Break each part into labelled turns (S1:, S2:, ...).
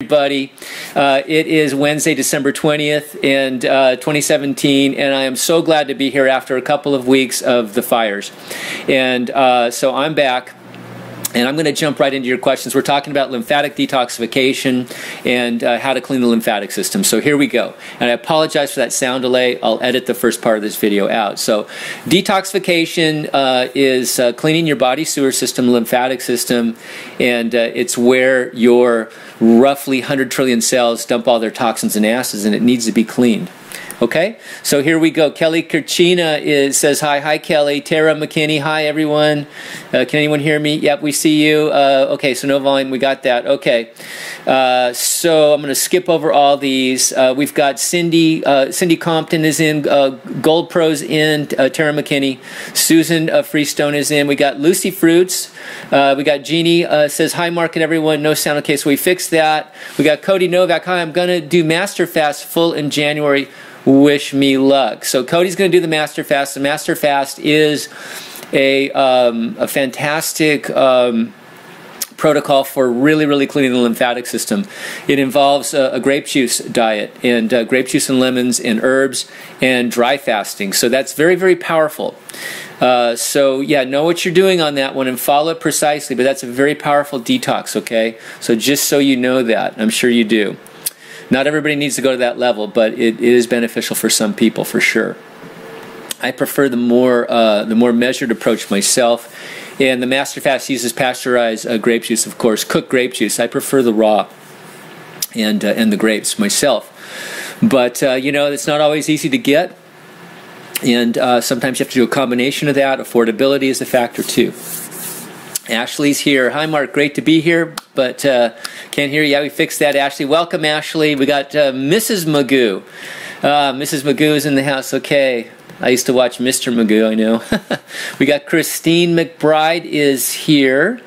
S1: Everybody, it is Wednesday, December 20th, and 2017, and I am so glad to be here after a couple of weeks of the fires. And so I'm back, and I'm going to jump right into your questions. We're talking about lymphatic detoxification and how to clean the lymphatic system. So here we go. And I apologize for that sound delay. I'll edit the first part of this video out. So detoxification is cleaning your body sewer system, lymphatic system, and it's where your roughly 100 trillion cells dump all their toxins and acids, and it needs to be cleaned. Okay, so here we go. Kelly Kirchina says hi. Hi, Kelly. Tara McKinney, hi, everyone. Can anyone hear me? Yep, we see you. Okay, so no volume. We got that. Okay, so I'm going to skip over all these. We've got Cindy Compton is in. Gold Pro's in. Tara McKinney. Susan Freestone is in. We got Lucy Fruits. We got Jeannie says hi, Mark and everyone. No sound. Okay, so we fixed that. We got Cody Novak. Hi, I'm going to do Master Fast full in January. Wish me luck. So Cody's going to do the Master Fast. The Master Fast is a fantastic protocol for really cleaning the lymphatic system. It involves a grape juice diet and grape juice and lemons and herbs and dry fasting. So that's very powerful. So yeah, know what you're doing on that one and follow it precisely. But that's a very powerful detox. Okay, so just so you know that, I'm sure you do. Not everybody needs to go to that level, but it is beneficial for some people for sure. I prefer the more measured approach myself, and the Master Fast uses pasteurized grape juice, of course, cooked grape juice. I prefer the raw and the grapes myself, but you know, it's not always easy to get, and sometimes you have to do a combination of that. Affordability is a factor too. Ashley's here. Hi, Mark. Great to be here, but can't hear you. Yeah, we fixed that, Ashley. Welcome, Ashley. We got Mrs. Magoo. Mrs. Magoo is in the house. Okay. I used to watch Mr. Magoo, I know. We got Christine McBride is here.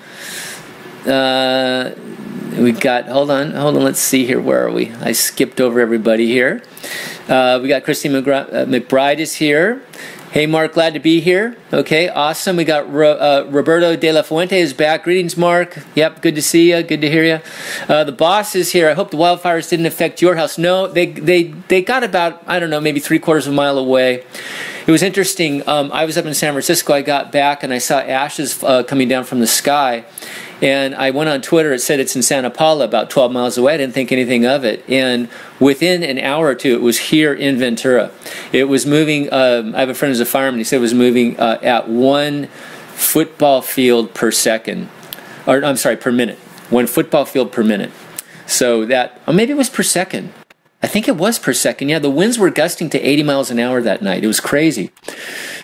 S1: We got, hold on, let's see here. Where are we? I skipped over everybody here. We got Christine McBride is here. Hey, Mark, glad to be here. Okay, awesome. We got Roberto De La Fuente is back. Greetings, Mark. Yep, good to see you. Good to hear you. The boss is here. I hope the wildfires didn't affect your house. No, they got about, I don't know, maybe 3/4 of a mile away. It was interesting. I was up in San Francisco. I got back and I saw ashes coming down from the sky. And I went on Twitter. It said it's in Santa Paula, about 12 miles away. I didn't think anything of it. And within an hour or two, it was here in Ventura. It was moving. I have a friend who's a fireman. He said it was moving at 1 football field per second. Or I'm sorry, per minute. 1 football field per minute. So that, or maybe it was per second. I think it was per second. Yeah, the winds were gusting to 80 miles an hour that night. It was crazy.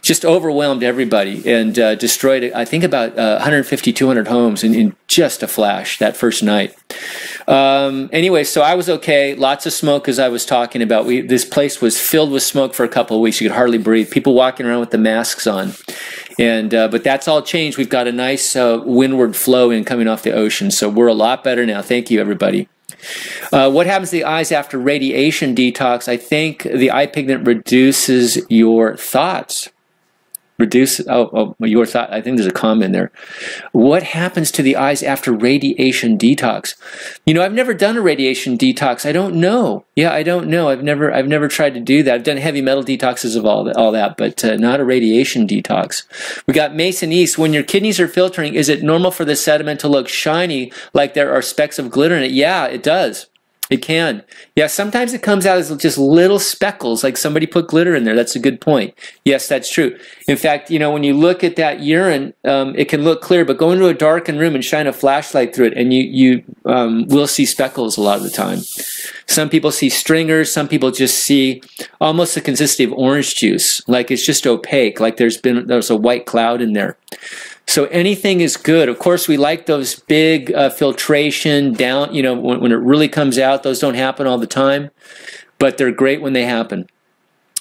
S1: Just overwhelmed everybody and destroyed, I think, about 150, 200 homes in just a flash that first night. Anyway, so I was okay. Lots of smoke, as I was talking about. This place was filled with smoke for a couple of weeks. You could hardly breathe. People walking around with the masks on. And but that's all changed. We've got a nice windward flow in coming off the ocean. So we're a lot better now. Thank you, everybody. What happens to the eyes after radiation detox? I think the eye pigment reduces your thoughts. Your thought. I think there's a comment there. What happens to the eyes after radiation detox? You know, I've never done a radiation detox. I don't know. Yeah, I don't know. I've never tried to do that. I've done heavy metal detoxes of all that, but not a radiation detox. We got Mason East. When your kidneys are filtering, is it normal for the sediment to look shiny, like there are specks of glitter in it? Yeah, it does. It can. Yeah, sometimes it comes out as just little speckles, like somebody put glitter in there. That's a good point. Yes, that's true. In fact, you know, when you look at that urine, it can look clear, but go into a darkened room and shine a flashlight through it, and you will see speckles a lot of the time. Some people see stringers. Some people just see almost the consistency of orange juice, like it's just opaque, like there's a white cloud in there. So anything is good. Of course, we like those big filtration down, you know, when it really comes out. Those don't happen all the time, but they're great when they happen.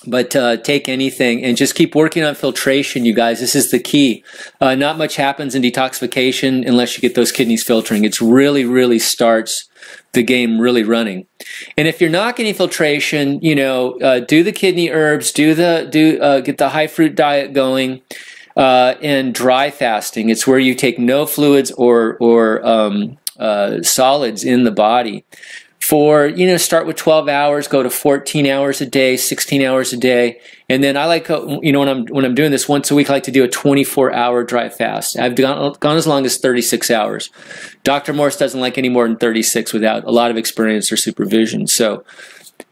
S1: But take anything and just keep working on filtration, you guys. This is the key. Not much happens in detoxification unless you get those kidneys filtering. It's really starts the game really running. And if you're not getting filtration, you know, do the kidney herbs, get the high fruit diet going. And dry fasting. It's where you take no fluids or solids in the body. For, start with 12 hours, go to 14 hours a day, 16 hours a day. And then I like, when I'm doing this once a week, I like to do a 24-hour dry fast. I've gone as long as 36 hours. Dr. Morse doesn't like any more than 36 without a lot of experience or supervision. So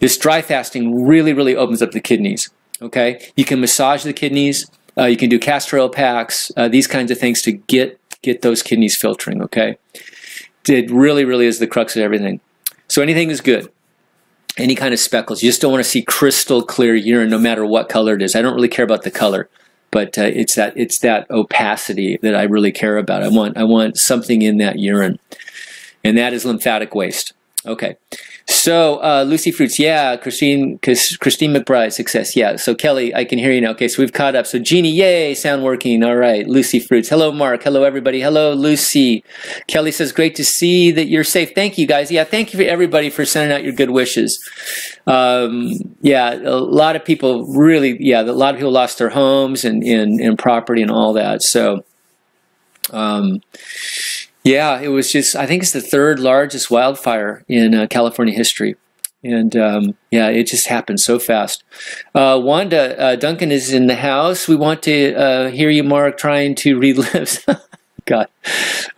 S1: this dry fasting really, really opens up the kidneys, okay? You can massage the kidneys. You can do castor oil packs, these kinds of things to get those kidneys filtering, okay? It really, really is the crux of everything. So anything is good. Any kind of speckles. You just don't want to see crystal clear urine no matter what color it is. I don't really care about the color, but it's that opacity that I really care about. I want something in that urine. And that is lymphatic waste. Okay. So, Lucy Fruits, yeah. Christine McBride, success, yeah. So, Kelly, I can hear you now. Okay, so we've caught up. So, Jeannie, yay, sound working. All right, Lucy Fruits. Hello, Mark. Hello, everybody. Hello, Lucy. Kelly says, great to see that you're safe. Thank you, guys. Yeah, thank you for everybody for sending out your good wishes. Yeah, a lot of people really, a lot of people lost their homes and property and all that. So, yeah, it was just, I think it's the third largest wildfire in California history. And yeah, it just happened so fast. Wanda Duncan is in the house. We want to hear you, Mark, trying to read lips. God.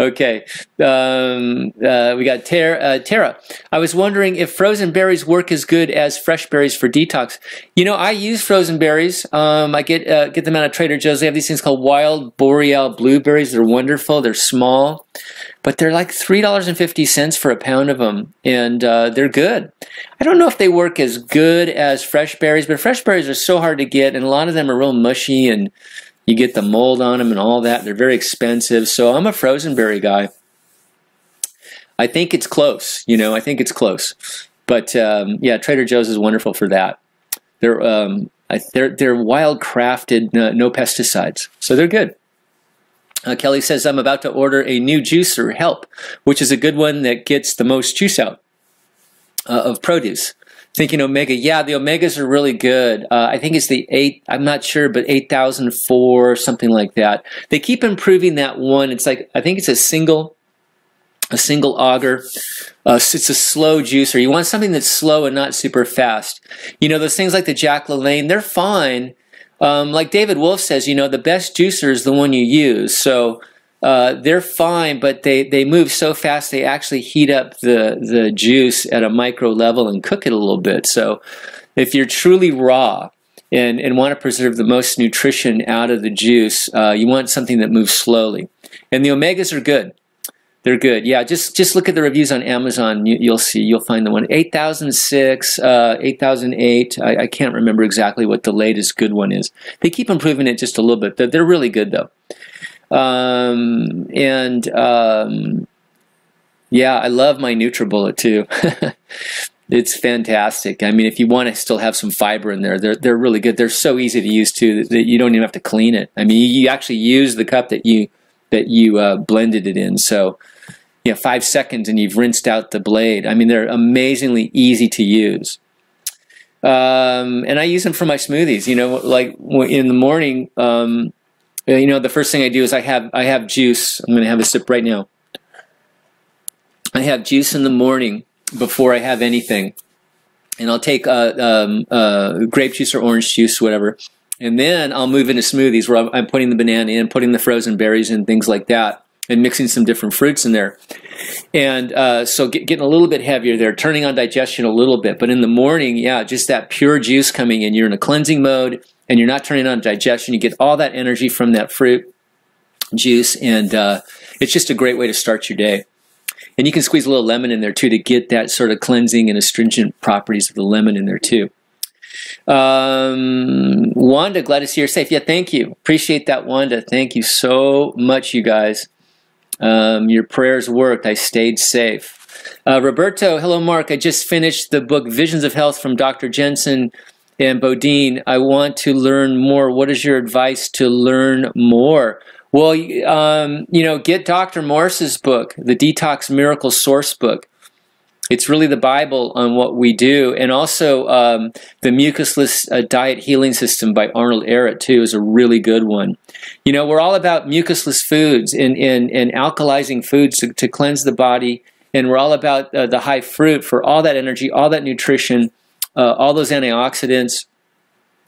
S1: Okay. We got Tara. I was wondering if frozen berries work as good as fresh berries for detox. I use frozen berries. I get them out of Trader Joe's. They have these things called wild boreal blueberries. They're wonderful. They're small, but they're like $3.50 for a pound of them, and they're good. I don't know if they work as good as fresh berries, but fresh berries are so hard to get, and a lot of them are real mushy, and you get the mold on them and all that. They're very expensive. So I'm a frozen berry guy. I think it's close. I think it's close. But yeah, Trader Joe's is wonderful for that. They're wild crafted, no pesticides. So they're good. Kelly says, I'm about to order a new juicer, Help, which is a good one that gets the most juice out of produce. Thinking Omega, yeah, the Omegas are really good. I think it's the 8, I'm not sure, but 8004, something like that. They keep improving that one. It's like, I think it's a single auger. It's a slow juicer. You want something that's slow and not super fast. Those things like the Jack LaLanne, they're fine. Like David Wolf says, the best juicer is the one you use. So they're fine, but they move so fast they actually heat up the juice at a micro level and cook it a little bit. So if you're truly raw and want to preserve the most nutrition out of the juice, you want something that moves slowly. And the Omegas are good. They're good. Yeah, just look at the reviews on Amazon. You'll see. You'll find the one. 8006, 8008. I can't remember exactly what the latest good one is. They keep improving it just a little bit. They're really good, though. Yeah, I love my NutriBullet too. It's fantastic. I mean, if you want to still have some fiber in there, they're really good. They're so easy to use too that you don't even have to clean it. I mean, you actually use the cup that you blended it in. So, 5 seconds and you've rinsed out the blade. I mean, they're amazingly easy to use. And I use them for my smoothies. Like in the morning. The first thing I do is I have juice. I'm going to have a sip right now. I have juice in the morning before I have anything. And I'll take grape juice or orange juice, whatever. And then I'll move into smoothies where I'm putting the banana in, putting the frozen berries in, things like that, and mixing some different fruits in there. And so getting a little bit heavier there, turning on digestion a little bit. But in the morning, yeah, just that pure juice coming in. You're in a cleansing mode. And you're not turning on digestion. You get all that energy from that fruit juice, and it's just a great way to start your day. And you can squeeze a little lemon in there, too, to get that sort of cleansing and astringent properties of the lemon in there, too. Wanda, glad to see you're safe. Yeah, thank you. Appreciate that, Wanda. Thank you so much, you guys. Your prayers worked. I stayed safe. Roberto, hello, Mark. I just finished the book Visions of Health from Dr. Jensen and Bodine. I want to learn more. What is your advice to learn more? Well, get Dr. Morse's book, the Detox Miracle Source book. It's really the Bible on what we do. And also the Mucusless Diet Healing System by Arnold Ehret, too, is a really good one. You know, we're all about mucusless foods and alkalizing foods to cleanse the body. And we're all about the high fruit for all that energy, all that nutrition, all those antioxidants.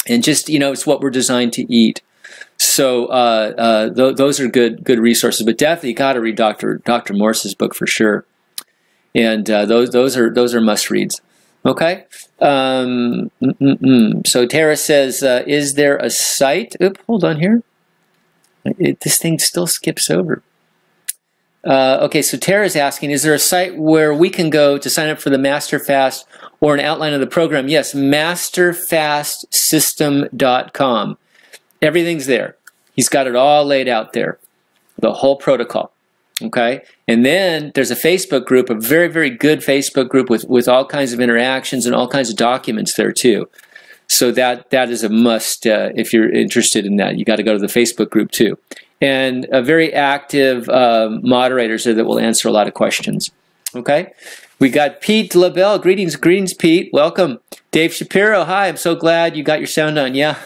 S1: And just, you know, it's what we're designed to eat. So those are good resources. But definitely you got to read Dr. Morse's book for sure. And those are must reads. Okay. So Tara says, is there a site? Oop, hold on here. This thing still skips over. Okay, so Tara's asking, is there a site where we can go to sign up for the Master Fast or an outline of the program? Yes, masterfastsystem.com. Everything's there. He's got it all laid out there, the whole protocol. Okay, and then there's a Facebook group, a very, very good Facebook group with all kinds of interactions and all kinds of documents there too. So that is a must if you're interested in that. You got to go to the Facebook group too. And a very active moderators there that will answer a lot of questions. Okay, we got Pete LaBelle. Greetings, Pete. Welcome. Dave Shapiro. Hi. I'm so glad you got your sound on. Yeah,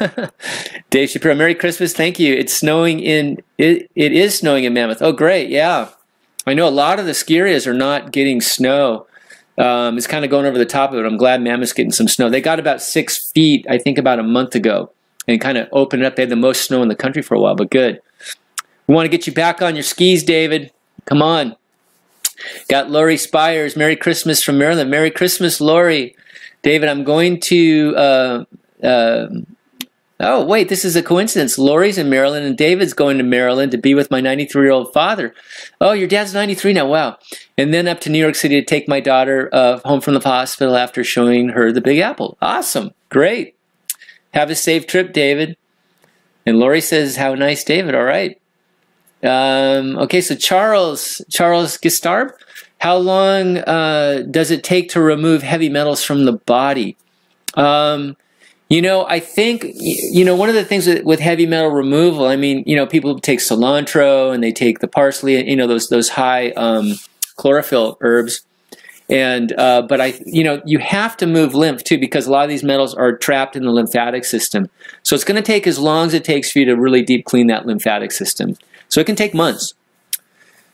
S1: Dave Shapiro. Merry Christmas. Thank you. It's snowing it is snowing in Mammoth. Oh, great. Yeah, I know a lot of the ski areas are not getting snow. It's kind of going over the top of it. I'm glad Mammoth's getting some snow. They got about 6 feet, I think, about a month ago, and kind of opened up. They had the most snow in the country for a while, but good. We want to get you back on your skis, David. Come on. Got Lori Spires. Merry Christmas from Maryland. Merry Christmas, Lori. David, I'm going to... oh, wait, this is a coincidence. Lori's in Maryland, and David's going to Maryland to be with my 93-year-old father. Oh, your dad's 93 now. Wow. And then up to New York City to take my daughter home from the hospital after showing her the Big Apple. Awesome. Great. Have a safe trip, David. And Lori says, how nice, David. All right. Okay, so Charles Gistarb, how long does it take to remove heavy metals from the body? You know, I think, you know, one of the things with heavy metal removal, I mean, you know, people take cilantro and they take the parsley, you know, those high chlorophyll herbs. And, but you know, you have to move lymph too, because a lot of these metals are trapped in the lymphatic system. So it's going to take as long as it takes for you to really deep clean that lymphatic system. So it can take months.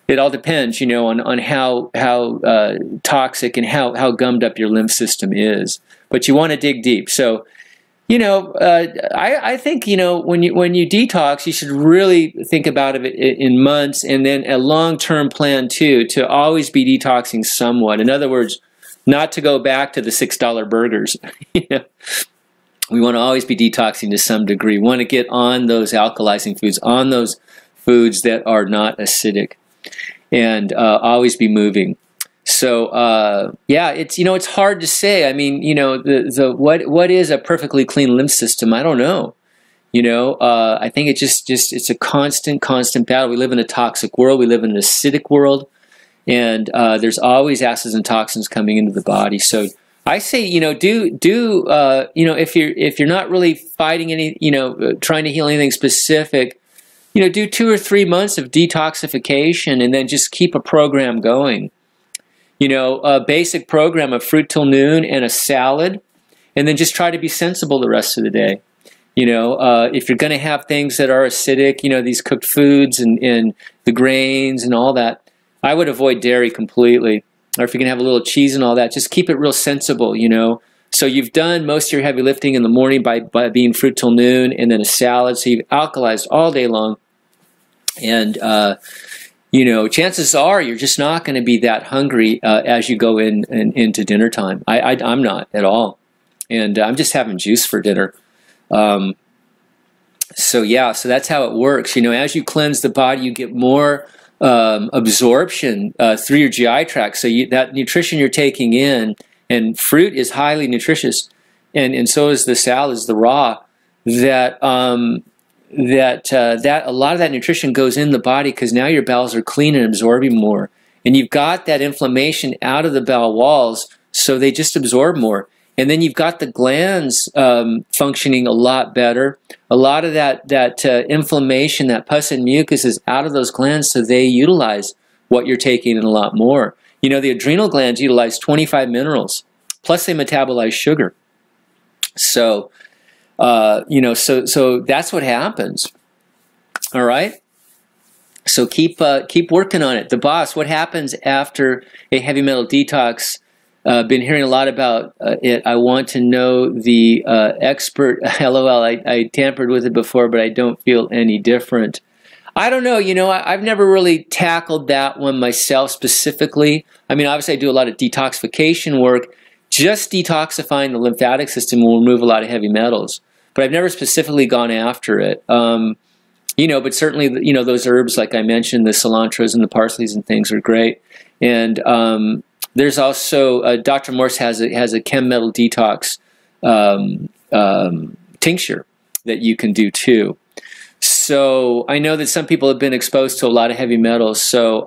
S1: It all depends, you know, on how toxic and how gummed up your lymph system is. But you want to dig deep. So, you know, I think, you know, when you detox, you should really think about it in months, and then a long-term plan too, to always be detoxing somewhat. In other words, not to go back to the $6 burgers. You know, we want to always be detoxing to some degree. We want to get on those alkalizing foods, on those foods that are not acidic, and always be moving. So yeah, it's, you know, it's hard to say. I mean, you know, what is a perfectly clean lymph system? I don't know. You know, I think it's it's a constant battle. We live in a toxic world. We live in an acidic world, and there's always acids and toxins coming into the body. So I say, you know, you know, if you're not really fighting any, you know, trying to heal anything specific, you know, do 2 or 3 months of detoxification, and then just keep a program going. You know, a basic program of fruit till noon and a salad, and then just try to be sensible the rest of the day. You know, if you're going to have things that are acidic, you know, these cooked foods and the grains and all that, I would avoid dairy completely. Or if you're going to have a little cheese and all that, just keep it real sensible, you know. So you've done most of your heavy lifting in the morning by being fruit till noon, and then a salad. So you've alkalized all day long. And, you know, chances are you're just not going to be that hungry as you go into dinner time. I'm not at all. And I'm just having juice for dinner. So yeah, so that's how it works. You know, as you cleanse the body, you get more absorption through your GI tract. So that nutrition you're taking in, and fruit is highly nutritious, and so is the salads, the raw, that a lot of that nutrition goes in the body, because now your bowels are clean and absorbing more, and you've got that inflammation out of the bowel walls, so they just absorb more. And then you've got the glands functioning a lot better. A lot of that inflammation, that pus and mucus, is out of those glands, so they utilize what you're taking in a lot more. You know, the adrenal glands utilize 25 minerals, plus they metabolize sugar. So, you know, so that's what happens. All right. So keep working on it. The boss, what happens after a heavy metal detox? Been hearing a lot about it. I want to know the expert. LOL, I tampered with it before, but I don't feel any different. I don't know. You know, I've never really tackled that one myself specifically. I mean, obviously I do a lot of detoxification work. Just detoxifying the lymphatic system will remove a lot of heavy metals. But I've never specifically gone after it. You know, but certainly, you know, those herbs, like I mentioned, the cilantros and the parsleys and things are great. And there's also, Dr. Morse has a chem metal detox tincture that you can do too. So I know that some people have been exposed to a lot of heavy metals. So,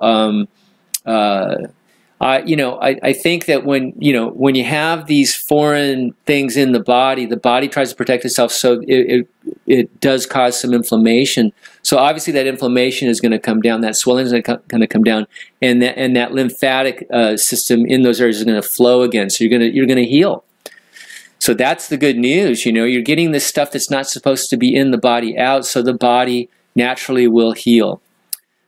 S1: you know, I think that when you have these foreign things in the body tries to protect itself, so it does cause some inflammation. So obviously that inflammation is going to come down, that swelling is going to come down, and that lymphatic system in those areas is going to flow again. So you're going to heal. So that's the good news. You know, you're getting this stuff that's not supposed to be in the body out, so the body naturally will heal.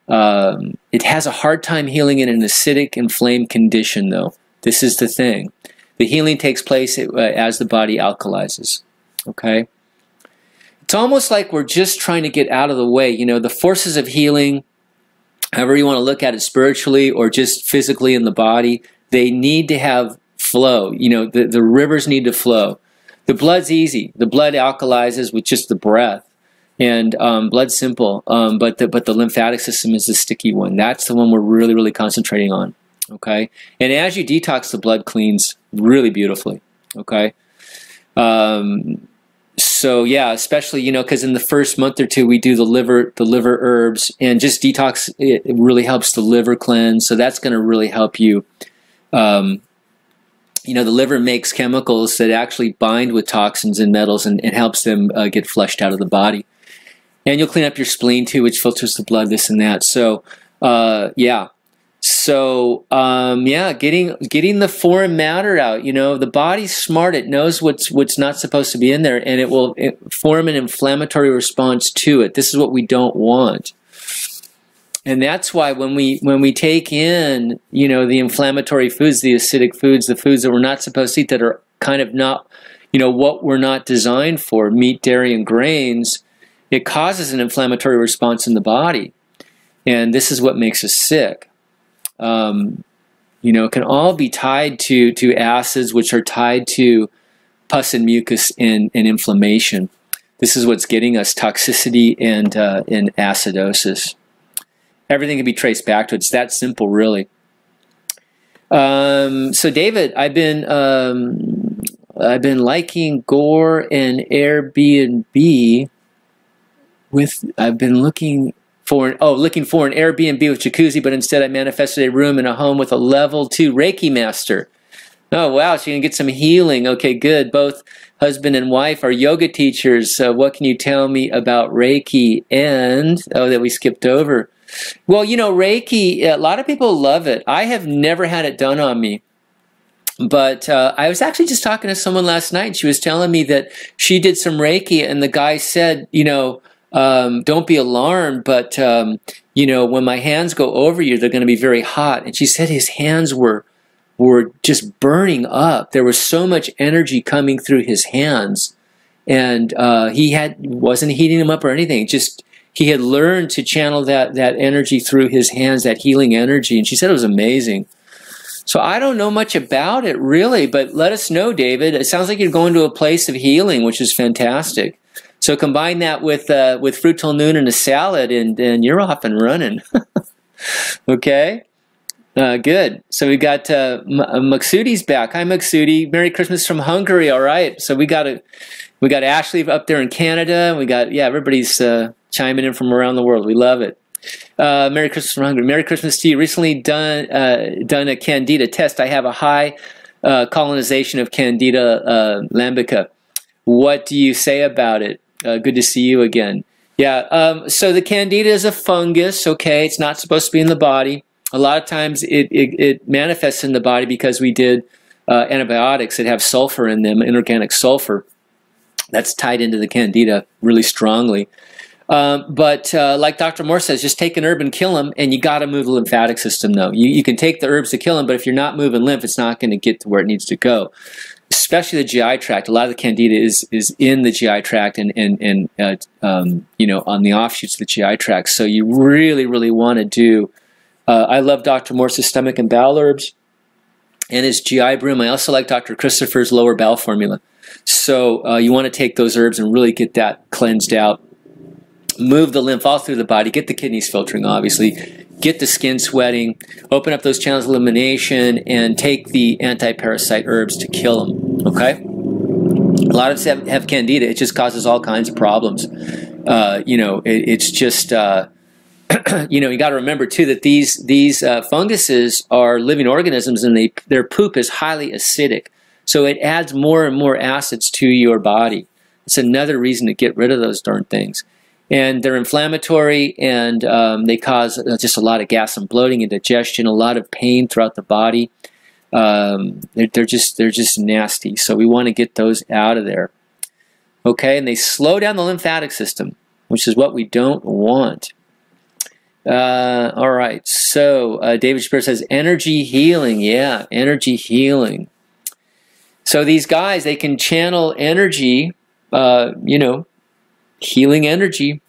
S1: It has a hard time healing in an acidic, inflamed condition, though. This is the thing. The healing takes place as the body alkalizes. Okay? It's almost like we're just trying to get out of the way. You know, the forces of healing, however you want to look at it, spiritually or just physically in the body, they need to have flow. You know, the rivers need to flow. The blood's easy. The blood alkalizes with just the breath. And blood's simple, but the lymphatic system is the sticky one. That's the one we're really, really concentrating on, okay? And as you detox, the blood cleans really beautifully, okay? So yeah, especially, you know, because in the first month or two, we do the liver herbs, and just detox, it really helps the liver cleanse, so that's going to really help you. You know, the liver makes chemicals that actually bind with toxins and metals and helps them get flushed out of the body. And you'll clean up your spleen too, which filters the blood, this and that. So, yeah. So, yeah, getting the foreign matter out. You know, the body's smart. It knows what's not supposed to be in there, and it will form an inflammatory response to it. This is what we don't want. And that's why when we take in, you know, the inflammatory foods, the acidic foods, the foods that we're not supposed to eat, that are kind of not, you know, what we're not designed for, meat, dairy, and grains, it causes an inflammatory response in the body. And this is what makes us sick. You know, it can all be tied to acids, which are tied to pus and mucus and inflammation. This is what's getting us toxicity and acidosis. Everything can be traced back to it. It's that simple, really. So, David, I've been liking Gore and Airbnb. I've been looking for an Airbnb with jacuzzi, but instead I manifested a room in a home with a level 2 Reiki master. Oh, wow, so you can get some healing. Okay, good. Both husband and wife are yoga teachers. So what can you tell me about Reiki? And, oh, that we skipped over. Well, you know, Reiki, a lot of people love it. I have never had it done on me. But I was actually just talking to someone last night. She was telling me that she did some Reiki, and the guy said, you know, don't be alarmed, but, you know, when my hands go over you, they're going to be very hot. And she said his hands were just burning up. There was so much energy coming through his hands, and he wasn't heating them up or anything. Just he had learned to channel that energy through his hands, that healing energy. And she said it was amazing. So I don't know much about it really, but let us know, David. It sounds like you're going to a place of healing, which is fantastic. So combine that with fruit till noon and a salad, and you're off and running. Okay. Good. So we got Maksudi's back. Hi, Maksudi. Merry Christmas from Hungary. All right. So we got Ashley up there in Canada. We got everybody's chiming in from around the world. We love it. Merry Christmas from Hungary. Merry Christmas to you. Recently done a Candida test. I have a high colonization of Candida lambica. What do you say about it? Good to see you again. Yeah. So the Candida is a fungus. Okay, it's not supposed to be in the body. A lot of times it manifests in the body because we did antibiotics that have sulfur in them, inorganic sulfur. That's tied into the candida really strongly. But like Dr. Morse says, just take an herb and kill them, and you got to move the lymphatic system, though. You can take the herbs to kill them, but if you're not moving lymph, it's not going to get to where it needs to go. Especially the GI tract. A lot of the candida is in the GI tract and you know, on the offshoots of the GI tract. So you really, really want to do. I love Dr. Morse's stomach and bowel herbs and his GI broom. I also like Dr. Christopher's lower bowel formula. So you want to take those herbs and really get that cleansed out. Move the lymph all through the body. Get the kidneys filtering, obviously. Get the skin sweating. Open up those channels of elimination and take the anti-parasite herbs to kill them. Okay? A lot of us have candida. It just causes all kinds of problems. You know, it's just, you know, you got to remember too that these funguses are living organisms, and their poop is highly acidic. So it adds more and more acids to your body. It's another reason to get rid of those darn things. And they're inflammatory, and they cause just a lot of gas and bloating, indigestion, a lot of pain throughout the body. They're just nasty. So we want to get those out of there. Okay, and they slow down the lymphatic system, which is what we don't want. All right, so David Spear says energy healing. Yeah, energy healing. So these guys, they can channel energy, you know, healing energy.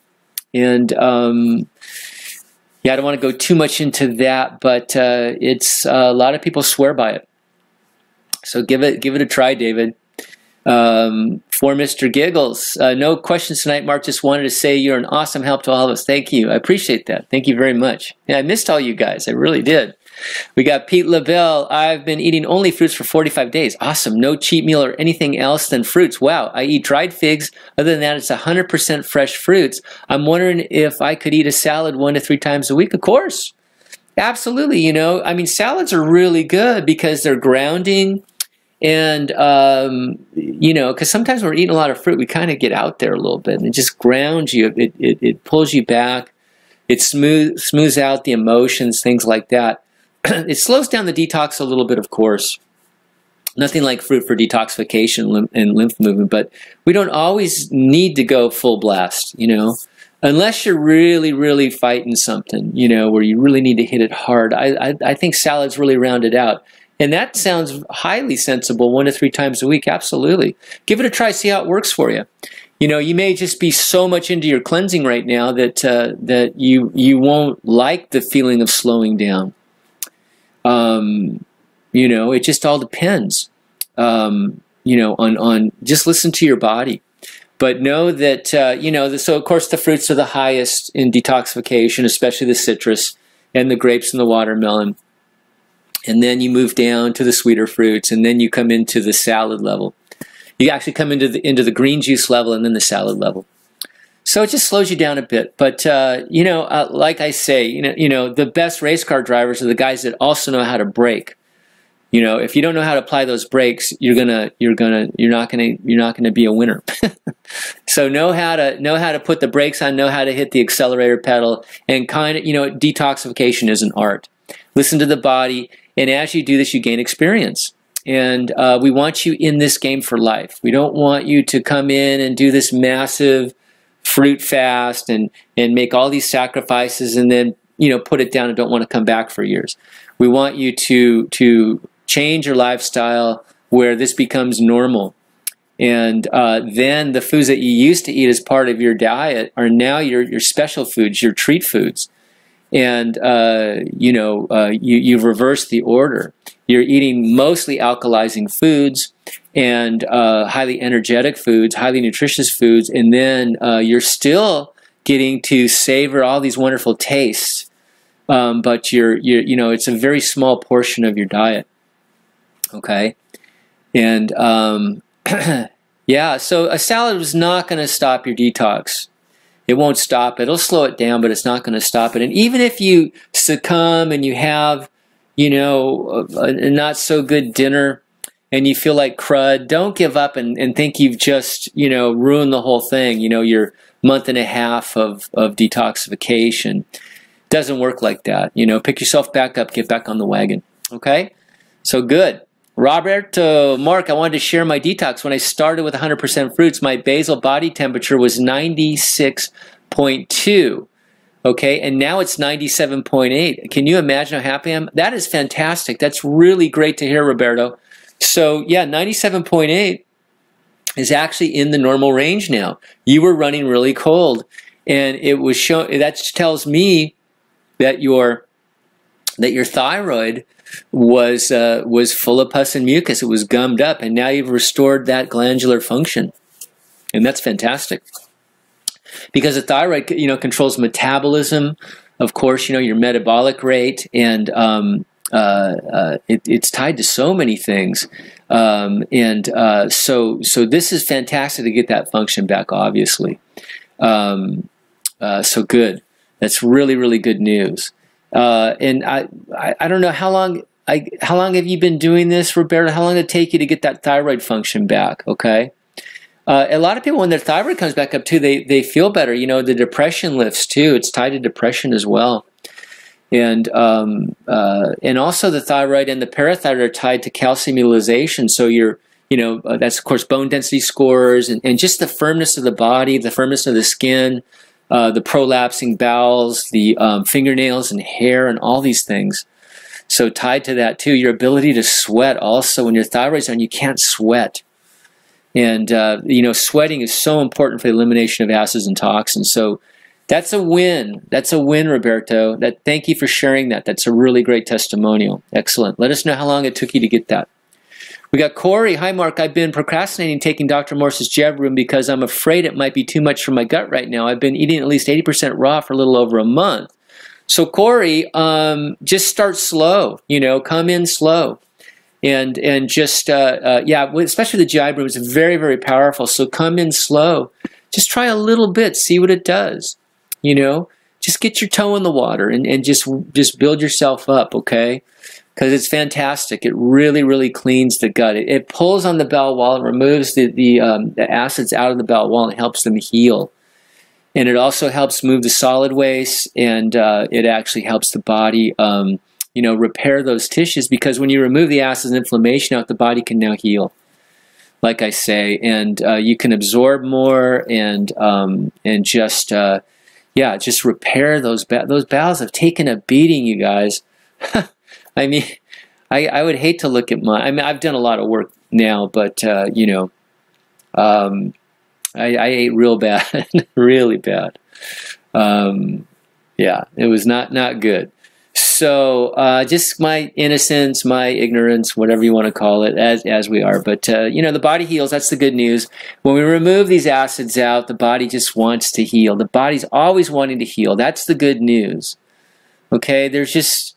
S1: And yeah, I don't want to go too much into that, but it's a lot of people swear by it. So give it a try, David. For Mr. Giggles, no questions tonight, Mark. Just wanted to say you're an awesome help to all of us. Thank you. I appreciate that. Thank you very much. Yeah, I missed all you guys. I really did. We got Pete LaBelle. I've been eating only fruits for 45 days. Awesome. No cheat meal or anything else than fruits. Wow. I eat dried figs. Other than that, it's 100% fresh fruits. I'm wondering if I could eat a salad 1 to 3 times a week. Of course. Absolutely. You know, I mean, salads are really good because they're grounding. And, you know, because sometimes when we're eating a lot of fruit, we kind of get out there a little bit, and it just grounds you. It pulls you back. It smooths out the emotions, things like that. It slows down the detox a little bit, of course. Nothing like fruit for detoxification and lymph movement, but we don't always need to go full blast, you know, unless you're really, really fighting something, you know, where you really need to hit it hard. I think salads really round it out. And that sounds highly sensible, 1 to 3 times a week. Absolutely. Give it a try, see how it works for you. You know, you may just be so much into your cleansing right now that that you won't like the feeling of slowing down. You know, it just all depends. You know, on just listen to your body. But know that, you know, so of course the fruits are the highest in detoxification, especially the citrus and the grapes and the watermelon. And then you move down to the sweeter fruits, and then you come into the salad level. You actually come into the green juice level and then the salad level. So it just slows you down a bit. But you know, like I say, you know, the best race car drivers are the guys that also know how to brake. You know, if you don't know how to apply those brakes, you're not gonna be a winner. So know how to put the brakes on, know how to hit the accelerator pedal, and kind of, you know, detoxification is an art. Listen to the body. And as you do this, you gain experience. And we want you in this game for life. We don't want you to come in and do this massive fruit fast and make all these sacrifices and then, you know, put it down and don't want to come back for years. We want you to change your lifestyle where this becomes normal. And then the foods that you used to eat as part of your diet are now your special foods, your treat foods. And, you know, you've reversed the order. You're eating mostly alkalizing foods and highly energetic foods, highly nutritious foods, and then you're still getting to savor all these wonderful tastes. But you know, it's a very small portion of your diet. Okay? And, yeah, so a salad was not going to stop your detox. It won't stop it. It'll slow it down, but it's not going to stop it. And even if you succumb and you have, you know, a not so good dinner and you feel like crud, don't give up and think you've just, you know, ruined the whole thing, you know, your month and a half of detoxification. Doesn't work like that. You know, pick yourself back up, get back on the wagon. Okay? So good. Roberto, Mark, I wanted to share my detox. When I started with 100% fruits, my basal body temperature was 96.2. Okay, and now it's 97.8. Can you imagine how happy I am? That is fantastic. That's really great to hear, Roberto. So yeah, 97.8 is actually in the normal range now. You were running really cold, and it was shown. That tells me that your thyroid was full of pus and mucus. It was gummed up, and now you've restored that glandular function, and that's fantastic. Because the thyroid, you know, controls metabolism, of course, you know, your metabolic rate, and it's tied to so many things. So this is fantastic to get that function back, obviously. So good. That's really, really good news. And I don't know how long have you been doing this, Roberto? How long did it take you to get that thyroid function back? Okay. A lot of people, when their thyroid comes back up too, they feel better. You know, the depression lifts too. It's tied to depression as well. And also the thyroid and the parathyroid are tied to calcium utilization. So that's of course bone density scores and just the firmness of the body, the firmness of the skin, the prolapsing bowels, the fingernails and hair and all these things. So tied to that too, your ability to sweat also. When your thyroid's on, you can't sweat. And, sweating is so important for the elimination of acids and toxins. So that's a win. That's a win, Roberto. Thank you for sharing that. That's a really great testimonial. Excellent. Let us know how long it took you to get that. We got Corey. Hi, Mark. I've been procrastinating taking Dr. Morse's Jab Room because I'm afraid it might be too much for my gut right now. I've been eating at least 80% raw for a little over a month. So, Corey, just start slow. You know, come in slow. And just, especially the Jab Room is very, very powerful. So come in slow. Just try a little bit. See what it does. You know, just get your toe in the water and just build yourself up, okay? Because it's fantastic. It really, really cleans the gut. It pulls on the bowel wall and removes the acids out of the bowel wall and helps them heal. And it also helps move the solid waste, and it actually helps the body repair those tissues, because when you remove the acids and inflammation out, the body can now heal, like I say, and you can absorb more and just repair those bowels have taken a beating, you guys. I mean, I would hate to look at I've done a lot of work now, but I ate real bad, really bad. It was not good. So just my innocence, my ignorance, whatever you want to call it, as we are. But, the body heals. That's the good news. When we remove these acids out, the body just wants to heal. The body's always wanting to heal. That's the good news. Okay? There's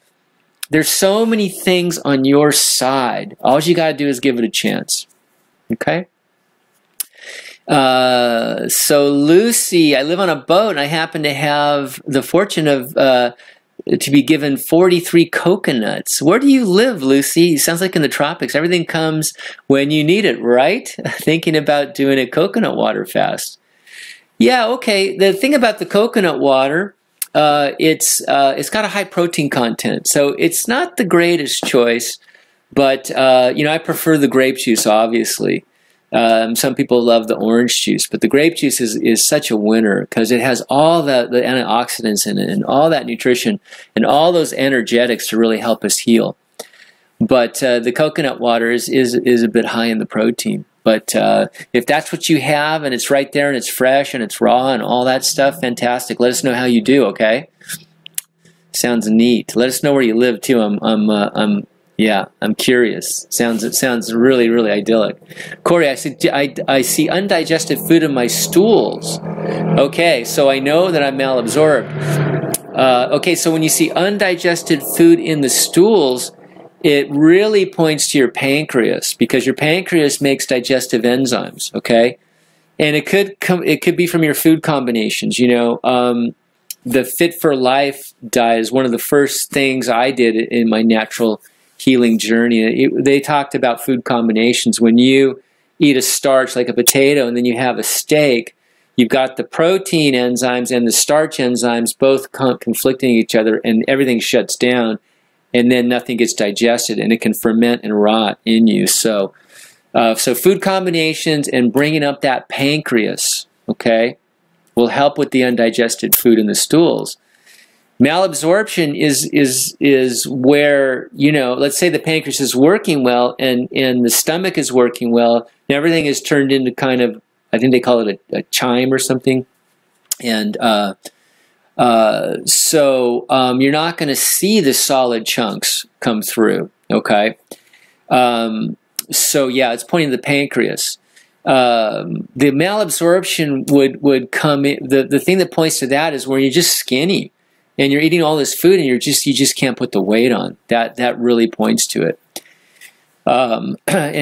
S1: so many things on your side. All you got to do is give it a chance. Okay? So Lucy, I live on a boat, and I happen to have the fortune of... to be given 43 coconuts. Where do you live, Lucy? Sounds like in the tropics. Everything comes when you need it, right? Thinking about doing a coconut water fast. Yeah, okay. The thing about the coconut water, it's got a high protein content, so it's not the greatest choice. But I prefer the grape juice, obviously. Some people love the orange juice, but the grape juice is such a winner because it has all the antioxidants in it and all that nutrition and all those energetics to really help us heal. But the coconut water is a bit high in the protein. But if that's what you have and it's right there and it's fresh and it's raw and all that stuff, fantastic. Let us know how you do, okay? Sounds neat. Let us know where you live too. I'm curious. It sounds really, really idyllic. Corey, I see undigested food in my stools. Okay, so I know that I'm malabsorbed. Okay, so when you see undigested food in the stools, it really points to your pancreas, because your pancreas makes digestive enzymes. Okay, and it could be from your food combinations. The Fit for Life diet is one of the first things I did in my natural healing journey. They talked about food combinations. When you eat a starch like a potato and then you have a steak, you've got the protein enzymes and the starch enzymes both conflicting each other, and everything shuts down, and then nothing gets digested, and it can ferment and rot in you. So, so food combinations and bringing up that pancreas, okay, will help with the undigested food in the stools. Malabsorption is where, you know, let's say the pancreas is working well and the stomach is working well, and everything is turned into kind of, I think they call it a chime or something. And so you're not going to see the solid chunks come through, okay? So yeah, it's pointing to the pancreas. The malabsorption would come in, the thing that points to that is where you're just skinny and you're eating all this food and you just can't put the weight on. That really points to it. And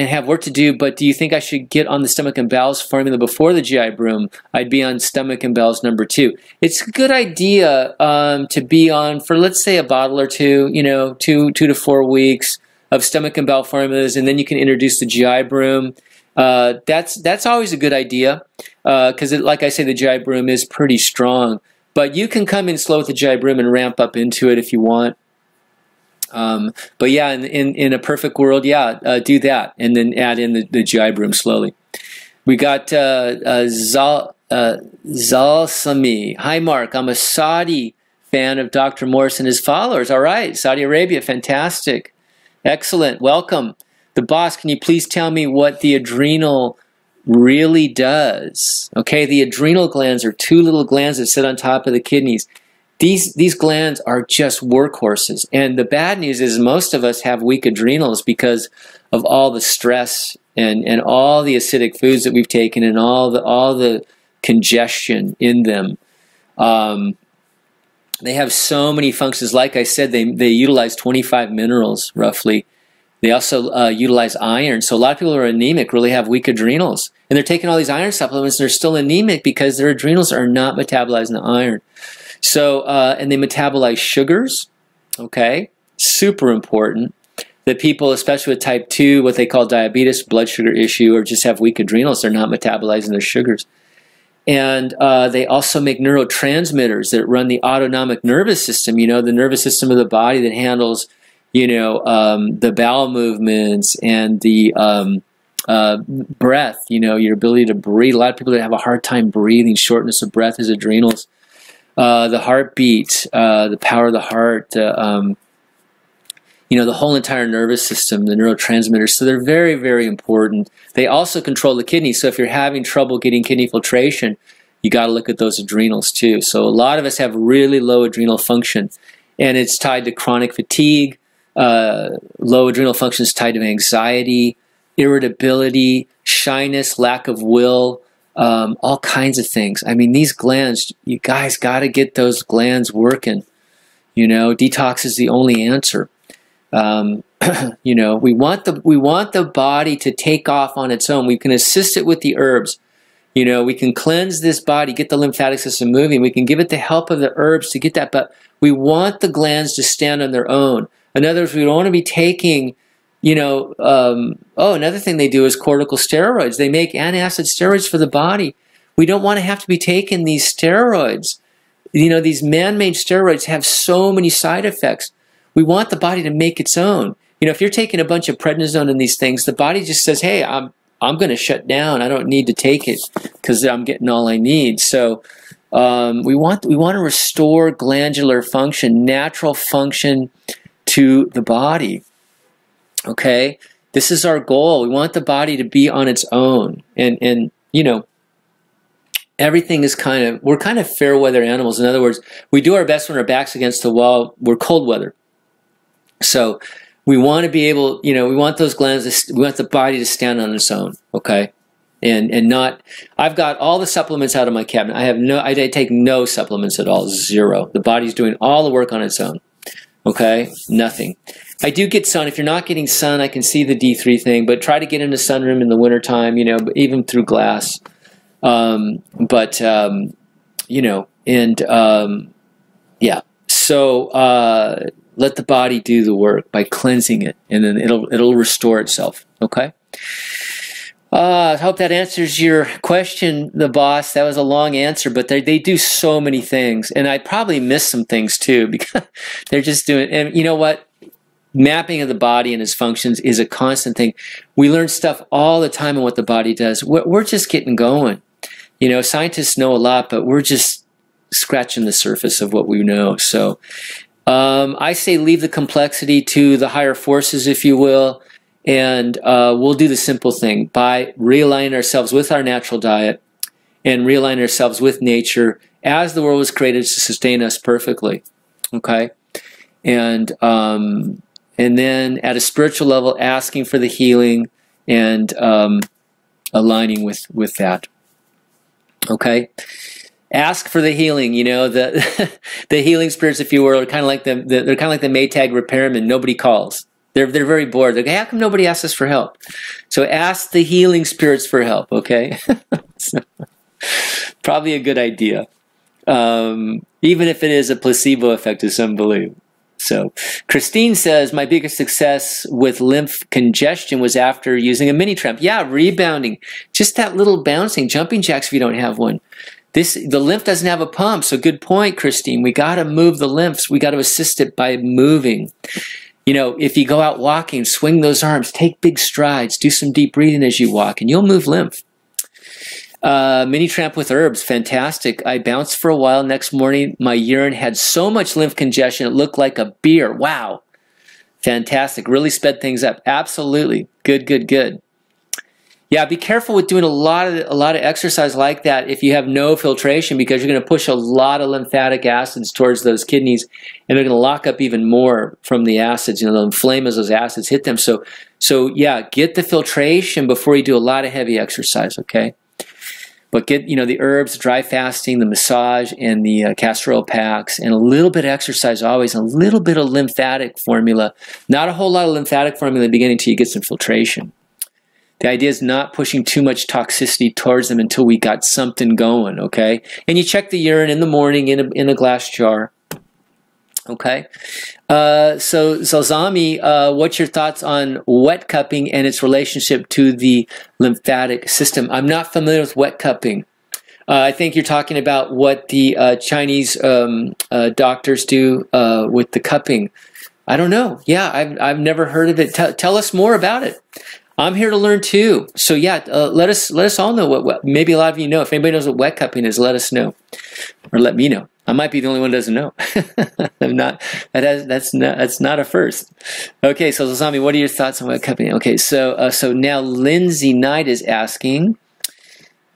S1: have work to do, but do you think I should get on the stomach and bowels formula before the GI Broom? I'd be on stomach and bowels #2. It's a good idea to be on for, let's say, a bottle or two, you know, 2 to 4 weeks of stomach and bowel formulas, and then you can introduce the GI Broom. That's always a good idea because, like I say, the GI Broom is pretty strong. But you can come in slow with the GI Broom and ramp up into it if you want. But yeah, in a perfect world, yeah, do that and then add in the GI Broom slowly. We got Zalsami. Hi, Mark. I'm a Saudi fan of Dr. Morse and his followers. All right, Saudi Arabia, fantastic. Excellent. Welcome. The boss, can you please tell me what the adrenal really does? Okay, the adrenal glands are 2 little glands that sit on top of the kidneys. These glands are just workhorses. And the bad news is most of us have weak adrenals because of all the stress and all the acidic foods that we've taken and all the congestion in them. They have so many functions. Like I said, they utilize 25 minerals roughly. They also utilize iron. So a lot of people who are anemic really have weak adrenals. And they're taking all these iron supplements and they're still anemic because their adrenals are not metabolizing the iron. So, and they metabolize sugars, okay? Super important. That people, especially with type 2, what they call diabetes, blood sugar issue, or just have weak adrenals, they're not metabolizing their sugars. And they also make neurotransmitters that run the autonomic nervous system, you know, the nervous system of the body that handles, you know, the bowel movements and the breath, you know, your ability to breathe. A lot of people that have a hard time breathing, shortness of breath is adrenals. The heartbeat, the power of the heart, you know, the whole entire nervous system, the neurotransmitters. So they're very, very important. They also control the kidneys. So if you're having trouble getting kidney filtration, you got to look at those adrenals too. So a lot of us have really low adrenal function, and it's tied to chronic fatigue. Low adrenal function is tied to anxiety, irritability, shyness, lack of will, all kinds of things. I mean, these glands, you guys got to get those glands working. You know, detox is the only answer. You know, we want the body to take off on its own. We can assist it with the herbs. You know, we can cleanse this body, get the lymphatic system moving. We can give it the help of the herbs to get that, but we want the glands to stand on their own. In other words, we don't want to be taking, you know, another thing they do is corticosteroids. They make antacid steroids for the body. We don't want to have to be taking these steroids. You know, these man-made steroids have so many side effects. We want the body to make its own. You know, if you're taking a bunch of prednisone and these things, the body just says, hey, I'm going to shut down. I don't need to take it because I'm getting all I need. So we want to restore glandular function, natural function to the body. Okay? This is our goal. We want the body to be on its own. And you know, everything is we're kind of fair weather animals. In other words, we do our best when our back's against the wall. We're cold weather. So we want to be able, you know, we want those glands, we want the body to stand on its own, okay? And not, I've got all the supplements out of my cabinet. I take no supplements at all, zero. The body's doing all the work on its own, okay? Nothing. I do get sun. If you're not getting sun, I can see the D3 thing, but try to get into sunroom in the wintertime, you know, even through glass. You know, and yeah. So let the body do the work by cleansing it, and then it'll restore itself. Okay. I hope that answers your question, the boss. That was a long answer, but they do so many things, and I probably missed some things too because they're just doing. And you know what? Mapping of the body and its functions is a constant thing. We learn stuff all the time on what the body does. We're just getting going. You know, scientists know a lot, but we're just scratching the surface of what we know. So I say leave the complexity to the higher forces, if you will. And we'll do the simple thing by realigning ourselves with our natural diet and realigning ourselves with nature as the world was created to sustain us perfectly. Okay? And then at a spiritual level, asking for the healing and aligning with that. Okay? Ask for the healing. You know, the the healing spirits, if you will, are kind of like they're kind of like the Maytag repairmen. Nobody calls. They're very bored. They're like, how come nobody asks us for help? So ask the healing spirits for help, okay? So, probably a good idea. Even if it is a placebo effect, as some believe. So Christine says, my biggest success with lymph congestion was after using a mini tramp. Yeah, rebounding. Just that little bouncing, jumping jacks if you don't have one. The lymph doesn't have a pump, so good point, Christine. We got to move the lymphs. We got to assist it by moving. You know, if you go out walking, swing those arms, take big strides, do some deep breathing as you walk, and you'll move lymph. Mini tramp with herbs, fantastic. I bounced for a while. Next morning, my urine had so much lymph congestion, it looked like a beer. Wow. Fantastic. Really sped things up. Absolutely. Good, good, good. Yeah, be careful with doing a lot of exercise like that if you have no filtration, because you're going to push a lot of lymphatic acids towards those kidneys, and they're going to lock up even more from the acids. You know, they'll inflame as those acids hit them. So yeah, get the filtration before you do a lot of heavy exercise. Okay, but get the herbs, dry fasting, the massage, and the castor oil packs, and a little bit of exercise always, and a little bit of lymphatic formula. Not a whole lot of lymphatic formula in the beginning until you get some filtration. The idea is not pushing too much toxicity towards them until we got something going, okay? And you check the urine in the morning in a glass jar, okay? So Zalzami, what's your thoughts on wet cupping and its relationship to the lymphatic system? I'm not familiar with wet cupping. I think you're talking about what the Chinese doctors do with the cupping. I don't know. Yeah, I've never heard of it. Tell us more about it. I'm here to learn too. So yeah, let us all know what maybe a lot of you know. If anybody knows what wet cupping is, let us know, or let me know. I might be the only one who doesn't know. I'm not. That's not a first. Okay, so Zalzami, what are your thoughts on wet cupping? Okay, so now Lindsay Knight is asking.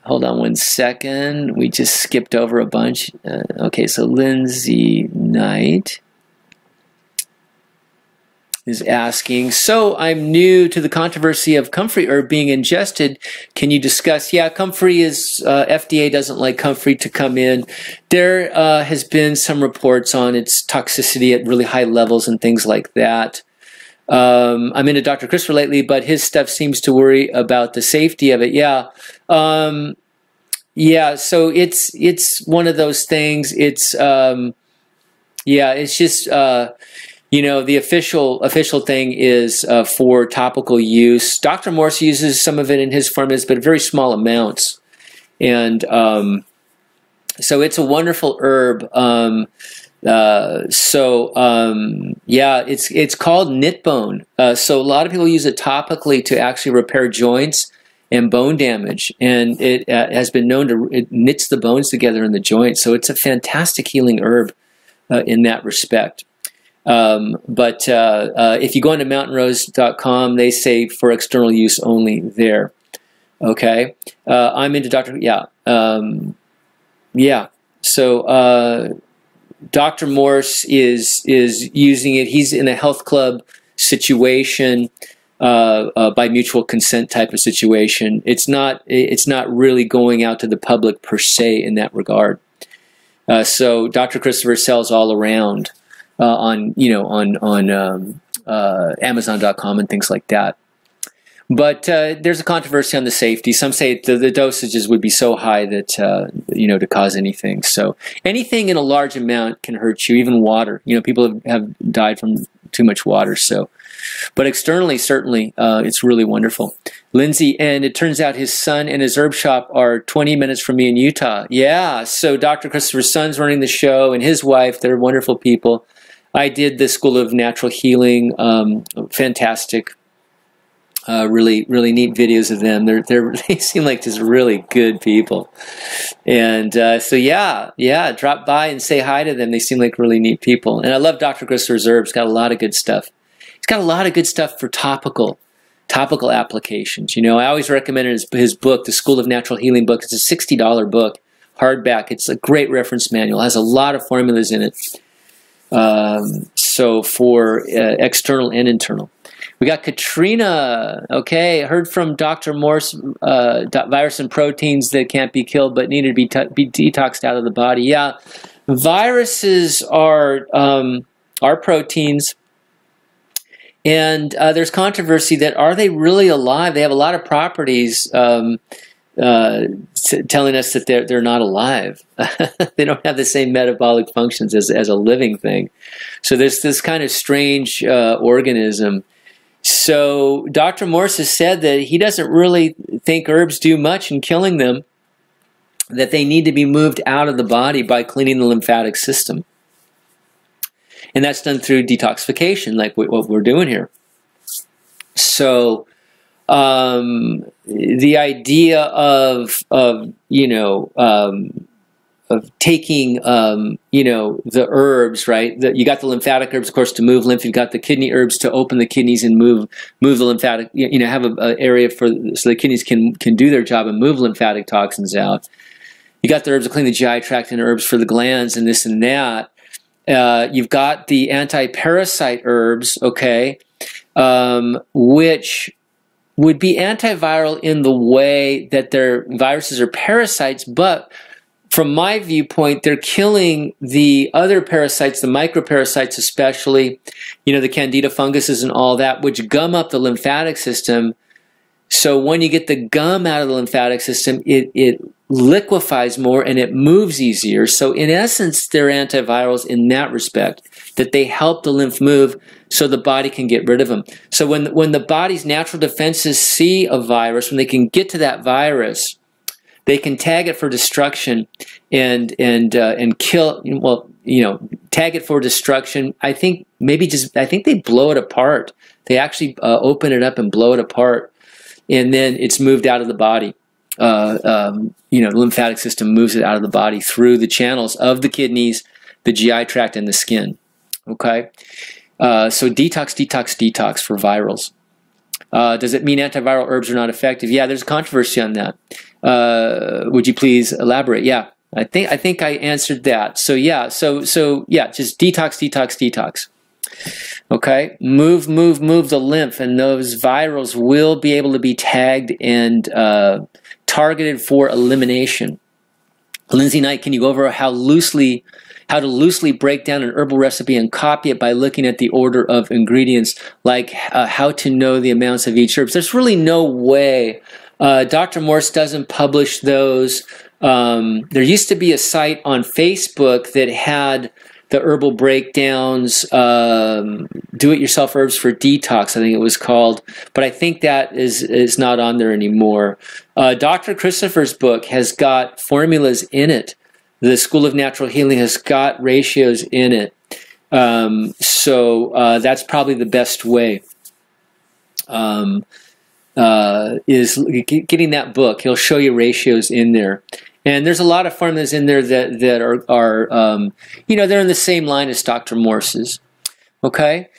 S1: Hold on one second. We just skipped over a bunch. Okay, so Lindsay Knight is asking, so I'm new to the controversy of comfrey herb being ingested. Can you discuss? Yeah, comfrey is, FDA doesn't like comfrey to come in. There has been some reports on its toxicity at really high levels and things like that. I'm into Dr. Christopher lately, but his stuff seems to worry about the safety of it. Yeah. Yeah, so it's one of those things. It's, yeah, it's just, the official thing is for topical use. Dr. Morse uses some of it in his formulas, but very small amounts. And so it's a wonderful herb. Yeah, it's called knit bone. So a lot of people use it topically to actually repair joints and bone damage. And it has been known it knits the bones together in the joint. So it's a fantastic healing herb in that respect. But if you go into mountainrose.com, they say for external use only there. Okay. I'm into yeah. So, Dr. Morse is using it. He's in a health club situation, by mutual consent type of situation. It's not really going out to the public per se in that regard. So Dr. Christopher sells all around. On Amazon.com and things like that. But there's a controversy on the safety. Some say the dosages would be so high that, to cause anything. So anything in a large amount can hurt you, even water. People have died from too much water. So, but externally, certainly, it's really wonderful. Lindsay, and it turns out his son and his herb shop are 20 minutes from me in Utah. Yeah, so Dr. Christopher's son's running the show, and his wife, they're wonderful people. I did the School of Natural Healing, fantastic. Really, really neat videos of them. They seem like just really good people, and so yeah, drop by and say hi to them. They seem like really neat people, and I love Dr. Christopher's herbs. Got a lot of good stuff. He's got a lot of good stuff for topical applications. I always recommend his book, the School of Natural Healing book. It's a $60 book, hardback. It's a great reference manual. It has a lot of formulas in it. So for external and internal. We got Katrina. Okay, heard from Dr. Morse, virus and proteins that can't be killed but need to be detoxed out of the body. Yeah, viruses are proteins, and there's controversy that are they really alive? They have a lot of properties telling us that they're not alive. They don't have the same metabolic functions as a living thing. So there's this kind of strange organism. So Dr. Morse has said that he doesn't really think herbs do much in killing them, that they need to be moved out of the body by cleaning the lymphatic system. And that's done through detoxification, like what we're doing here. So the idea of taking, the herbs, right? You got the lymphatic herbs, of course, to move lymph. You've got the kidney herbs to open the kidneys and move the lymphatic, have an area so the kidneys can do their job and move lymphatic toxins out. You got the herbs to clean the GI tract and herbs for the glands and this and that. You've got the anti-parasite herbs, okay, which would be antiviral in the way that they're viruses or parasites, but from my viewpoint, they're killing the other parasites, the microparasites especially, the candida funguses and all that, which gum up the lymphatic system. So when you get the gum out of the lymphatic system, it liquefies more and it moves easier. So in essence, they're antivirals in that respect, that they help the lymph move so the body can get rid of them. So when the body's natural defenses see a virus, when they can get to that virus, they can tag it for destruction and kill. Well, tag it for destruction. I think they blow it apart. They actually open it up and blow it apart, and then it's moved out of the body. The lymphatic system moves it out of the body through the channels of the kidneys, the GI tract, and the skin. Okay, so detox for virals. Does it mean antiviral herbs are not effective? Yeah, there's a controversy on that. Would you please elaborate? Yeah, I think I answered that. So yeah, so yeah, just detox. Okay, move the lymph, and those virals will be able to be tagged and targeted for elimination. Lindsay Knight, can you go over how to loosely break down an herbal recipe and copy it by looking at the order of ingredients, like how to know the amounts of each herb? There's really no way. Dr. Morse doesn't publish those. There used to be a site on Facebook that had the herbal breakdowns, do-it-yourself herbs for detox, I think it was called, but I think that is not on there anymore. Dr. Christopher's book has got formulas in it. The School of Natural Healing has got ratios in it. So that's probably the best way, is getting that book. He'll show you ratios in there. And there's a lot of formulas in there that are they're in the same line as Dr. Morse's. Okay?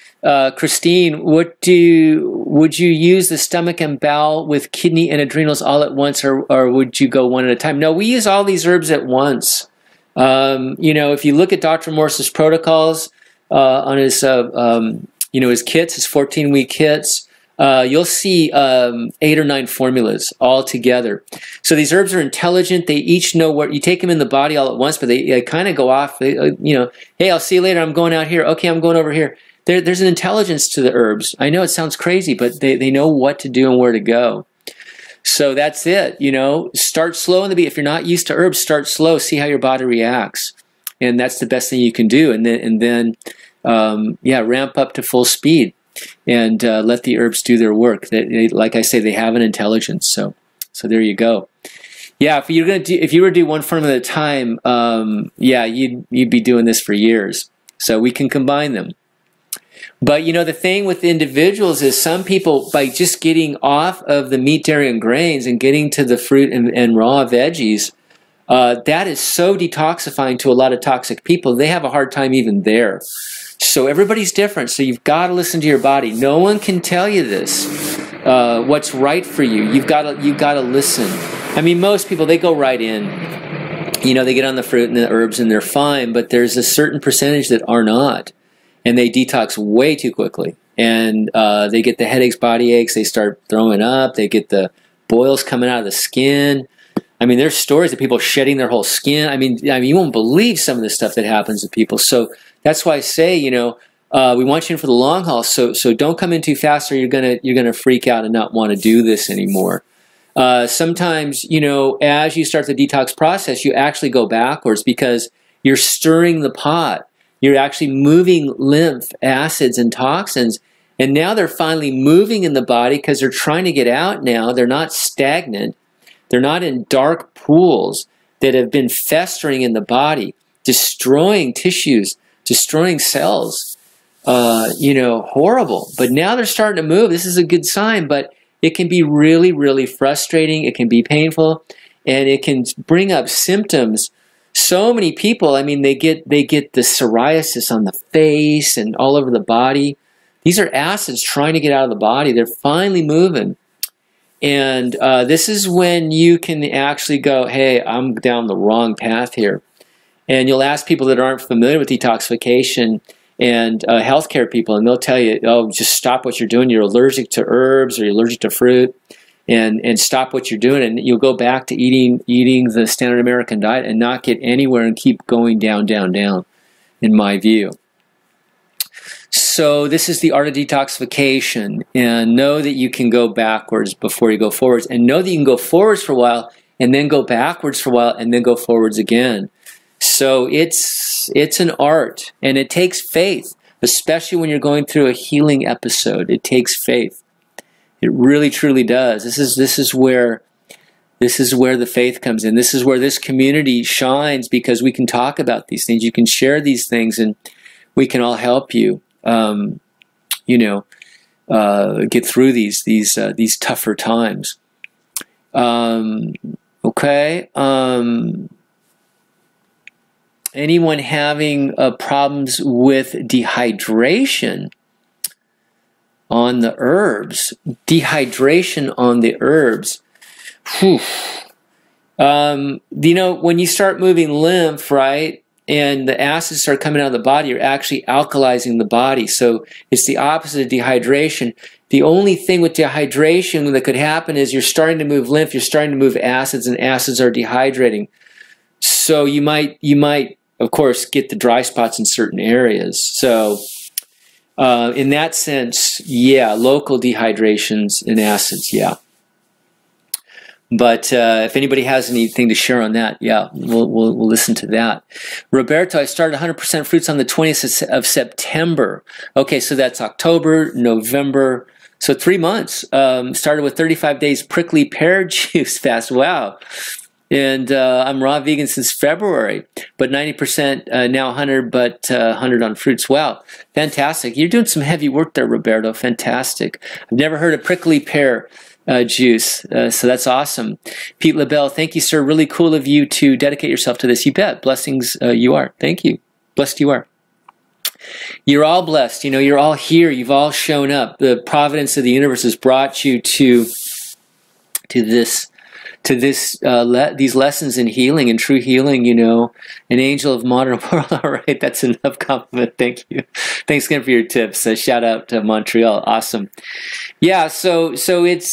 S1: Christine, would you use the stomach and bowel with kidney and adrenals all at once, or would you go one at a time? No, we use all these herbs at once. If you look at Dr. Morse's protocols on his his kits, his 14-week kits, you'll see 8 or 9 formulas all together. So these herbs are intelligent. They each know what you take them in the body all at once, but they kind of go off. Hey, I'll see you later. I'm going out here. Okay, I'm going over here. there's an intelligence to the herbs. I know it sounds crazy, but they know what to do and where to go. So that's it, you know, start slow in the beginning. If you're not used to herbs, start slow, see how your body reacts. And that's the best thing you can do. And then ramp up to full speed and let the herbs do their work. Like I say, they have an intelligence. So there you go. Yeah, if you were to do one form at a time, you'd be doing this for years. So we can combine them. But you know, the thing with individuals is some people, by just getting off of the meat, dairy, and grains and getting to the fruit and raw veggies, that is so detoxifying to a lot of toxic people. They have a hard time even there. So everybody's different. So you've got to listen to your body. No one can tell you this, what's right for you. You've got to listen. I mean, most people, they go right in. You know, they get on the fruit and the herbs and they're fine, but there's a certain percentage that are not. And they detox way too quickly. And they get the headaches, body aches, they start throwing up, they get the boils coming out of the skin. I mean, there's stories of people shedding their whole skin. I mean, you won't believe some of the stuff that happens to people. So that's why I say, you know, we want you in for the long haul. So don't come in too fast, or you're gonna freak out and not want to do this anymore. Sometimes, you know, as you start the detox process, you actually go backwards because you're stirring the pot. You're actually moving lymph, acids, and toxins. And now they're finally moving in the body because they're trying to get out now. They're not stagnant. They're not in dark pools that have been festering in the body, destroying tissues, destroying cells. You know, horrible. But now they're starting to move. This is a good sign, but it can be really, really frustrating. It can be painful, and it can bring up symptoms. So many people, I mean, they get the psoriasis on the face and all over the body. These are acids trying to get out of the body. They're finally moving. And this is when you can actually go, hey, I'm down the wrong path here. And you'll ask people that aren't familiar with detoxification and healthcare people, and they'll tell you, oh, just stop what you're doing. You're allergic to herbs or you're allergic to fruit. And stop what you're doing, and you'll go back to eating the standard American diet and not get anywhere and keep going down, down, down, in my view. So this is the art of detoxification, and know that you can go backwards before you go forwards, and know that you can go forwards for a while and then go backwards for a while and then go forwards again. So it's an art, and it takes faith, especially when you're going through a healing episode. It takes faith. It really, truly does. This is where the faith comes in. This is where this community shines, because we can talk about these things. You can share these things, and we can all help you. You know, get through these tougher times. Okay. Anyone having problems with dehydration on the herbs? Dehydration on the herbs. Whew. You know, when you start moving lymph, right, and the acids start coming out of the body, you're actually alkalizing the body. So it's the opposite of dehydration. The only thing with dehydration that could happen is you're starting to move lymph, you're starting to move acids, and acids are dehydrating. So you might, of course, get the dry spots in certain areas. So in that sense, yeah, local dehydrations in acids, yeah. But if anybody has anything to share on that, yeah, we'll listen to that. Roberto, I started 100% fruits on the 20th of September. Okay, so that's October, November, so 3 months. Started with 35 days prickly pear juice fast. Wow. And I'm raw vegan since February, but 90%, now 100, but 100 on fruits. Wow, fantastic. You're doing some heavy work there, Roberto. Fantastic. I've never heard of prickly pear juice, so that's awesome. Pete LaBelle, thank you, sir. Really cool of you to dedicate yourself to this. You bet. Blessings you are. Thank you. Blessed you are. You're all blessed. You know, you're all here. You've all shown up. The providence of the universe has brought you to this. These lessons in healing and true healing, you know, an angel of modern world. All right, that's enough compliment. Thank you. Thanks again for your tips. Shout out to Montreal. Awesome. Yeah. So it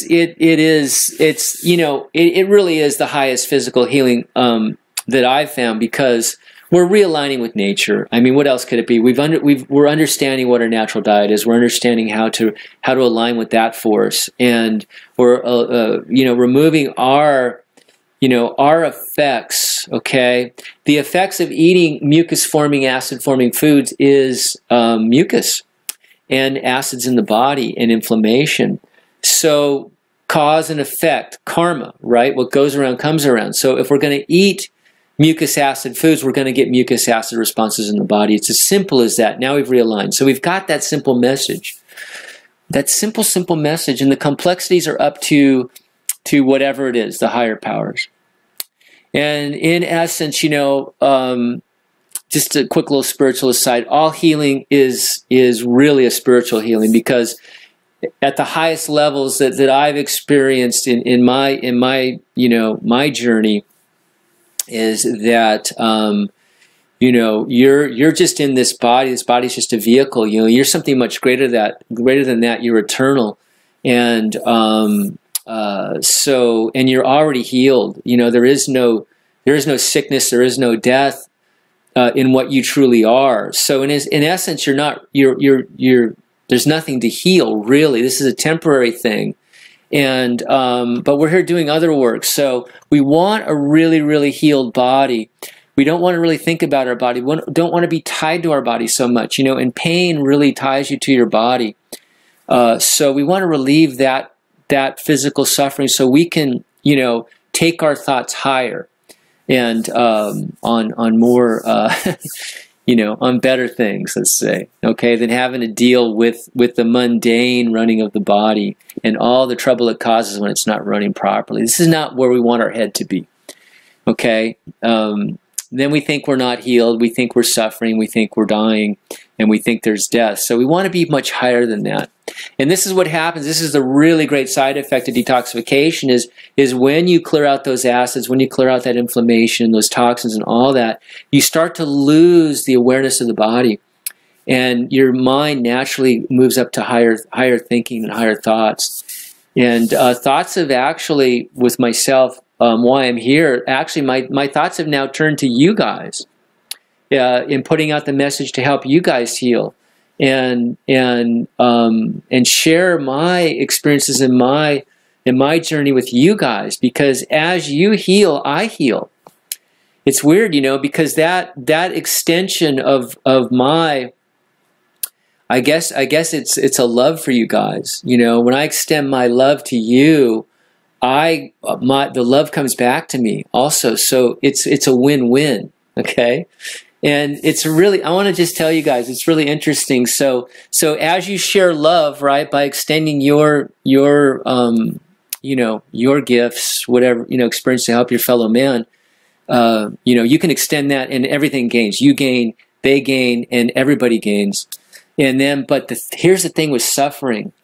S1: really is the highest physical healing that I've found, because we're realigning with nature. I mean, what else could it be? We're understanding what our natural diet is. We're understanding how to align with that force, and we're removing our effects. Okay, the effects of eating mucus-forming, acid-forming foods is mucus and acids in the body and inflammation. So cause and effect, karma, right? What goes around comes around. So if we're going to eat mucus acid foods, we're going to get mucus acid responses in the body. It's as simple as that. Now we've realigned. So we've got that simple message. That simple message. And the complexities are up to whatever it is, the higher powers. And in essence, just a quick little spiritual aside, all healing is really a spiritual healing, because at the highest levels that I've experienced in my journey, is that you're just in this body. This body's just a vehicle. You're something much greater than that. You're eternal, and and you're already healed. There is no sickness. There is no death in what you truly are. So in essence, there's nothing to heal, really. This is a temporary thing. And but we're here doing other work. So we want a really, really healed body. We don't want to really think about our body. We don't want to be tied to our body so much. And pain really ties you to your body. So we want to relieve that physical suffering, so we can, take our thoughts higher and on more on better things, let's say, okay, than having to deal with the mundane running of the body and all the trouble it causes when it's not running properly. This is not where we want our head to be, okay? Then we think we're not healed, we think we're suffering, we think we're dying, and we think there's death. So we want to be much higher than that. And this is what happens. This is the really great side effect of detoxification is when you clear out those acids, when you clear out that inflammation, those toxins and all that, you start to lose the awareness of the body. And your mind naturally moves up to higher thinking and higher thoughts. And thoughts have actually, with myself, why I'm here, actually my thoughts have now turned to you guys in putting out the message to help you guys heal and share my experiences in my journey with you guys, because as you heal, I heal. It's weird, because that extension of my, I guess it's a love for you guys. When I extend my love to you, the love comes back to me also. So it's a win-win, okay? And it's really, I want to just tell you guys, it's really interesting. So as you share love, right, by extending your gifts, whatever, experience to help your fellow man, you can extend that and everything gains. You gain, they gain, and everybody gains. And then, but here's the thing with suffering,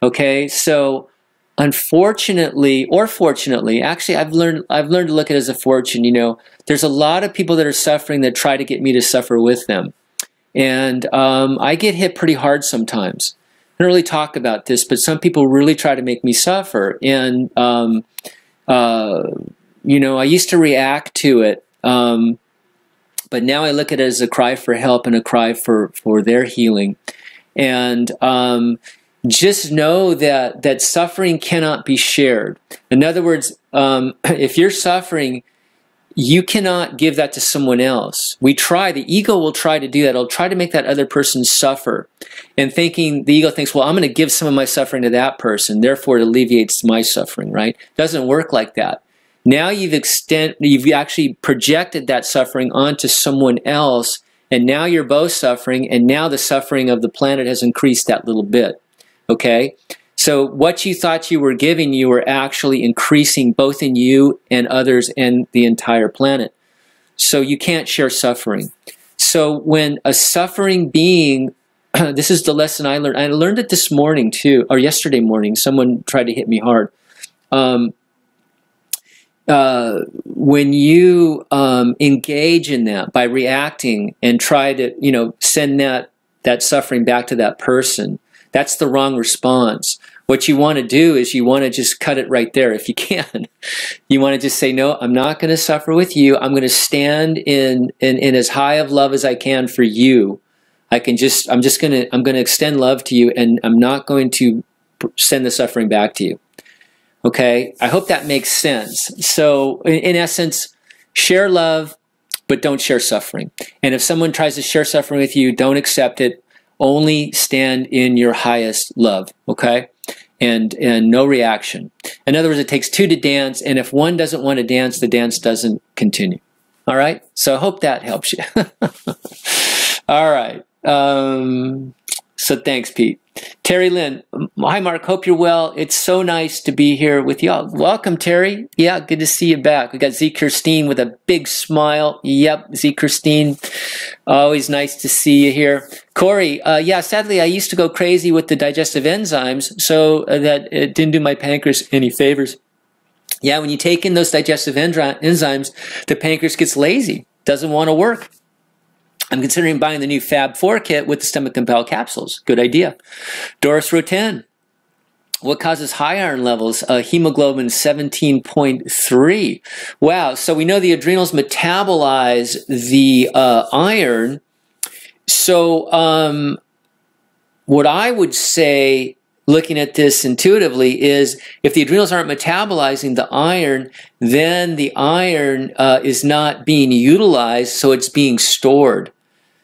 S1: okay? So unfortunately, or fortunately, actually, I've learned to look at it as a fortune. There's a lot of people that are suffering that try to get me to suffer with them, and I get hit pretty hard sometimes. I don't really talk about this, but some people really try to make me suffer, and I used to react to it, but now I look at it as a cry for help and a cry for their healing, and just know that suffering cannot be shared. In other words, if you're suffering, you cannot give that to someone else. The ego will try to do that. It'll try to make that other person suffer. And the ego thinks, well, I'm going to give some of my suffering to that person, therefore it alleviates my suffering, right? It doesn't work like that. Now you've actually projected that suffering onto someone else, and now you're both suffering, and now the suffering of the planet has increased that little bit. Okay? So what you thought you were giving, you were actually increasing both in you and others and the entire planet. So you can't share suffering. So when a suffering being, this is the lesson I learned. I learned it this morning too, or yesterday morning. Someone tried to hit me hard. When you engage in that by reacting and try to, send that suffering back to that person, That's the wrong response. What you want to do is you want to just cut it right there if you can. You want to just say, no, I'm not going to suffer with you. I'm going to stand in as high of love as I can for you. I'm going to extend love to you, and I'm not going to send the suffering back to you. Okay? I hope that makes sense. So in essence, share love, but don't share suffering. And if someone tries to share suffering with you, don't accept it. Only stand in your highest love, okay? And no reaction. In other words, it takes two to dance, and if one doesn't want to dance, the dance doesn't continue. All right? So I hope that helps you. All right. So thanks, Pete. Terry Lynn, hi, Mark. Hope you're well. It's so nice to be here with y'all. Welcome, Terry. Yeah, good to see you back. We got Z. Kirstine with a big smile. Yep, Z. Kirstine. Always nice to see you here. Corey, yeah, sadly, I used to go crazy with the digestive enzymes, so that it didn't do my pancreas any favors. Yeah, when you take in those digestive enzymes, the pancreas gets lazy, doesn't want to work. I'm considering buying the new Fab 4 kit with the stomach and bowel capsules. Good idea. Doris Roten, what causes high iron levels? Hemoglobin 17.3. Wow, so we know the adrenals metabolize the iron. So what I would say, looking at this intuitively, is if the adrenals aren't metabolizing the iron, then the iron is not being utilized, so it's being stored.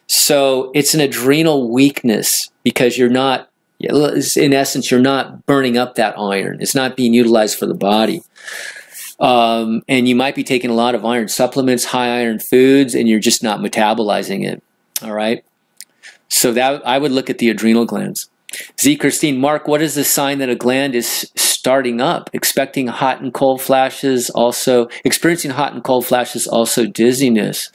S1: So it's an adrenal weakness because you're not, in essence, you're not burning up that iron. It's not being utilized for the body. And you might be taking a lot of iron supplements, high iron foods, and you're just not metabolizing it. All right? So that I would look at the adrenal glands. Z. Christine, Mark, what is the sign that a gland is starting up? Expecting hot and cold flashes, also experiencing hot and cold flashes, also dizziness.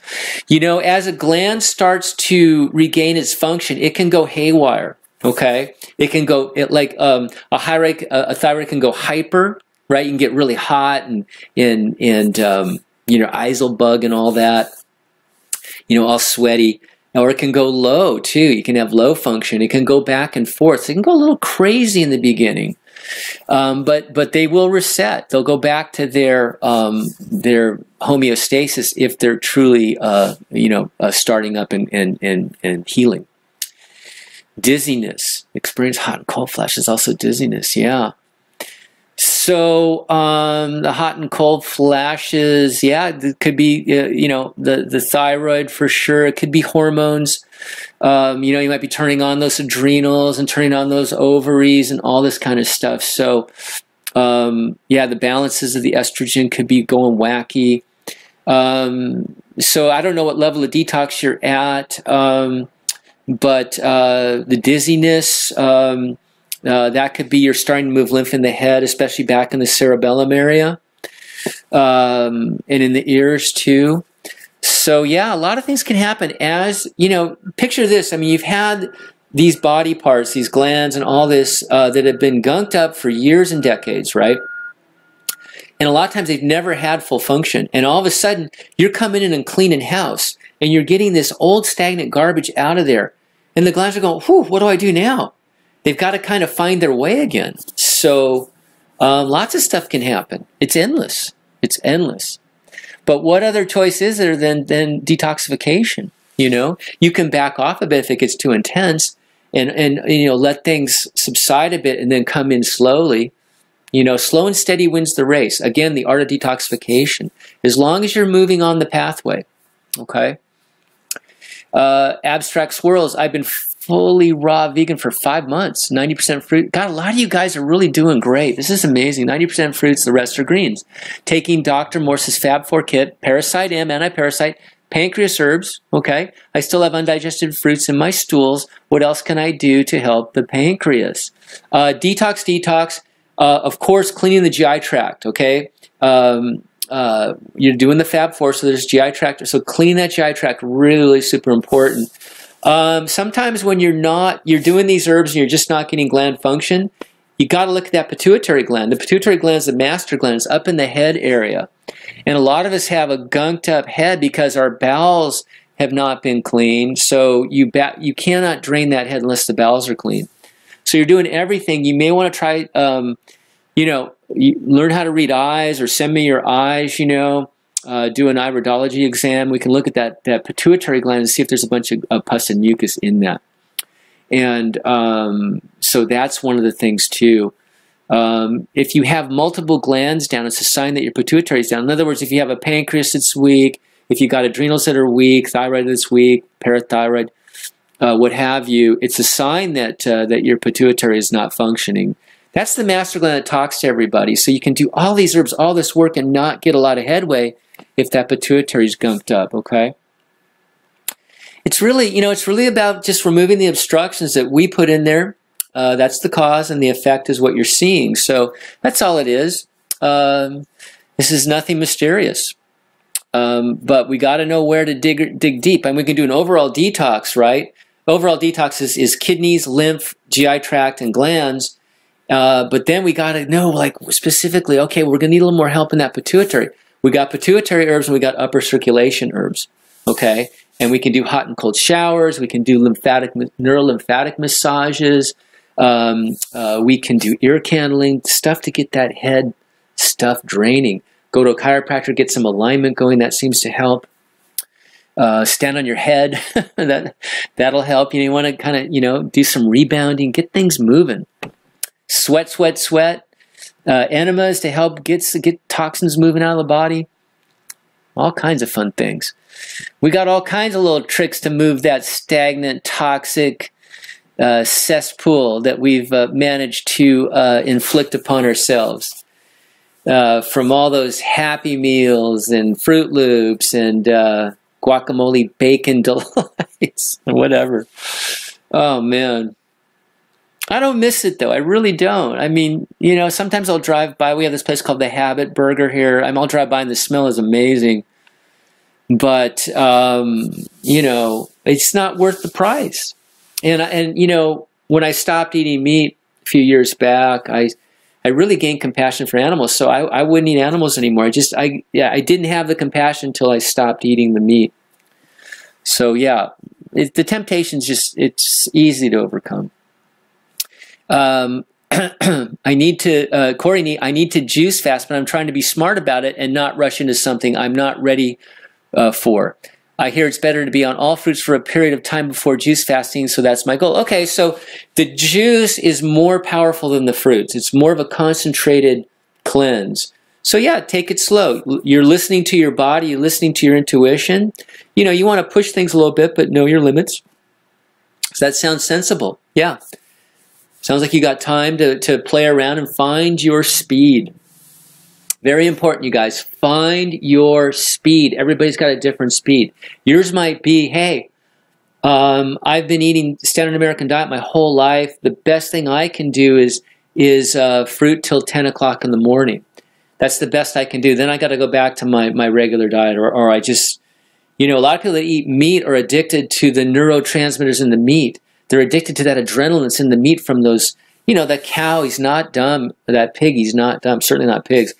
S1: You know, as a gland starts to regain its function, it can go haywire. Okay, it can go a thyroid can go hyper. Right, you can get really hot and you know, eyes will bug and all that. You know, all sweaty. Or it can go low, too. You can have low function. It can go back and forth. So it can go a little crazy in the beginning. But they will reset. They'll go back to their homeostasis if they're truly, starting up and healing. Dizziness. Experience hot and cold flashes. Also dizziness, yeah. So the hot and cold flashes, yeah, it could be, the thyroid for sure. It could be hormones. You might be turning on those adrenals and turning on those ovaries and all this kind of stuff. So, yeah, the balances of the estrogen could be going wacky. So I don't know what level of detox you're at, but the dizziness, that could be you're starting to move lymph in the head, especially back in the cerebellum area, and in the ears too. So yeah, a lot of things can happen as, picture this. I mean, you've had these body parts, these glands and all this that have been gunked up for years and decades, right? And a lot of times they've never had full function. And all of a sudden, you're coming in and cleaning house, and you're getting this old stagnant garbage out of there. And the glands are going, whew, what do I do now? They've got to kind of find their way again. So lots of stuff can happen. It's endless. It's endless. But what other choice is there than detoxification? You can back off a bit if it gets too intense and let things subside a bit and then come in slowly. Slow and steady wins the race. Again, the art of detoxification. As long as you're moving on the pathway. Okay? Abstract Swirls. I've been fully raw vegan for 5 months, 90% fruit. God, a lot of you guys are really doing great. This is amazing. 90% fruits, the rest are greens. Taking Dr. Morse's Fab 4 kit, Parasite M, anti-parasite, pancreas herbs, okay? I still have undigested fruits in my stools. What else can I do to help the pancreas? Detox, of course, cleaning the GI tract, okay? You're doing the Fab 4, so there's GI tract. So cleaning that GI tract, really super important. Sometimes when you're doing these herbs and you're just not getting gland function, you got to look at that pituitary gland. The pituitary gland is the master gland. It's up in the head area. And a lot of us have a gunked up head because our bowels have not been cleaned. So you cannot drain that head unless the bowels are clean. So you're doing everything. You may want to try, you know, you learn how to read eyes, or send me your eyes, you know, do an iridology exam. We can look at that pituitary gland and see if there's a bunch of pus and mucus in that. And so that's one of the things too. If you have multiple glands down, it's a sign that your pituitary is down. In other words, if you have a pancreas that's weak, if you got adrenals that are weak, thyroid that's weak, parathyroid, what have you, it's a sign that that your pituitary is not functioning. That's the master gland that talks to everybody. So you can do all these herbs, all this work, and not get a lot of headway if that pituitary is gunked up, okay? It's really, you know, it's really about just removing the obstructions that we put in there. That's the cause, and the effect is what you're seeing. So that's all it is. This is nothing mysterious. But we got to know where to dig deep. And we can do an overall detox, right? Overall detox is kidneys, lymph, GI tract, and glands. But then we got to know, like, specifically, okay, we're going to need a little more help in that pituitary. We got pituitary herbs and we got upper circulation herbs, okay? And we can do hot and cold showers. We can do neurolymphatic massages. We can do ear candling, stuff to get that head stuff draining. Go to a chiropractor, get some alignment going. That seems to help. Stand on your head. That'll help. You want to kind of, you know, do some rebounding, get things moving. Sweat, sweat, sweat. Enemas to help get toxins moving out of the body. All kinds of fun things. We got all kinds of little tricks to move that stagnant, toxic cesspool that we've managed to inflict upon ourselves. From all those Happy Meals and Fruit Loops and guacamole bacon delights and whatever. Oh, man. I don't miss it, though. I really don't. I mean, you know, sometimes I'll drive by. We have this place called The Habit Burger here. I'll drive by and the smell is amazing. But, you know, it's not worth the price. And you know, when I stopped eating meat a few years back, I really gained compassion for animals. So I wouldn't eat animals anymore. I didn't have the compassion until I stopped eating the meat. So yeah, the temptation's it's easy to overcome. I need to, Corey, I need to juice fast, but I'm trying to be smart about it and not rush into something I'm not ready for. I hear it's better to be on all fruits for a period of time before juice fasting, so that's my goal. Okay, so the juice is more powerful than the fruits. It's more of a concentrated cleanse. So yeah, take it slow. You're listening to your body, you're listening to your intuition. You know, you want to push things a little bit, but know your limits. So that sounds sensible. Yeah. Sounds like you got time to play around and find your speed. Very important, you guys. Find your speed. Everybody's got a different speed. Yours might be, hey, I've been eating standard American diet my whole life. The best thing I can do is fruit till 10 o'clock in the morning. That's the best I can do. Then I got to go back to my regular diet, or I just, you know, a lot of people that eat meat are addicted to the neurotransmitters in the meat. They're addicted to that adrenaline that's in the meat from those, you know, that cow, he's not dumb. That pig, he's not dumb. Certainly not pigs.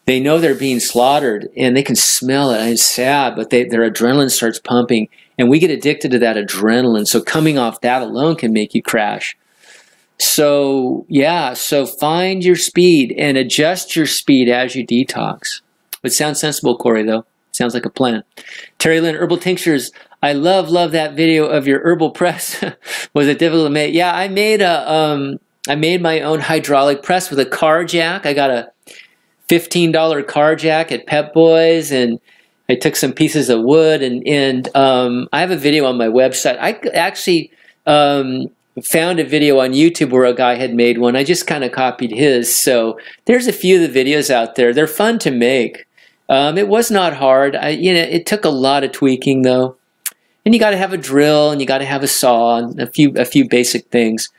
S1: They know they're being slaughtered, and they can smell it. And it's sad, but their adrenaline starts pumping, and we get addicted to that adrenaline. So coming off that alone can make you crash. So, yeah, so find your speed and adjust your speed as you detox. It sounds sensible, Corey, though. Sounds like a plan. Terry Lynn, herbal tinctures. I love that video of your herbal press. Was it difficult to make? Yeah, I made my own hydraulic press with a car jack. I got a $15 car jack at Pep Boys, and I took some pieces of wood, and I have a video on my website. I actually found a video on YouTube where a guy had made one. I just kind of copied his. So there's a few of the videos out there. They're fun to make. It was not hard. You know, it took a lot of tweaking though, and you got to have a drill, and you got to have a saw, and a few basic things.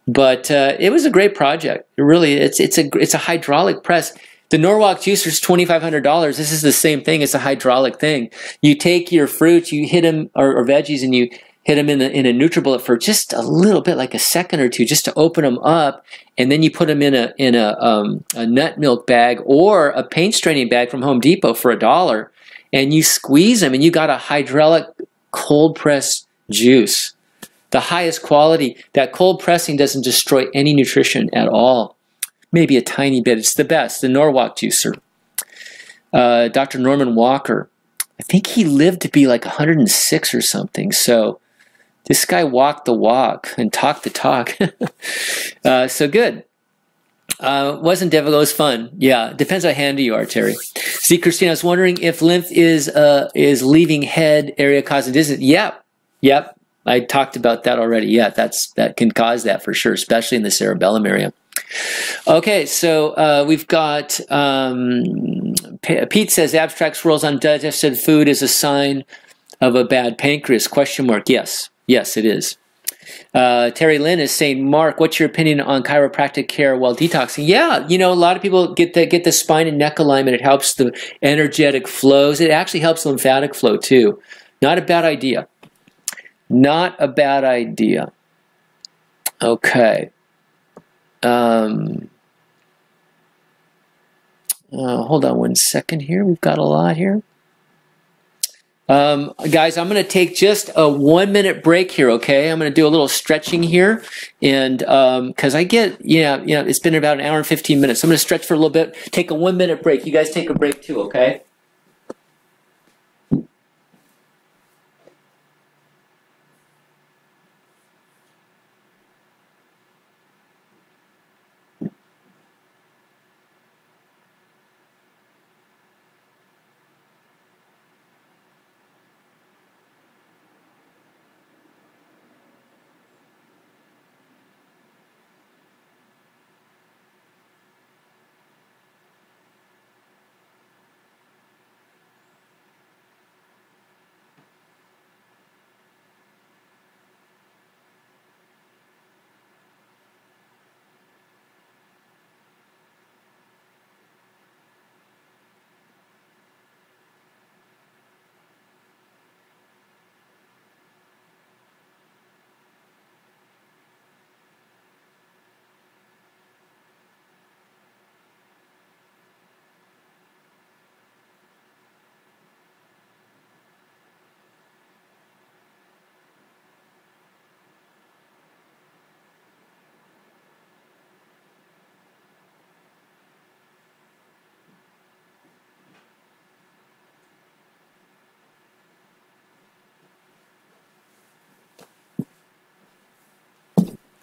S1: But it was a great project. It really, it's a hydraulic press. The Norwalk juicer is $2,500. This is the same thing. It's a hydraulic thing. You take your fruits, you hit them, or veggies, and you hit them in a NutriBullet for just a little bit, like a second or two, just to open them up, and then you put them in a nut milk bag or a paint straining bag from Home Depot for $1, and you squeeze them, and you got a hydraulic cold press juice. the highest quality. That cold pressing doesn't destroy any nutrition at all. Maybe a tiny bit. It's the best. The Norwalk juicer. Dr. Norman Walker. I think he lived to be like 106 or something. So this guy walked the walk and talked the talk. So good. Wasn't difficult. It was fun. Yeah, depends how handy you are, Terry. See, Christine, I was wondering if lymph is leaving head area causing dizziness. Yep. I talked about that already. Yeah, that can cause that for sure, especially in the cerebellum area. Okay, so we've got Pete says abstract swirls on digested food is a sign of a bad pancreas? Question mark. Yes, it is. Terry Lynn is saying, Mark, what's your opinion on chiropractic care while detoxing? Yeah, a lot of people get the spine and neck alignment. It helps the energetic flows. It actually helps the lymphatic flow too. Not a bad idea. Not a bad idea. Okay. Hold on one second here. We've got a lot here. Guys, I'm going to take just a 1 minute break here, okay? I'm going to do a little stretching here. And because I get, it's been about an hour and 15 minutes. I'm going to stretch for a little bit, take a 1 minute break. You guys take a break too, okay?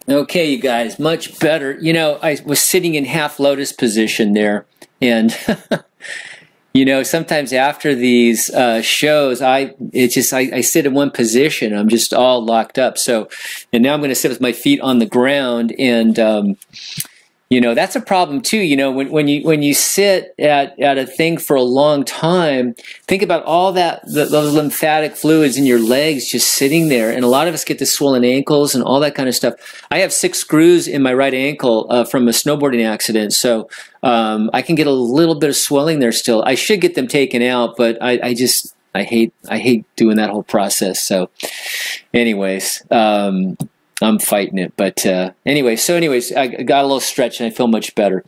S1: Okay, you guys, much better. I was sitting in half lotus position there, and sometimes after these shows, I sit in one position. I'm just all locked up. And now I'm going to sit with my feet on the ground, and that's a problem too. When you sit at a thing for a long time, think about all those lymphatic fluids in your legs just sitting there. And a lot of us get the swollen ankles and all that kind of stuff. I have 6 screws in my right ankle from a snowboarding accident, so I can get a little bit of swelling there still. I should get them taken out, but I hate doing that whole process. So, anyways. I'm fighting it, but anyways, I got a little stretch and I feel much better.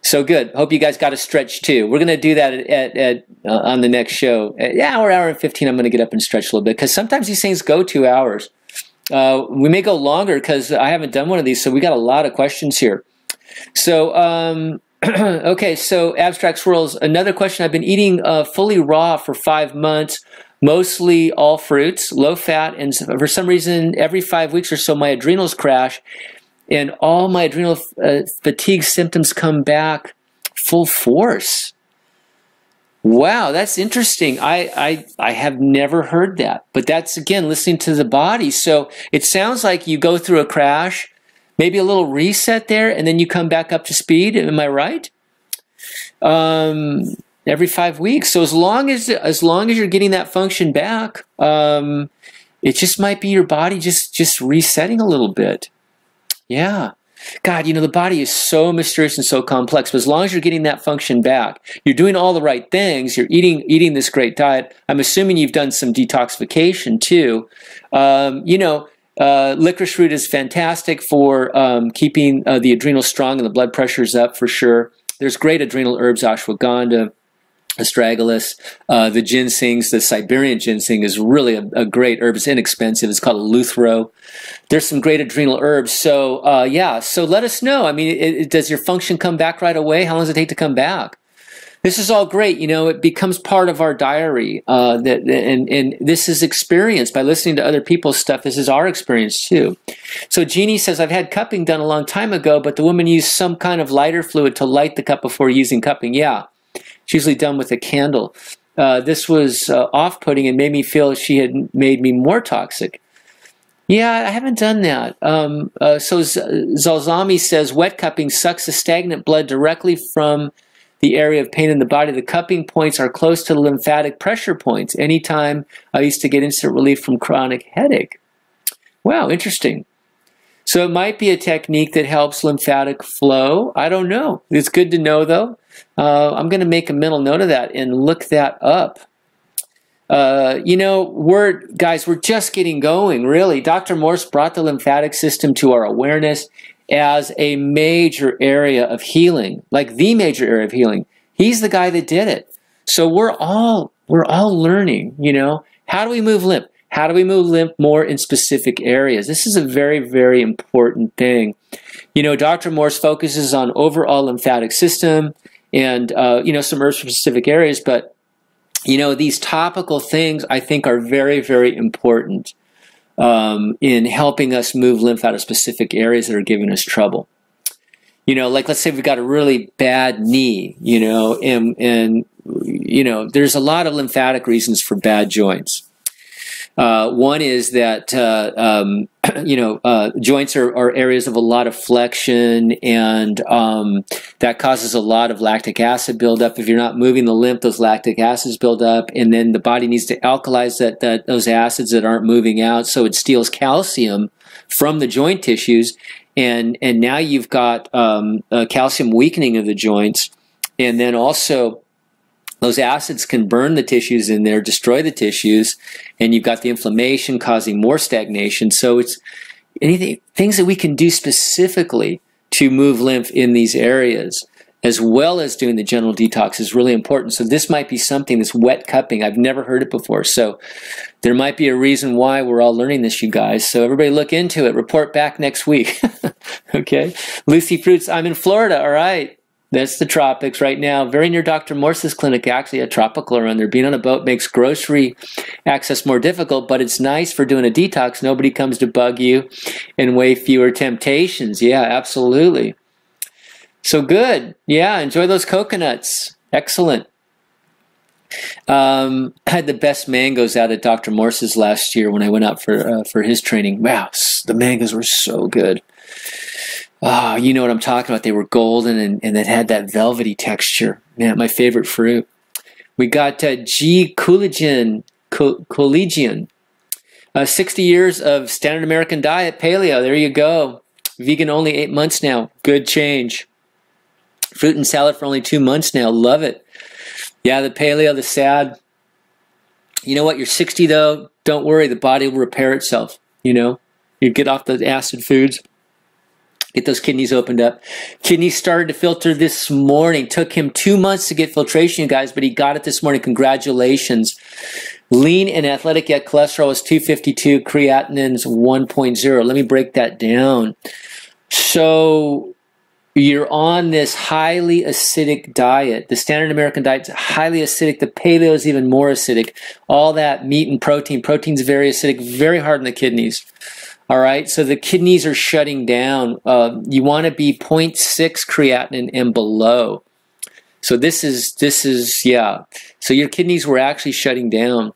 S1: So good. Hope you guys got a stretch too. We're going to do that on the next show. Hour and 15, I'm going to get up and stretch a little bit because sometimes these things go 2 hours. We may go longer because I haven't done one of these, so we got a lot of questions here. So, okay, so abstract swirls. Another question. I've been eating fully raw for 5 months. Mostly all fruits, low fat, and for some reason, every 5 weeks or so, my adrenals crash, and all my adrenal fatigue symptoms come back full force. Wow, that's interesting. I have never heard that, but that's, again, listening to the body. So it sounds like you go through a crash, maybe a little reset there, and then you come back up to speed. Am I right? Every 5 weeks. So as long as you're getting that function back, it just might be your body just resetting a little bit. Yeah. God, the body is so mysterious and so complex, but as long as you're getting that function back, you're doing all the right things, you're eating this great diet. I'm assuming you've done some detoxification too. Licorice root is fantastic for keeping the adrenals strong and the blood pressures up for sure. There's great adrenal herbs, ashwagandha, astragalus. The ginsengs, the Siberian ginseng is really a great herb. It's inexpensive. It's called a luthro. There's some great adrenal herbs. So yeah, so let us know. I mean, does your function come back right away? How long does it take to come back? This is all great. You know, it becomes part of our diary. And this is experience by listening to other people's stuff. This is our experience too. So Jeannie says, I've had cupping done a long time ago, but the woman used some kind of lighter fluid to light the cup before using cupping. Yeah. It's usually done with a candle. This was off-putting and made me feel she had made me more toxic. Yeah, I haven't done that. So Zalzami says, wet cupping sucks the stagnant blood directly from the area of pain in the body. The cupping points are close to the lymphatic pressure points. Anytime I used to get instant relief from chronic headache. Wow, interesting. So it might be a technique that helps lymphatic flow. I don't know. It's good to know, though. I'm going to make a mental note of that and look that up. You know, guys, we're just getting going, really. Dr. Morse brought the lymphatic system to our awareness as a major area of healing, like the major area of healing. He's the guy that did it. So we're all learning, you know. How do we move lymph? How do we move lymph more in specific areas? This is a very, very important thing. You know, Dr. Morse focuses on overall lymphatic system and, you know, some herbs for specific areas. But, you know, these topical things, I think, are very, very important in helping us move lymph out of specific areas that are giving us trouble. You know, like let's say we've got a really bad knee, you know, and you know, there's a lot of lymphatic reasons for bad joints. One is that, you know, joints are areas of a lot of flexion, and that causes a lot of lactic acid buildup. If you're not moving the lymph, those lactic acids build up, and then the body needs to alkalize those acids that aren't moving out, so it steals calcium from the joint tissues, and now you've got a calcium weakening of the joints, and then also those acids can burn the tissues in there, destroy the tissues, and you've got the inflammation causing more stagnation. So it's things that we can do specifically to move lymph in these areas, as well as doing the general detox, is really important. So this might be something, this wet cupping. I've never heard it before. So there might be a reason why we're all learning this, you guys. So everybody look into it. Report back next week. Okay. Lucy Fruits, I'm in Florida. All right. That's the tropics right now. Very near Dr. Morse's clinic, actually, a tropical around there. Being on a boat makes grocery access more difficult, but it's nice for doing a detox. Nobody comes to bug you and way fewer temptations. Yeah, absolutely. So good. Yeah, enjoy those coconuts. Excellent. I had the best mangoes out at Dr. Morse's last year when I went out for his training. Wow, the mangoes were so good. Oh, you know what I'm talking about. They were golden and it had that velvety texture. Man, my favorite fruit. We got G. Collegian. 60 years of standard American diet, paleo. There you go. Vegan only 8 months now. Good change. Fruit and salad for only 2 months now. Love it. Yeah, the paleo, the sad. You know what? You're 60 though. Don't worry. The body will repair itself. You know, you get off the acid foods. Get those kidneys opened up. Kidneys started to filter this morning. Took him 2 months to get filtration, you guys, but he got it this morning. Congratulations. Lean and athletic, yet cholesterol is 252. Creatinine's 1.0. Let me break that down. So you're on this highly acidic diet. The standard American diet is highly acidic. The paleo is even more acidic. All that meat and protein. Protein's very acidic, very hard on the kidneys. All right, so the kidneys are shutting down. You want to be 0.6 creatinine and below. So this is yeah. So your kidneys were actually shutting down.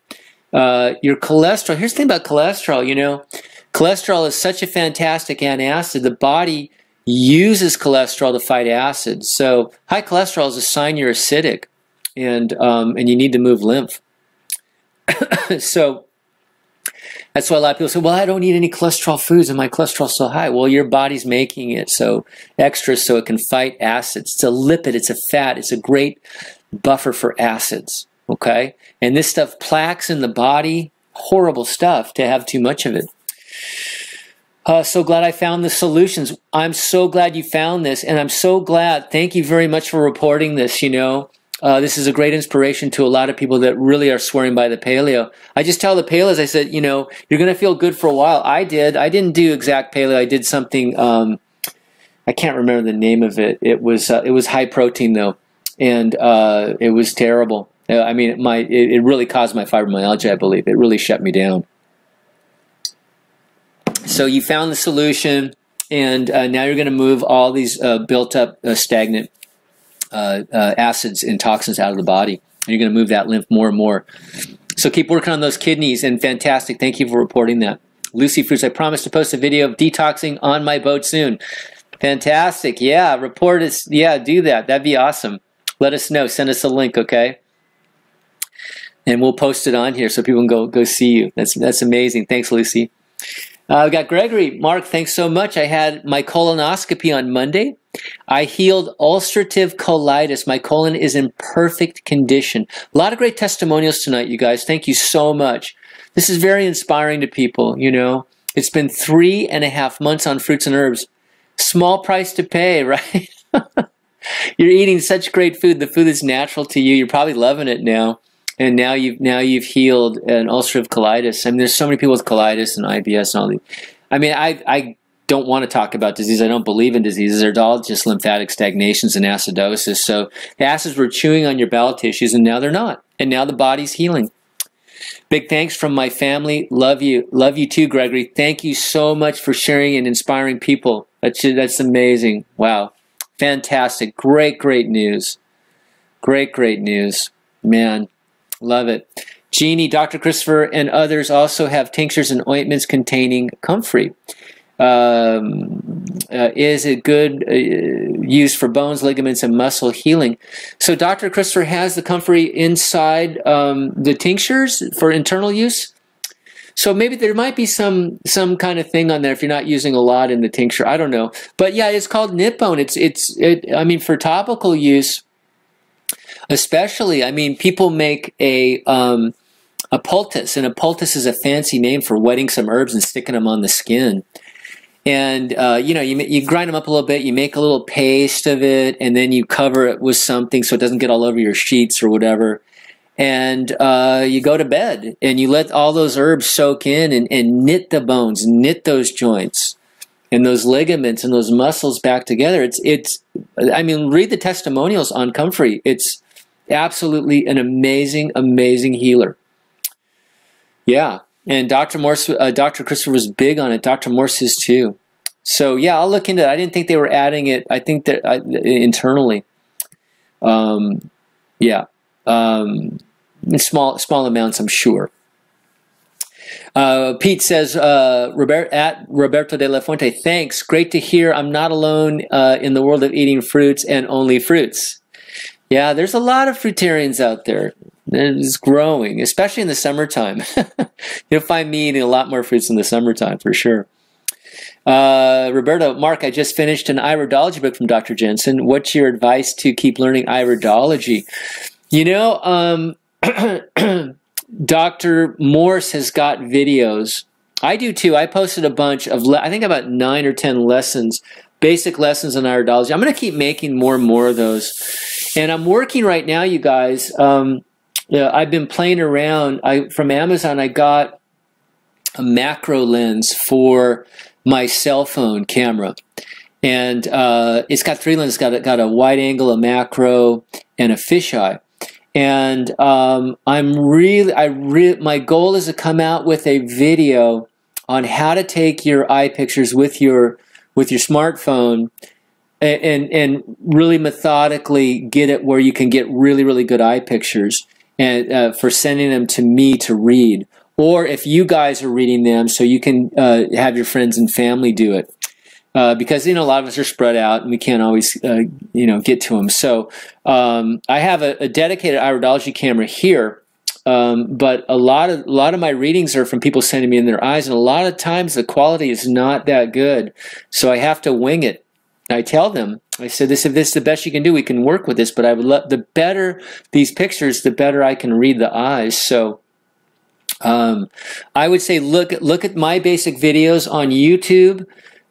S1: Your cholesterol. Here's the thing about cholesterol. You know, cholesterol is such a fantastic antacid. The body uses cholesterol to fight acid. So high cholesterol is a sign you're acidic, and you need to move lymph. So that's why a lot of people say, well, I don't eat any cholesterol foods and my cholesterol's so high. Well, your body's making it so extra so it can fight acids. It's a lipid, it's a fat, it's a great buffer for acids, okay? And this stuff plaques in the body, horrible stuff to have too much of it. So glad I found the solutions. I'm so glad you found this, and I'm so glad, thank you very much for reporting this, you know. This is a great inspiration to a lot of people that really are swearing by the paleo. I just tell the paleos, I said, you know, you're going to feel good for a while. I did. I didn't do exact paleo. I did something, I can't remember the name of it. It was high protein though, and it was terrible. I mean, it really caused my fibromyalgia, I believe. It really shut me down. So you found the solution, and now you're going to move all these built up stagnant acids and toxins out of the body. And you're going to move that lymph more and more. So keep working on those kidneys, and fantastic. Thank you for reporting that. Lucy Fruits, I promise to post a video of detoxing on my boat soon. Fantastic. Yeah, report us. Yeah, do that. That'd be awesome. Let us know. Send us a link, okay? And we'll post it on here so people can go see you. That's amazing. Thanks, Lucy. We got Gregory. Mark, thanks so much. I had my colonoscopy on Monday. I healed ulcerative colitis. My colon is in perfect condition. A lot of great testimonials tonight, you guys. Thank you so much. This is very inspiring to people, you know. It's been 3.5 months on fruits and herbs. Small price to pay, right? You're eating such great food. The food is natural to you. You're probably loving it now. And now you've healed an ulcerative colitis. I mean, there's so many people with colitis and IBS and all these. I mean, I don't want to talk about disease. I don't believe in diseases. They're all just lymphatic stagnations and acidosis. So the acids were chewing on your bowel tissues, and now they're not. And now the body's healing. Big thanks from my family. Love you. Love you too, Gregory. Thank you so much for sharing and inspiring people. That's amazing. Wow. Fantastic. Great news. Great news. Man. Love it. Jeannie, Dr. Christopher, and others also have tinctures and ointments containing comfrey. Is it good use for bones, ligaments, and muscle healing? So Dr. Christopher has the comfrey inside the tinctures for internal use. So maybe there might be some kind of thing on there if you're not using a lot in the tincture. I don't know. But yeah, it's called Nipone. I mean, for topical use, especially, I mean, people make a poultice, and a poultice is a fancy name for wetting some herbs and sticking them on the skin. And, you know, you grind them up a little bit, you make a little paste of it, and then you cover it with something so it doesn't get all over your sheets or whatever. And you go to bed, and you let all those herbs soak in and knit the bones, knit those joints and those ligaments and those muscles back together. I mean, read the testimonials on comfrey. It's absolutely an amazing healer. Yeah, and Dr. Morse, Dr. Christopher was big on it. Dr. Morse is too. So yeah, I'll look into it. I didn't think they were adding it. I think that internally. Yeah, in small amounts, I'm sure. Pete says, at Roberto de la Fuente, thanks. Great to hear. I'm not alone in the world of eating fruits and only fruits. Yeah, there's a lot of fruitarians out there. It's growing, especially in the summertime. You'll find me eating a lot more fruits in the summertime, for sure. Roberto, Mark, I just finished an iridology book from Dr. Jensen. What's your advice to keep learning iridology? You know, Dr. Morse has got videos. I do too. I posted a bunch of, I think about 9 or 10 lessons, basic lessons on iridology. I'm going to keep making more and more of those. And I'm working right now, you guys. I've been playing around. From Amazon, I got a macro lens for my cell phone camera. And it's got 3 lenses. It's got a wide angle, a macro, and a fisheye. And my goal is to come out with a video on how to take your eye pictures with your smartphone and really methodically get it where you can get really good eye pictures, and for sending them to me to read, or if you guys are reading them, so you can have your friends and family do it. Because, you know, a lot of us are spread out and we can't always, you know, get to them. So I have a dedicated iridology camera here, but a lot of my readings are from people sending me in their eyes, and a lot of times the quality is not that good. So I have to wing it. I tell them, I said, if this is the best you can do, we can work with this, but I would love, the better these pictures, the better I can read the eyes. So I would say look at my basic videos on YouTube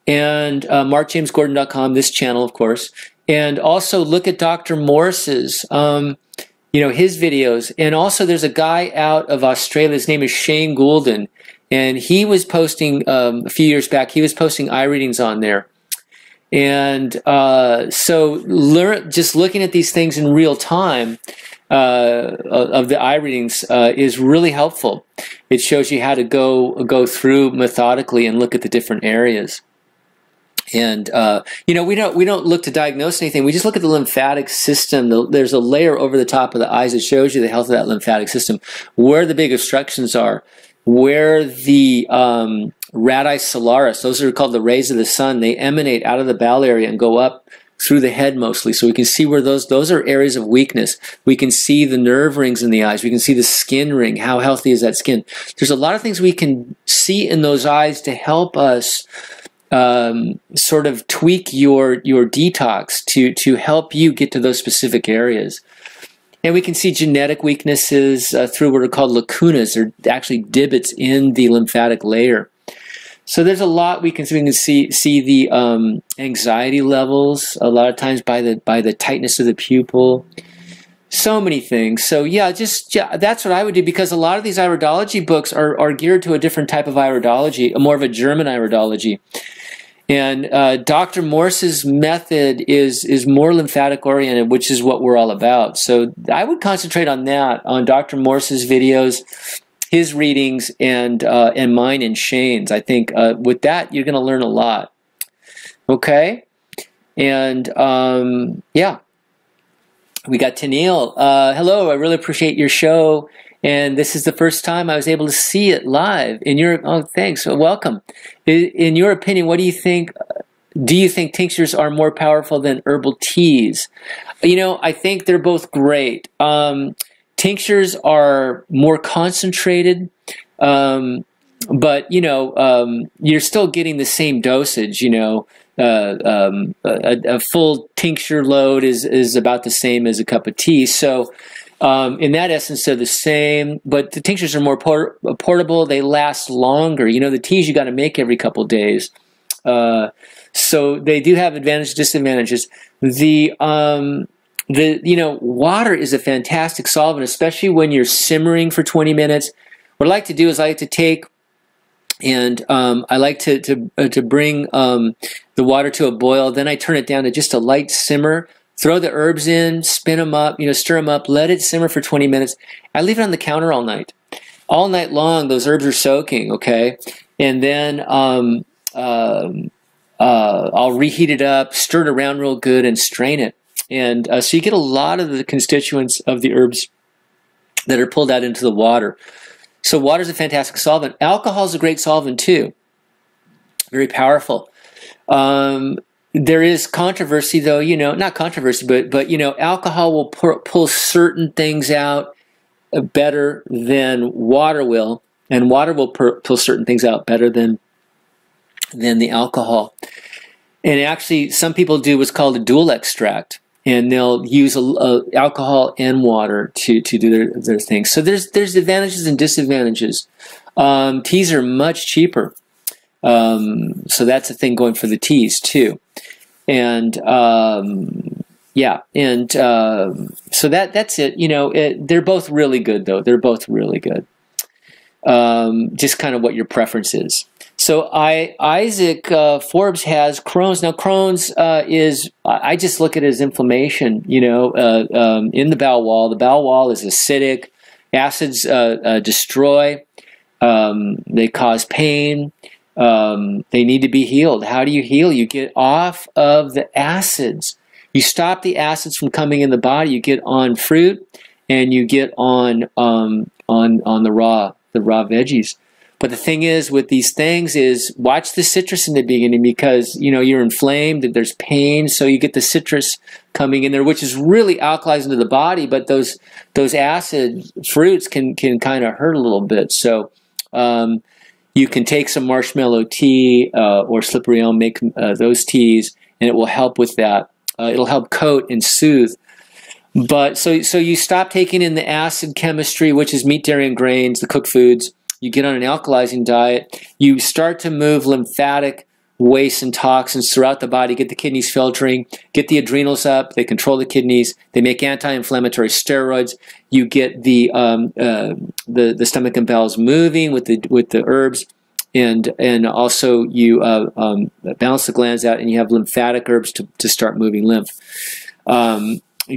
S1: and MarkJamesGordon.com, this channel, of course, And also look at Dr. Morse's, his videos. And also there's a guy out of Australia, his name is Shane Goulden, and he was posting, a few years back, he was posting eye readings on there. And so just looking at these things in real time of the eye readings is really helpful. It shows you how to go through methodically and look at the different areas. And we don't look to diagnose anything. We just look at the lymphatic system. There's a layer over the top of the eyes that shows you the health of that lymphatic system, where the big obstructions are, where the radii solaris, those are called the rays of the sun, they emanate out of the bowel area and go up through the head mostly. So we can see where those are areas of weakness. We can see the nerve rings in the eyes. We can see the skin ring. How healthy is that skin? There's a lot of things we can see in those eyes to help us sort of tweak your detox to help you get to those specific areas. And we can see genetic weaknesses through what are called lacunas. They're actually divots in the lymphatic layer. So there's a lot we can see. We can see the anxiety levels a lot of times by the tightness of the pupil. So many things. So yeah, that's what I would do, because a lot of these iridology books are geared to a different type of iridology, more of a German iridology. And Dr. Morse's method is more lymphatic oriented, which is what we're all about. So I would concentrate on that, on Dr. Morse's videos, his readings, and mine and Shane's. I think with that you're going to learn a lot. Okay, and yeah, we got Tennille. Hello, I really appreciate your show. And this is the first time I was able to see it live. Thanks. Welcome. In your opinion, what do you think? Do you think tinctures are more powerful than herbal teas? I think they're both great. Tinctures are more concentrated, but you're still getting the same dosage. A full tincture load is about the same as a cup of tea. So in that essence, they're the same, but the tinctures are more portable. They last longer. The teas you got to make every couple days. So they do have advantages, disadvantages. Water is a fantastic solvent, especially when you're simmering for 20 minutes. What I like to do is I like to take and I like to bring the water to a boil. Then I turn it down to just a light simmer. Throw the herbs in, spin them up, stir them up, let it simmer for 20 minutes. I leave it on the counter all night. All night long, those herbs are soaking, okay? And then I'll reheat it up, stir it around real good, and strain it. And so you get a lot of the constituents of the herbs that are pulled out into the water. So water is a fantastic solvent. Alcohol is a great solvent too. Very powerful. There is controversy, though, not controversy, but alcohol will pull certain things out better than water will, and water will pull certain things out better than the alcohol. And actually, some people do what's called a dual extract, and they'll use alcohol and water to do their thing. So there's advantages and disadvantages. Teas are much cheaper. So that's a thing going for the teas too. And yeah, and so that's it. They're both really good, though. They're both really good. Just kind of what your preference is. So Isaac Forbes has Crohn's. Now Crohn's is, I just look at it as inflammation, in the bowel wall. The bowel wall is acidic. Acids destroy. They cause pain. They need to be healed. How do you heal? You get off of the acids. You stop the acids from coming in the body. You get on fruit, and you get on the raw veggies. But the thing is with these things is watch the citrus in the beginning, because you're inflamed, there's pain, so you get the citrus coming in there, which is really alkalizing to the body. But those acid fruits can kind of hurt a little bit. So you can take some marshmallow tea or slippery elm, make those teas, and it will help with that. It'll help coat and soothe. But so you stop taking in the acid chemistry, which is meat, dairy, and grains, the cooked foods. You get on an alkalizing diet. You start to move lymphatic waste and toxins throughout the body, get the kidneys filtering, get the adrenals up, they control the kidneys, they make anti-inflammatory steroids, you get the stomach and bowels moving with the herbs, and also you balance the glands out, and you have lymphatic herbs to start moving lymph.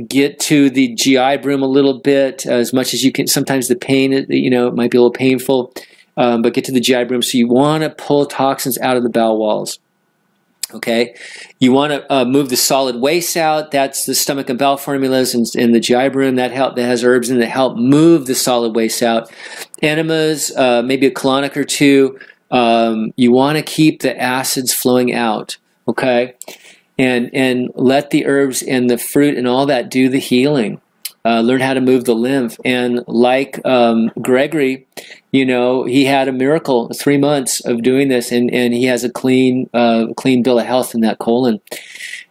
S1: Get to the GI broom a little bit, as much as you can. Sometimes the pain, it might be a little painful, but get to the GI broom. So you want to pull toxins out of the bowel walls. Okay, you want to move the solid waste out. That's the stomach and bowel formulas, and the GI broom that has herbs in it that help move the solid waste out. Enemas, maybe a colonic or two. You want to keep the acids flowing out. Okay, and let the herbs and the fruit and all that do the healing. Learn how to move the lymph. And like Gregory, he had a miracle, 3 months of doing this, and he has a clean bill of health in that colon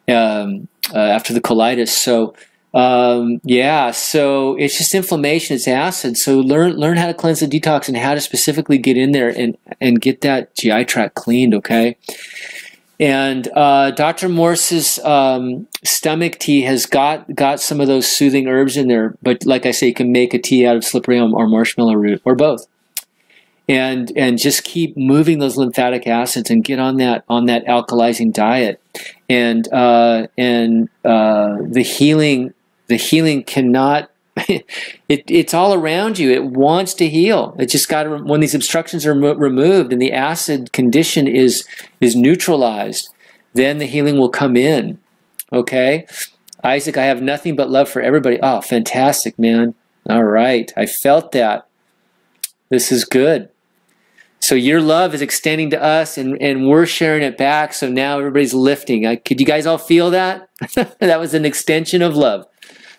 S1: after the colitis. So yeah, so it's just inflammation, it's acid. So learn how to cleanse the detox and how to specifically get in there and get that GI tract cleaned. Okay. And Dr. Morse's stomach tea has got some of those soothing herbs in there. But like I say, you can make a tea out of slippery elm or marshmallow root or both. And just keep moving those lymphatic acids and get on that alkalizing diet. And the healing cannot. It's all around you. It wants to heal. It just got to, when these obstructions are removed and the acid condition is neutralized, then the healing will come in. Okay, Isaac, I have nothing but love for everybody. Oh, fantastic, man. All right, I felt that. This is good. So your love is extending to us, and we're sharing it back. So now everybody's lifting. Could you guys all feel that? That was an extension of love.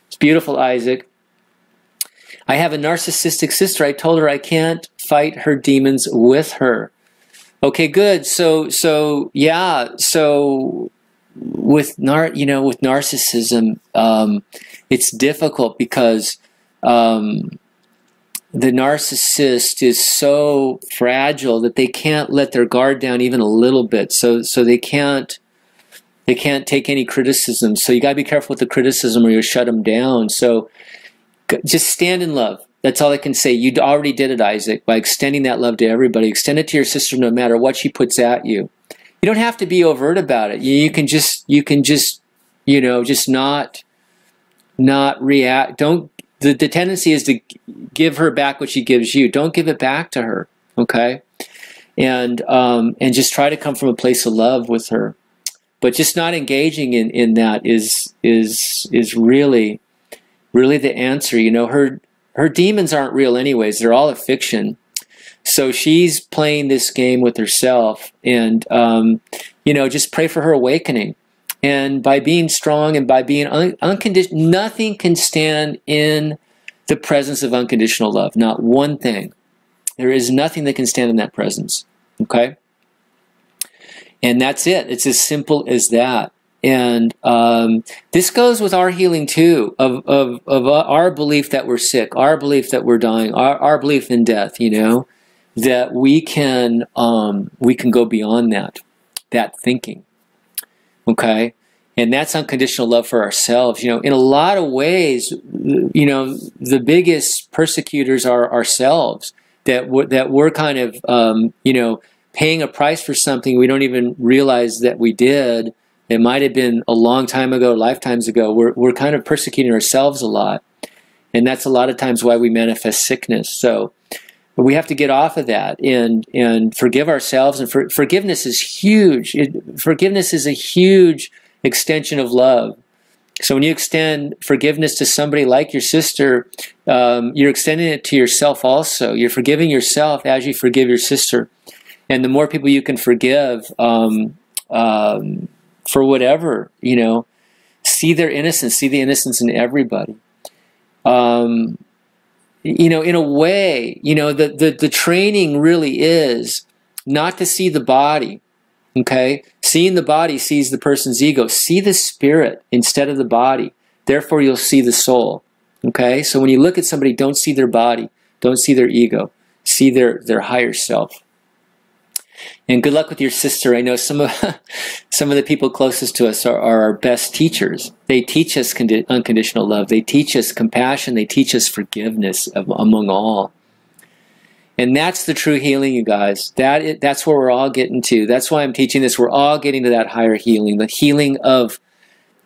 S1: It's beautiful, Isaac. I have a narcissistic sister. I told her I can't fight her demons with her. Okay, good. So yeah. So with narcissism, it's difficult because the narcissist is so fragile that they can't let their guard down even a little bit. So they can't take any criticism. So you got to be careful with the criticism or you'll shut them down. So just stand in love. That's all I can say. You already did it, Isaac, by extending that love to everybody. Extend it to your sister no matter what she puts at you. You don't have to be overt about it. You can just not react. The tendency is to give her back what she gives you. Don't give it back to her, okay? And just try to come from a place of love with her. But just not engaging in that is really the answer. Her demons aren't real anyways. They're all a fiction. So she's playing this game with herself, and just pray for her awakening. And by being strong and by being unconditional, nothing can stand in the presence of unconditional love. Not one thing. There is nothing that can stand in that presence. Okay? And that's it. It's as simple as that. And this goes with our healing too, of our belief that we're sick, our belief that we're dying, our belief in death, that we can go beyond that thinking. Okay? And that's unconditional love for ourselves. In a lot of ways, the biggest persecutors are ourselves, that we're kind of, paying a price for something we don't even realize that we did. It might have been a long time ago, lifetimes ago. We're kind of persecuting ourselves a lot. And that's a lot of times why we manifest sickness. So we have to get off of that and forgive ourselves. And forgiveness is huge. Forgiveness is a huge extension of love. So when you extend forgiveness to somebody like your sister, you're extending it to yourself also. You're forgiving yourself as you forgive your sister. And the more people you can forgive for whatever, see their innocence, see the innocence in everybody. In a way, the training really is not to see the body, okay? Seeing the body sees the person's ego. See the spirit instead of the body. Therefore, you'll see the soul, okay? So when you look at somebody, don't see their body. Don't see their ego. See their higher self. And good luck with your sister. I know some of some of the people closest to us are our best teachers. They teach us unconditional love. They teach us compassion. They teach us forgiveness among all. And that's the true healing, you guys. That's where we're all getting to. That's why I'm teaching this. We're all getting to that higher healing, the healing of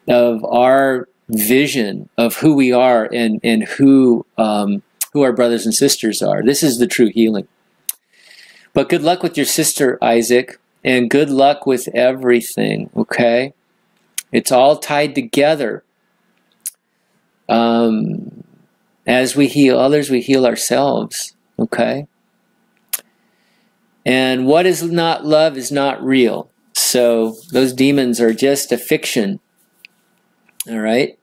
S1: our vision of who we are and who our brothers and sisters are. This is the true healing. But good luck with your sister, Isaac, and good luck with everything, okay? It's all tied together. As we heal others, we heal ourselves, okay? And what is not love is not real. So those demons are just a fiction, all right?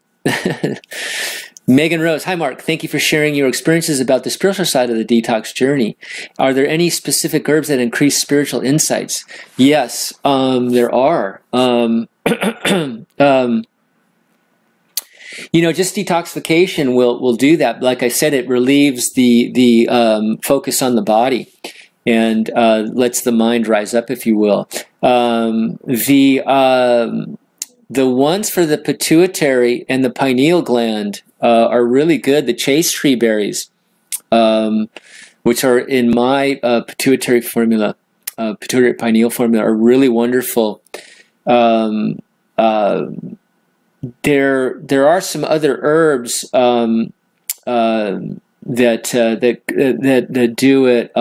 S1: Megan Rose, hi Mark, thank you for sharing your experiences about the spiritual side of the detox journey. Are there any specific herbs that increase spiritual insights? Yes, there are. You know, just detoxification will do that. Like I said, it relieves the focus on the body and lets the mind rise up, if you will. The ones for the pituitary and the pineal gland are really good. The chase tree berries, which are in my pituitary formula, pituitary pineal formula, are really wonderful. There are some other herbs that do it.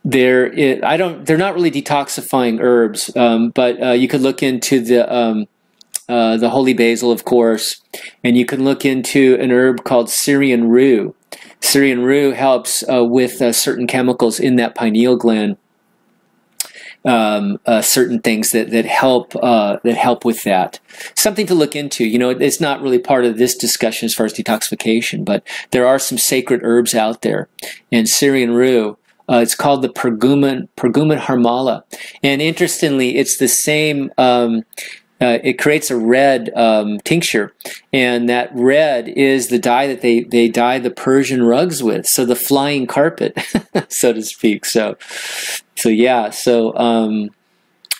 S1: They're not really detoxifying herbs, but you could look into the holy basil, of course, and you can look into an herb called Syrian rue. Syrian rue helps with certain chemicals in that pineal gland. Certain things that help with that. Something to look into. You know, it's not really part of this discussion as far as detoxification, but there are some sacred herbs out there, and Syrian rue. It's called the Pergumen harmala, and interestingly, it's the same. It creates a red tincture, and that red is the dye that they dye the Persian rugs with. So the flying carpet, so to speak. So yeah.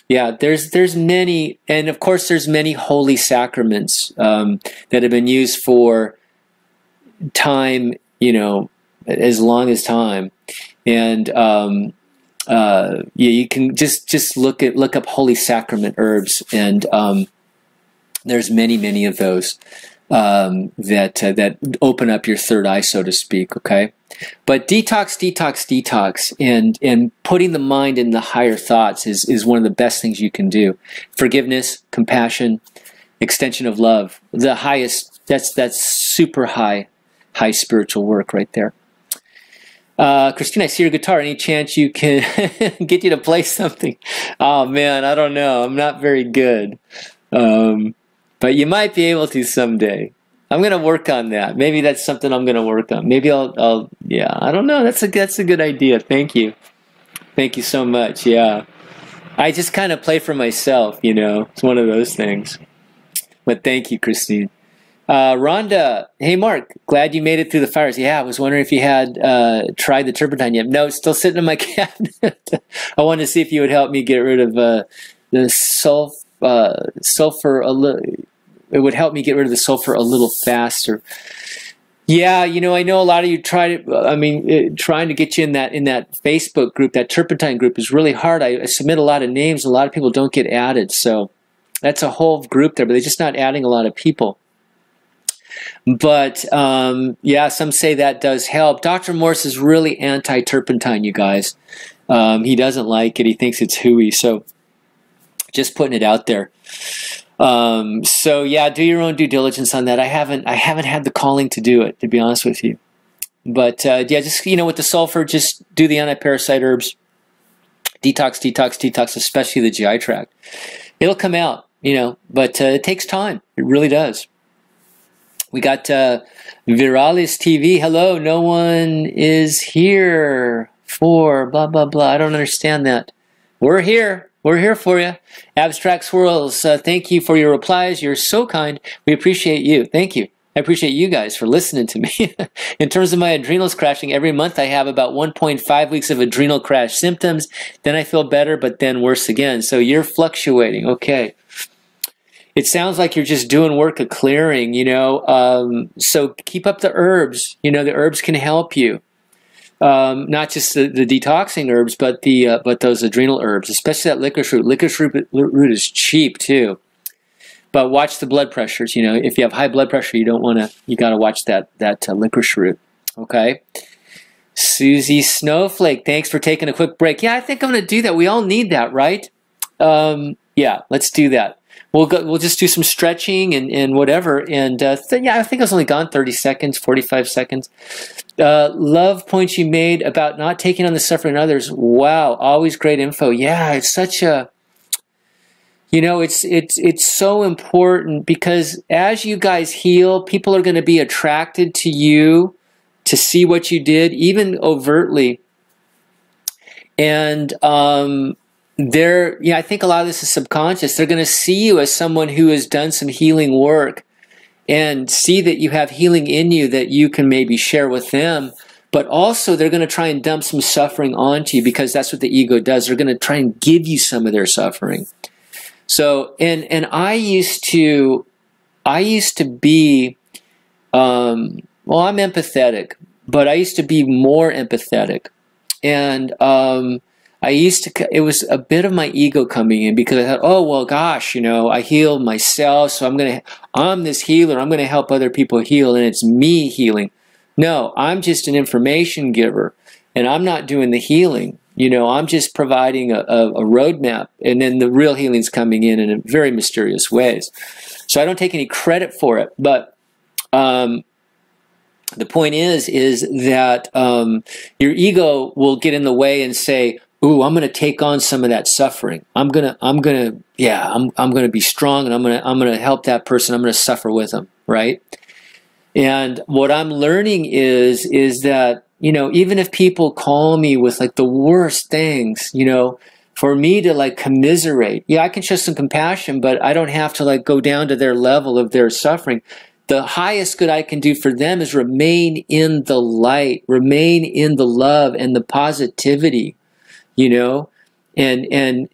S1: Yeah. There's many, and of course, there's many holy sacraments that have been used for time. You know, as long as time. And yeah, you can just look up holy sacrament herbs, and there's many of those that open up your third eye, so to speak. Okay, but detox, and putting the mind in the higher thoughts is one of the best things you can do. Forgiveness, compassion, extension of love, the highest. That's super high spiritual work right there. Christina, I see your guitar. Any chance you can get you to play something? Oh man, I don't know. I'm not very good. But you might be able to someday. I'm going to work on that. Maybe that's something I'm going to work on. Maybe I'll yeah, I don't know. That's a good idea. Thank you. Thank you so much. Yeah. I just kind of play for myself, you know. It's one of those things. But thank you, Christine. Rhonda, hey Mark, glad you made it through the fires. Yeah, I was wondering if you had tried the turpentine yet. No, it's still sitting in my cabinet. I wanted to see if you would help me get rid of the sulfur a little. It would help me get rid of the sulfur a little faster. Yeah, you know, I know a lot of you tried it. I mean, trying to get you in that Facebook group, that turpentine group, is really hard. I submit a lot of names. A lot of people don't get added, so that's a whole group there, but they're just not adding a lot of people. But yeah, some say that does help. Dr. Morse is really anti-turpentine, you guys. He doesn't like it. He thinks it's hooey. So just putting it out there. So yeah, do your own due diligence on that. I haven't had the calling to do it, to be honest with you. But yeah, just, you know, with the sulfur, just do the anti-parasite herbs. Detox, especially the GI tract. It'll come out, you know, but it takes time. It really does. We got Viralis TV. Hello, no one is here for blah, blah, blah. I don't understand that. We're here. We're here for you. Abstract Swirls, thank you for your replies. You're so kind. We appreciate you. Thank you. I appreciate you guys for listening to me. In terms of my adrenals crashing, every month I have about 1.5 weeks of adrenal crash symptoms. Then I feel better, but then worse again. So you're fluctuating. Okay. It sounds like you're just doing work of clearing, you know. So keep up the herbs. You know, the herbs can help you. Not just the detoxing herbs, but those adrenal herbs, especially that licorice root. Licorice root is cheap too. But watch the blood pressures. You know, if you have high blood pressure, you don't want to. You got to watch that licorice root. Okay. Susie Snowflake, thanks for taking a quick break. Yeah, I think I'm going to do that. We all need that, right? Yeah, let's do that. We'll just do some stretching and whatever. And yeah, I think I was only gone 30 seconds, 45 seconds. Love points you made about not taking on the suffering of others. Wow, always great info. Yeah, it's such a. You know, it's so important because as you guys heal, people are going to be attracted to you to see what you did, even overtly. And I think a lot of this is subconscious. They're going to see you as someone who has done some healing work and see that you have healing in you that you can maybe share with them. But also they're going to try and dump some suffering onto you because that's what the ego does. They're going to try and give you some of their suffering. So, and I used to be, well, I'm empathetic, but I used to be more empathetic. And, it was a bit of my ego coming in because I thought, oh, well, gosh, you know, I healed myself. So I'm this healer. I'm going to help other people heal. And it's me healing. No, I'm just an information giver and I'm not doing the healing. You know, I'm just providing a roadmap, and then the real healing's coming in very mysterious ways. So I don't take any credit for it. But the point is that your ego will get in the way and say, "Ooh, I'm going to take on some of that suffering. I'm gonna be strong, and I'm gonna help that person. I'm gonna suffer with them, right?" And what I'm learning is that, you know, even if people call me with like the worst things, you know, for me to like commiserate, yeah, I can show some compassion, but I don't have to like go down to their level of their suffering. The highest good I can do for them is remain in the light, remain in the love and the positivity, you know, and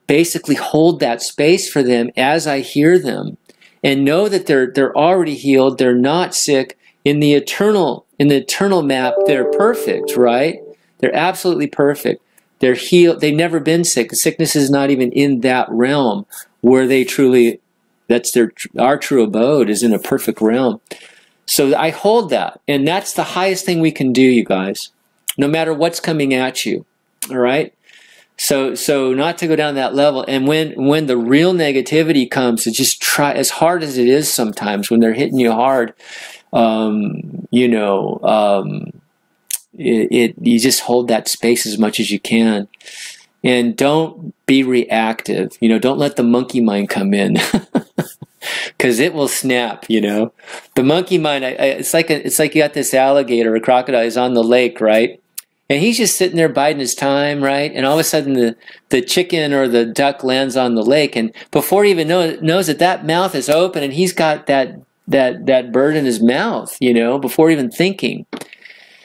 S1: basically hold that space for them as I hear them and know that they're already healed, they're not sick. In the eternal map, they're perfect, right? They're absolutely perfect. They're healed. They've never been sick. Sickness is not even in that realm where they truly, our true abode is in a perfect realm. So I hold that. And that's the highest thing we can do, you guys, no matter what's coming at you. All right. So not to go down that level. And when the real negativity comes, to just try, as hard as it is sometimes when they're hitting you hard, you just hold that space as much as you can, and don't be reactive. You know, don't let the monkey mind come in, because it will snap. You know, the monkey mind. It's like you got this alligator, a crocodile is on the lake, right? And he's just sitting there biding his time, right? And all of a sudden, the chicken or the duck lands on the lake, and before he even knows that mouth is open, and he's got that bird in his mouth, you know, before even thinking.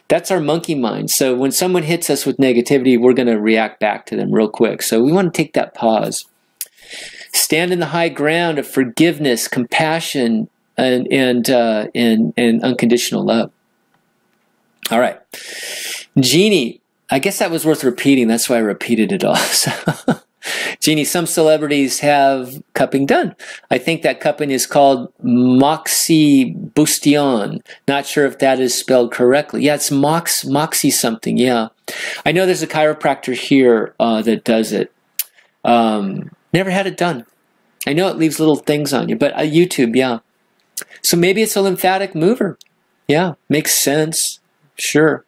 S1: That's our monkey mind. So when someone hits us with negativity, we're going to react back to them real quick. So we want to take that pause. Stand in the high ground of forgiveness, compassion, and unconditional love. All right. Jeannie, I guess that was worth repeating. That's why I repeated it all. So Jeannie, some celebrities have cupping done. I think that cupping is called moxibustion. Not sure if that is spelled correctly. Yeah, it's moxie something, yeah. I know there's a chiropractor here that does it. Never had it done. I know it leaves little things on you, but YouTube, yeah. So maybe it's a lymphatic mover. Yeah, makes sense. Sure.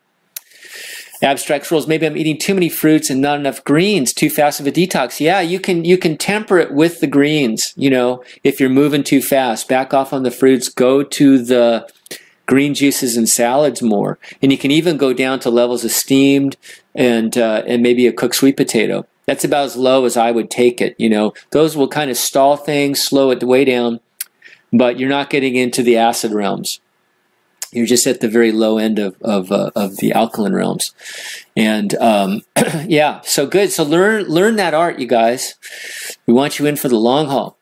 S1: Abstract rules. Maybe I'm eating too many fruits and not enough greens. Too fast of a detox. Yeah, you can temper it with the greens. You know, if you're moving too fast, back off on the fruits. Go to the green juices and salads more. And you can even go down to levels of steamed and maybe a cooked sweet potato. That's about as low as I would take it. You know, those will kind of stall things, slow it way down. but you're not getting into the acid realms. You're just at the very low end of the alkaline realms. And yeah, so good. So learn that art, you guys. We want you in for the long haul.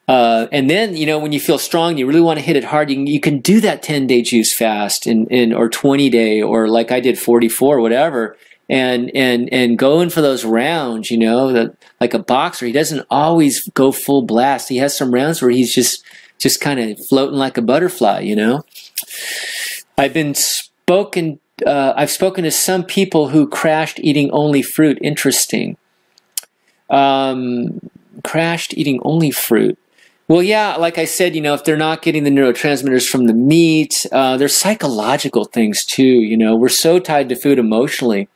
S1: And then, you know, when you feel strong, you really want to hit it hard, you can do that 10-day juice fast or 20-day, or like I did 44, whatever, and go in for those rounds, you know, like a boxer. He doesn't always go full blast. He has some rounds where he's just kind of floating like a butterfly, you know. I've spoken to some people who crashed eating only fruit. Interesting. Crashed eating only fruit. Well, yeah, like I said, you know, if they're not getting the neurotransmitters from the meat, there's psychological things too. You know, we're so tied to food emotionally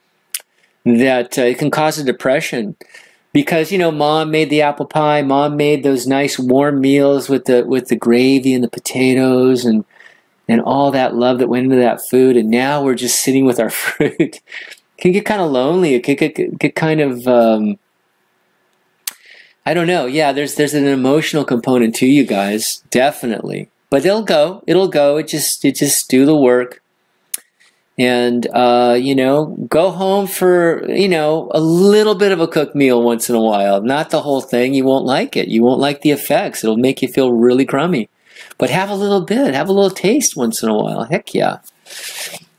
S1: that it can cause a depression. Because, you know, mom made the apple pie, mom made those nice warm meals with the gravy and the potatoes and all that love that went into that food, and now we're just sitting with our fruit. It can get kind of lonely. It can get kind of I don't know. Yeah, there's an emotional component to you guys, definitely. But it'll go. It just do the work. And you know, go home for, you know, a little bit of a cooked meal once in a while. Not the whole thing. You won't like it. You won't like the effects. It'll make you feel really crummy. But have a little bit. Have a little taste once in a while. Heck yeah.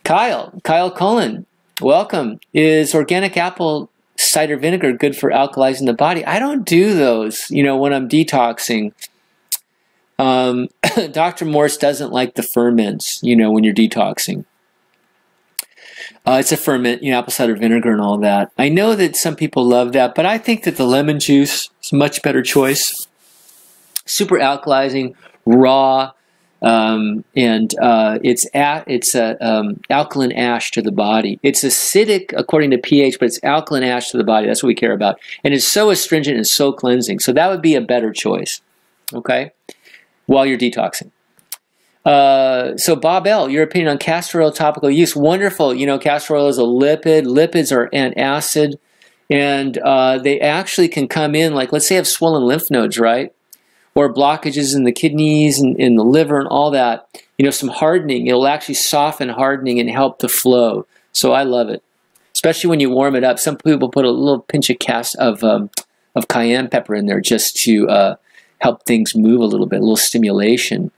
S1: Kyle Cullen, welcome. Is organic apple cider vinegar good for alkalizing the body? I don't do those, you know, when I'm detoxing. Dr. Morse doesn't like the ferments, you know, when you're detoxing. It's a ferment, you know, apple cider vinegar and all that. I know that some people love that, but I think that the lemon juice is a much better choice. Super alkalizing, raw, and it's alkaline ash to the body. It's acidic according to pH, but it's alkaline ash to the body. That's what we care about. And it's so astringent and so cleansing. So that would be a better choice, okay, while you're detoxing. So Bob L., your opinion on castor oil topical use. Wonderful. You know, castor oil is a lipid. Lipids are an acid. And they actually can come in, like, let's say you have swollen lymph nodes, right? Or blockages in the kidneys and in the liver and all that. You know, some hardening. It'll actually soften hardening and help the flow. So I love it. Especially when you warm it up. Some people put a little pinch of cayenne pepper in there just to help things move a little bit, a little stimulation.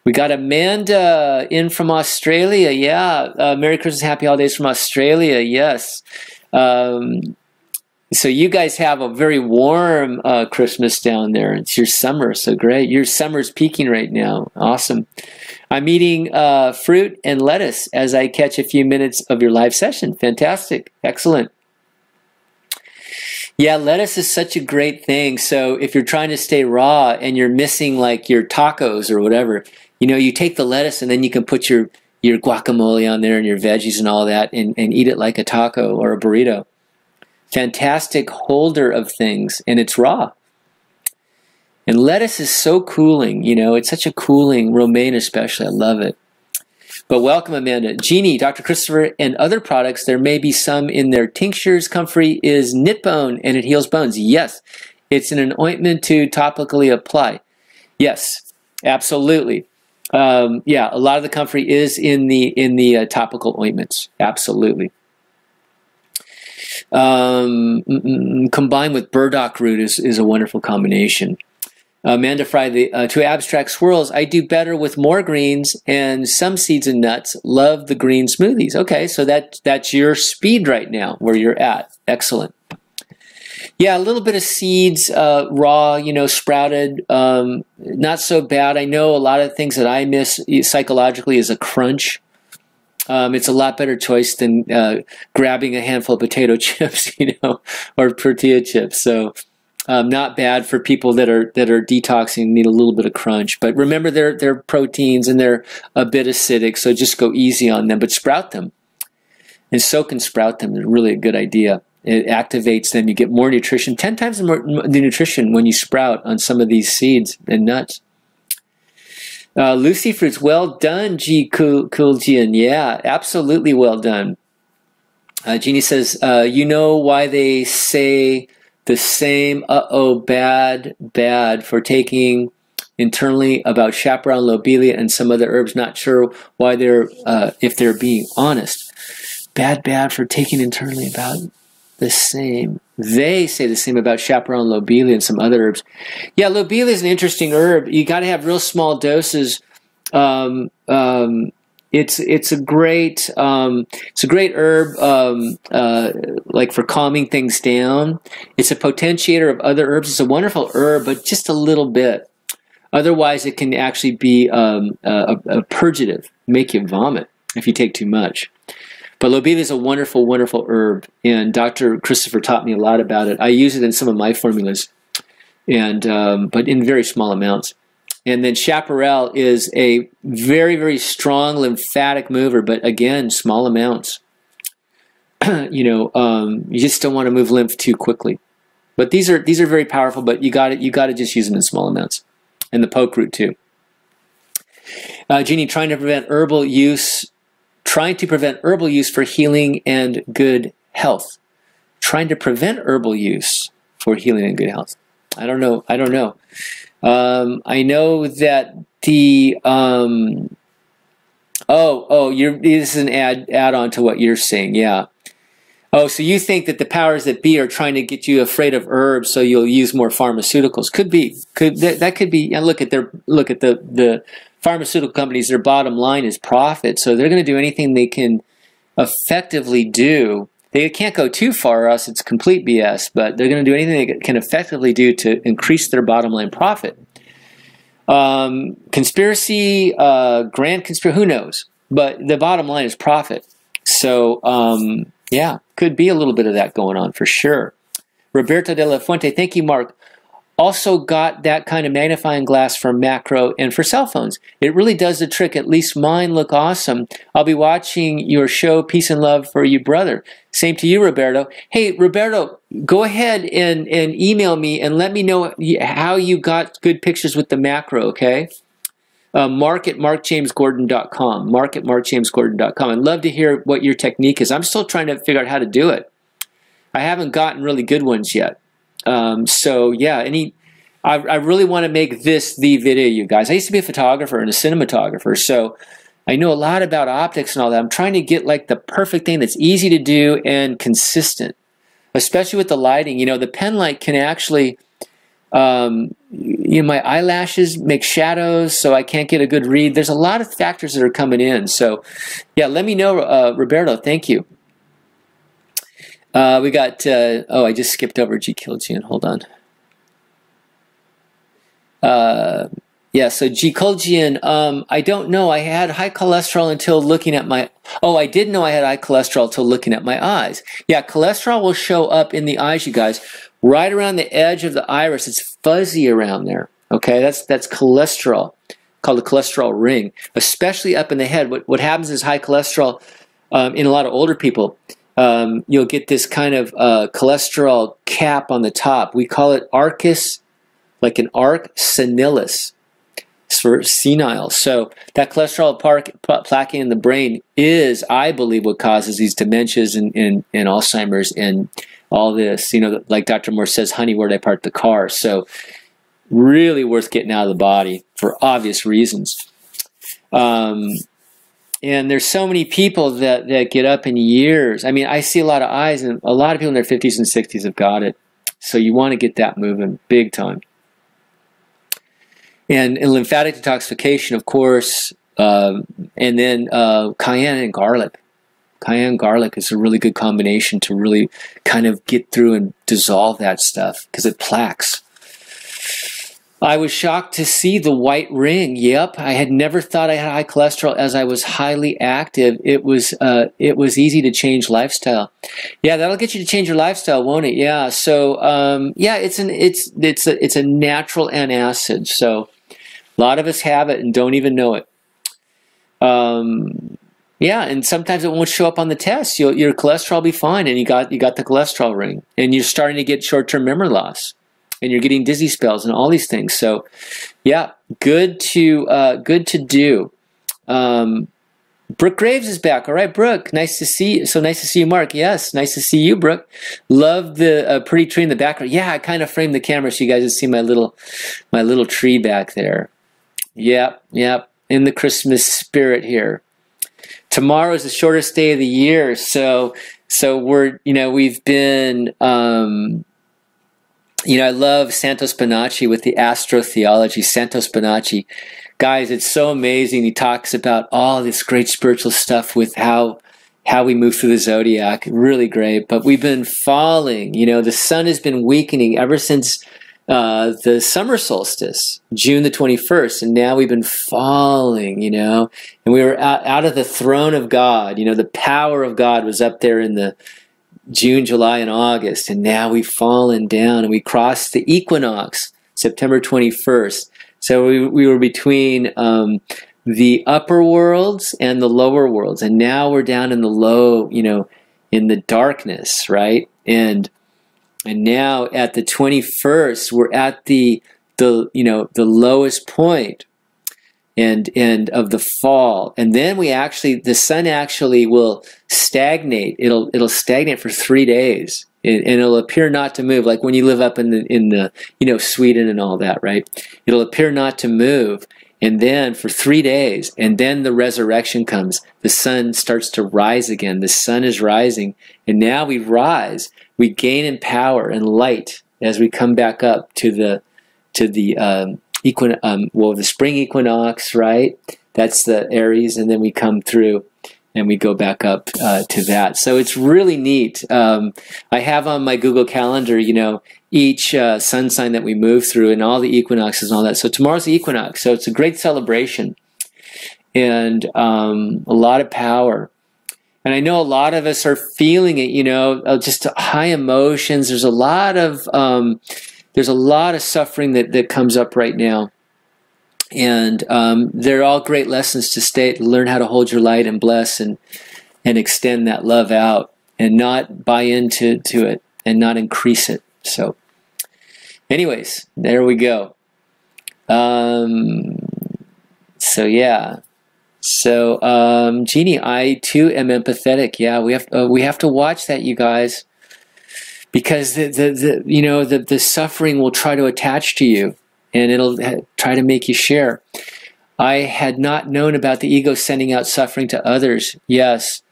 S1: We got Amanda in from Australia. Yeah. Merry Christmas, Happy Holidays from Australia. Yes. So you guys have a very warm Christmas down there. It's your summer, so great. Your summer's peaking right now. Awesome. I'm eating fruit and lettuce as I catch a few minutes of your live session. Fantastic. Excellent. Yeah, lettuce is such a great thing. So if you're trying to stay raw and you're missing like your tacos or whatever, you know, you take the lettuce and then you can put your guacamole on there and your veggies and all that and eat it like a taco or a burrito. Fantastic holder of things, and it's raw. And lettuce is so cooling, you know, it's such a cooling, romaine especially, I love it. But welcome, Amanda. Jeannie, Dr. Christopher, and other products, there may be some in their tinctures. Comfrey is knit bone, and it heals bones. Yes, it's in an ointment to topically apply. Yes, absolutely. Yeah, a lot of the comfrey is in the topical ointments. Absolutely. Combined with burdock root is a wonderful combination. Amanda Fry, to abstract swirls, I do better with more greens and some seeds and nuts. Love the green smoothies. Okay, so that's your speed right now, where you're at. Excellent. Yeah, a little bit of seeds, raw, you know, sprouted, not so bad. I know a lot of things that I miss psychologically is a crunch. It's a lot better choice than grabbing a handful of potato chips, you know, or tortilla chips. So not bad for people that are detoxing, need a little bit of crunch. But remember, they're proteins and they're a bit acidic, so just go easy on them. But sprout them, and soak and sprout them is really a good idea. It activates them. You get more nutrition, 10 times more the nutrition when you sprout on some of these seeds and nuts. Lucy Fruits, well done, G. Kuljian. Yeah, absolutely well done. Jeannie says, you know why they say the same, bad for taking internally about chaparral, lobelia, and some other herbs. Not sure why they're, if they're being honest. Bad for taking internally about the same. They say the same about chaparral, lobelia, and some other herbs. Yeah, lobelia is an interesting herb. You got to have real small doses. It's a great herb, like for calming things down. It's a potentiator of other herbs. It's a wonderful herb, but just a little bit. Otherwise, it can actually be a purgative, make you vomit if you take too much. But lobelia is a wonderful, wonderful herb, and Dr. Christopher taught me a lot about it. I use it in some of my formulas, and but in very small amounts. And then chaparral is a very, very strong lymphatic mover, but again, small amounts. You just don't want to move lymph too quickly. But these are very powerful, but you got to just use them in small amounts. And the poke root too. Jeannie, trying to prevent herbal use for healing and good health. Trying to prevent herbal use for healing and good health. I don't know. I know that the this is an add on to what you're saying. Yeah. Oh, so you think that the powers that be are trying to get you afraid of herbs, so you'll use more pharmaceuticals? Could be. That could be. And look at the pharmaceutical companies. Their bottom line is profit, so they're going to do anything they can effectively do. They can't go too far, or else it's complete BS. But they're going to do anything they can effectively do to increase their bottom line profit. Conspiracy, grand conspiracy, who knows? But the bottom line is profit. So, yeah, could be a little bit of that going on for sure. Roberto de la Fuente, thank you, Mark. Also got that kind of magnifying glass for macro and for cell phones. It really does the trick. At least mine look awesome. I'll be watching your show. Peace and love for you, brother. Same to you, Roberto. Hey, Roberto, go ahead and email me and let me know how you got good pictures with the macro, okay? Mark at MarkJamesGordon.com. Mark at MarkJamesGordon.com. I'd love to hear what your technique is. I'm still trying to figure out how to do it. I haven't gotten really good ones yet. So yeah, I really want to make this the video, you guys. I used to be a photographer and a cinematographer, so I know a lot about optics and all that. I'm trying to get like the perfect thing that's easy to do and consistent, especially with the lighting. You know, the pen light can actually, my eyelashes make shadows, so I can't get a good read. There's a lot of factors that are coming in. So yeah, let me know, Roberto. Thank you. We got, I just skipped over G. Kiljian. Hold on. Yeah, so G. Kiljian, I don't know. I had high cholesterol until looking at my, I did know I had high cholesterol until looking at my eyes. Yeah, cholesterol will show up in the eyes, you guys, right around the edge of the iris. It's fuzzy around there, okay? That's cholesterol, called the cholesterol ring, especially up in the head. What happens is high cholesterol, in a lot of older people, you'll get this kind of cholesterol cap on the top. We call it arcus, like an arc senilis. It's for senile. So that cholesterol plaque in the brain is, I believe, what causes these dementias and Alzheimer's and all this. You know, like Dr. Morse says, honey, where'd I park the car? So really worth getting out of the body for obvious reasons. And there's so many people that get up in years. I mean, I see a lot of eyes, and a lot of people in their 50s and 60s have got it. So you want to get that moving big time. And lymphatic detoxification, of course, and then cayenne and garlic. Cayenne and garlic is a really good combination to really kind of get through and dissolve that stuff because it plaques. I was shocked to see the white ring. Yep, I had never thought I had high cholesterol as I was highly active. It was easy to change lifestyle. Yeah, that'll get you to change your lifestyle, won't it? Yeah. So yeah, it's a natural antacid. So a lot of us have it and don't even know it. Yeah, and sometimes it won't show up on the test. Your cholesterol will be fine, and you got the cholesterol ring, and you're starting to get short-term memory loss. And you're getting dizzy spells and all these things. So, yeah, good to do. Brooke Graves is back. All right, Brooke, nice to see you. So nice to see you, Mark. Yes, nice to see you, Brooke. Love the pretty tree in the background. Yeah, I kind of framed the camera so you guys can see my little tree back there. Yep, yep. In the Christmas spirit here. Tomorrow is the shortest day of the year, so we're, we've been, I love Santos Bonacci with the astrotheology. Santos Bonacci, guys, it's so amazing. He talks about all this great spiritual stuff with how we move through the zodiac. Really great. But we've been falling. The sun has been weakening ever since the summer solstice, June the 21st, and now we've been falling, and we were out of the throne of God. The power of God was up there in the June, July, and August, and now we've fallen down, and we crossed the equinox, September 21st. So we were between the upper worlds and the lower worlds, and now we're down in the low, in the darkness, right? And now at the 21st, we're at the lowest point and of the fall. And then the sun actually will stagnate. It'll stagnate for 3 days. And it'll appear not to move, like when you live up in the Sweden and all that, right? It'll appear not to move. And then for 3 days, and then the resurrection comes. The sun starts to rise again. The sun is rising, and now we rise. We gain in power and light as we come back up to the spring equinox, right? That's the Aries, and then we come through and we go back up to that. So it's really neat. I have on my Google Calendar, each sun sign that we move through and all the equinoxes and all that. So tomorrow's the equinox. So it's a great celebration and a lot of power. And I know a lot of us are feeling it, just high emotions. There's a lot of suffering that comes up right now. And they're all great lessons to learn how to hold your light and bless and extend that love out and not buy into it and not increase it. So anyways, there we go. Yeah. So Jeannie, I too am empathetic. Yeah, we have to watch that, you guys, because the suffering will try to attach to you. And it'll try to make you share. I had not known about the ego sending out suffering to others. Yes.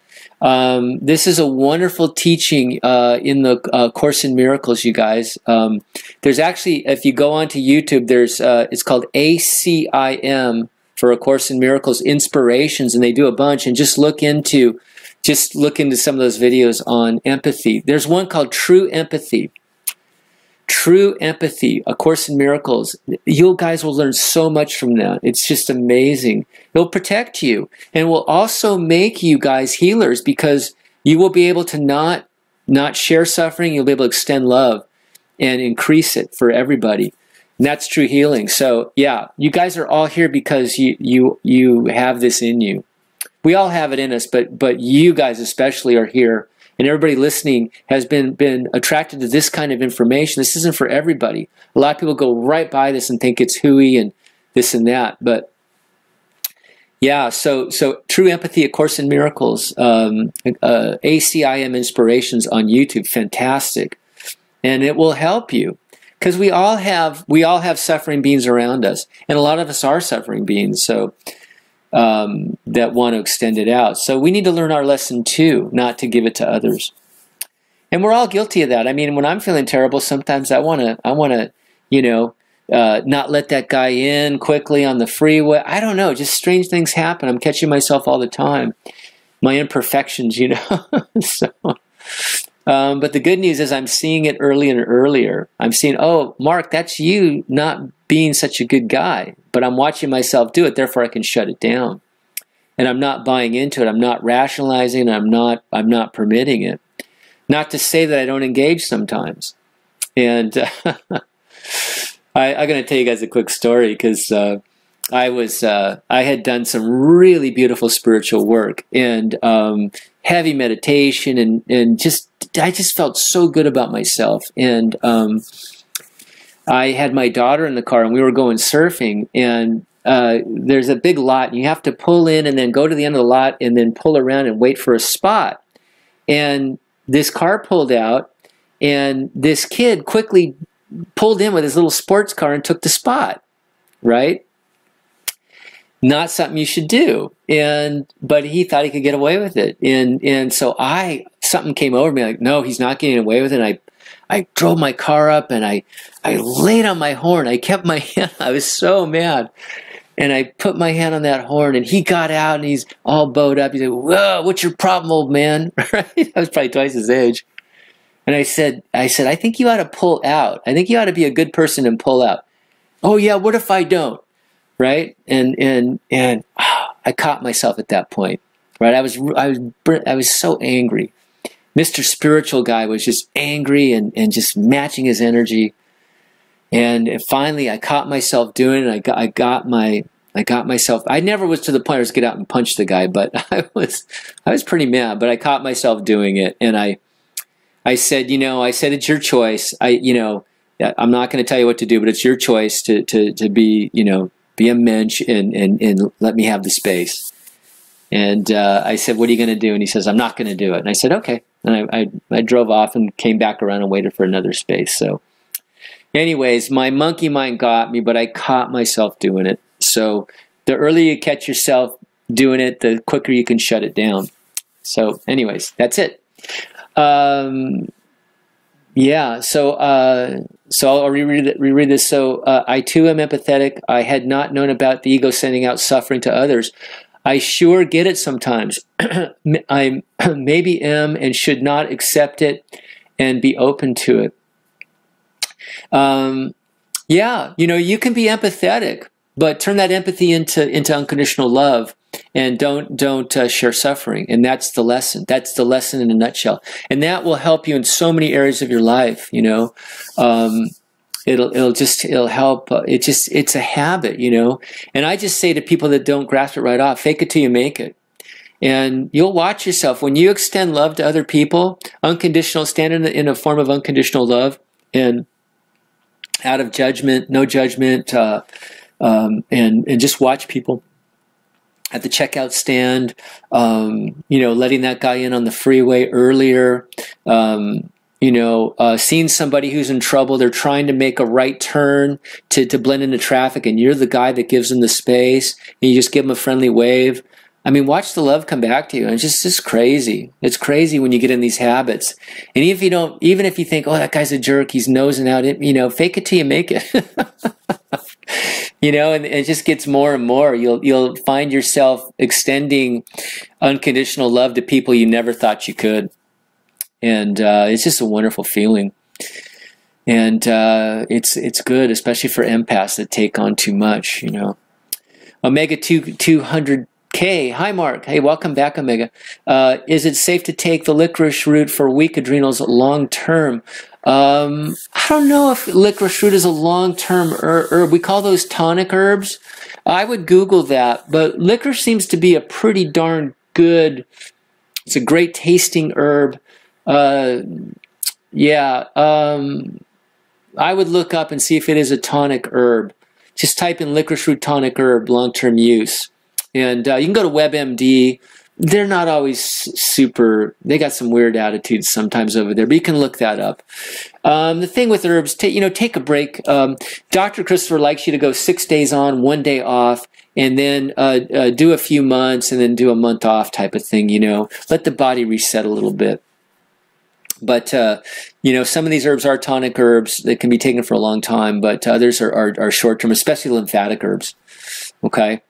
S1: This is a wonderful teaching in the Course in Miracles, you guys. There's actually, if you go onto YouTube, it's called ACIM for A Course in Miracles Inspirations, and they do a bunch. And just look into some of those videos on empathy. There's one called True Empathy. True Empathy, A Course in Miracles. You guys will learn so much from that. It's just amazing. It'll protect you and will also make you guys healers, because you will be able to not share suffering. You'll be able to extend love and increase it for everybody. And that's true healing. So yeah, you guys are all here because you have this in you. We all have it in us, but you guys especially are here. And everybody listening has been attracted to this kind of information. This isn't for everybody. A lot of people go right by this and think it's hooey and this and that. But yeah, so True Empathy, A Course in Miracles, ACIM Inspirations on YouTube, fantastic, and it will help you, because we all have suffering beings around us, and a lot of us are suffering beings. So. That want to extend it out. So we need to learn our lesson too, not to give it to others. And we're all guilty of that. I mean, when I'm feeling terrible, sometimes I want to, not let that guy in quickly on the freeway. I don't know, just strange things happen. I'm catching myself all the time. My imperfections, So, but the good news is I'm seeing it earlier and earlier. I'm seeing, oh, Mark, that's you not being such a good guy. But I'm watching myself do it, therefore I can shut it down. And I'm not buying into it. I'm not rationalizing. I'm not permitting it. Not to say that I don't engage sometimes. And I'm going to tell you guys a quick story, because I had done some really beautiful spiritual work and heavy meditation, and I just felt so good about myself. And I had my daughter in the car, and we were going surfing, and there's a big lot, and you have to pull in and then go to the end of the lot and then pull around and wait for a spot. And this car pulled out, and this kid quickly pulled in with his little sports car and took the spot, right? Not something you should do. But he thought he could get away with it. And so something came over me like, no, he's not getting away with it. And I drove my car up and I laid on my horn. I kept my hand. I was so mad. And I put my hand on that horn, and he got out and he's all bowed up. He said, whoa, what's your problem, old man? Right? I was probably twice his age. And I said, I think you ought to pull out. I think you ought to be a good person and pull out. Oh yeah, what if I don't? Right? And I caught myself at that point. Right? I was so angry. Mr. Spiritual Guy was just angry and just matching his energy. And finally, I caught myself doing it. I got myself. I never was to the point where I was get out and punch the guy, but I was pretty mad. But I caught myself doing it, and I said, it's your choice. I'm not going to tell you what to do, but it's your choice to be, be a mensch and let me have the space. And I said, what are you going to do? And he says, I'm not going to do it. And I said, okay. And I drove off and came back around and waited for another space. So anyways, my monkey mind got me, but I caught myself doing it. So the earlier you catch yourself doing it, the quicker you can shut it down. So anyways, that's it. Yeah, so I'll reread this. So I too am empathetic. I had not known about the ego sending out suffering to others. I sure get it sometimes. I maybe am and should not accept it and be open to it. Yeah, you can be empathetic, but turn that empathy into unconditional love, and don't share suffering. And that's the lesson. That's the lesson in a nutshell. And that will help you in so many areas of your life. It'll help. It's a habit, And I just say to people that don't grasp it right off, fake it till you make it. And you'll watch yourself when you extend love to other people, unconditional, stand in a form of unconditional love, and out of judgment, no judgment, and just watch people at the checkout stand, letting that guy in on the freeway earlier, seeing somebody who's in trouble, they're trying to make a right turn to blend into traffic, and you're the guy that gives them the space, and you just give them a friendly wave. I mean, watch the love come back to you. And it's just crazy. It's crazy when you get in these habits. And even if you think, oh, that guy's a jerk, he's nosing out, fake it till you make it. And it just gets more and more. You'll find yourself extending unconditional love to people you never thought you could. And it's just a wonderful feeling. And it's good, especially for empaths that take on too much, Omega 200K. Hi, Mark. Hey, welcome back, Omega. Is it safe to take the licorice root for weak adrenals long term? I don't know if licorice root is a long-term herb. We call those tonic herbs. I would Google that, but licorice seems to be a pretty darn good, it's a great tasting herb. I would look up and see if it is a tonic herb. Just type in licorice root tonic herb long-term use. And you can go to WebMD. They're not always super, they got some weird attitudes sometimes over there, but you can look that up. The thing with herbs, take a break. Dr. Christopher likes you to go 6 days on, 1 day off, and then do a few months and then do a month off type of thing, Let the body reset a little bit. But, some of these herbs are tonic herbs that can be taken for a long time, but others are short-term, especially lymphatic herbs, okay?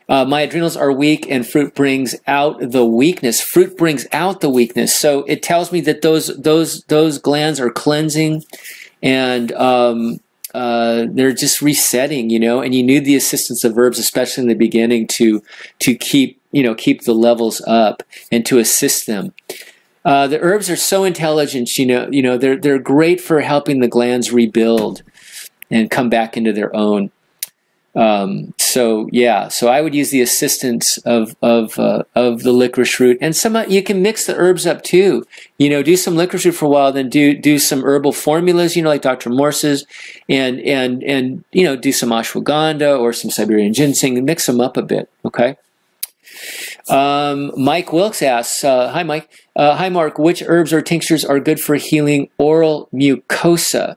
S1: My adrenals are weak, and fruit brings out the weakness. Fruit brings out the weakness. So it tells me that those glands are cleansing, and they're just resetting, and you need the assistance of herbs, especially in the beginning, to keep the levels up and to assist them. The herbs are so intelligent, they're great for helping the glands rebuild and come back into their own. So yeah, so I would use the assistance of the licorice root, and some you can mix the herbs up too. You know, do some licorice root for a while, then do some herbal formulas. You know, like Dr. Morse's, and you know, do some ashwagandha or some Siberian ginseng and mix them up a bit. Okay. Mike Wilkes asks, "Hi Mike, hi Mark. Which herbs or tinctures are good for healing oral mucosa?"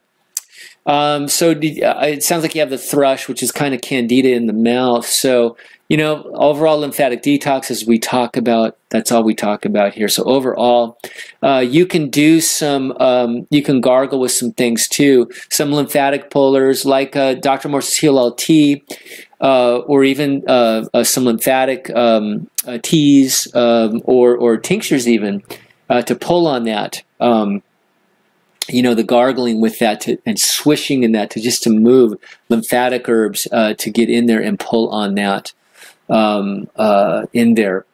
S1: It sounds like you have the thrush, which is kind of candida in the mouth. So, you know, overall lymphatic detox, as we talk about, that's all we talk about here. So overall, you can do some, you can gargle with some things too. Some lymphatic pullers like Dr. Morse's Heal LT, or even some lymphatic teas or tinctures even to pull on that. You know, the gargling with that and swishing in that just to move lymphatic herbs to get in there and pull on that in there.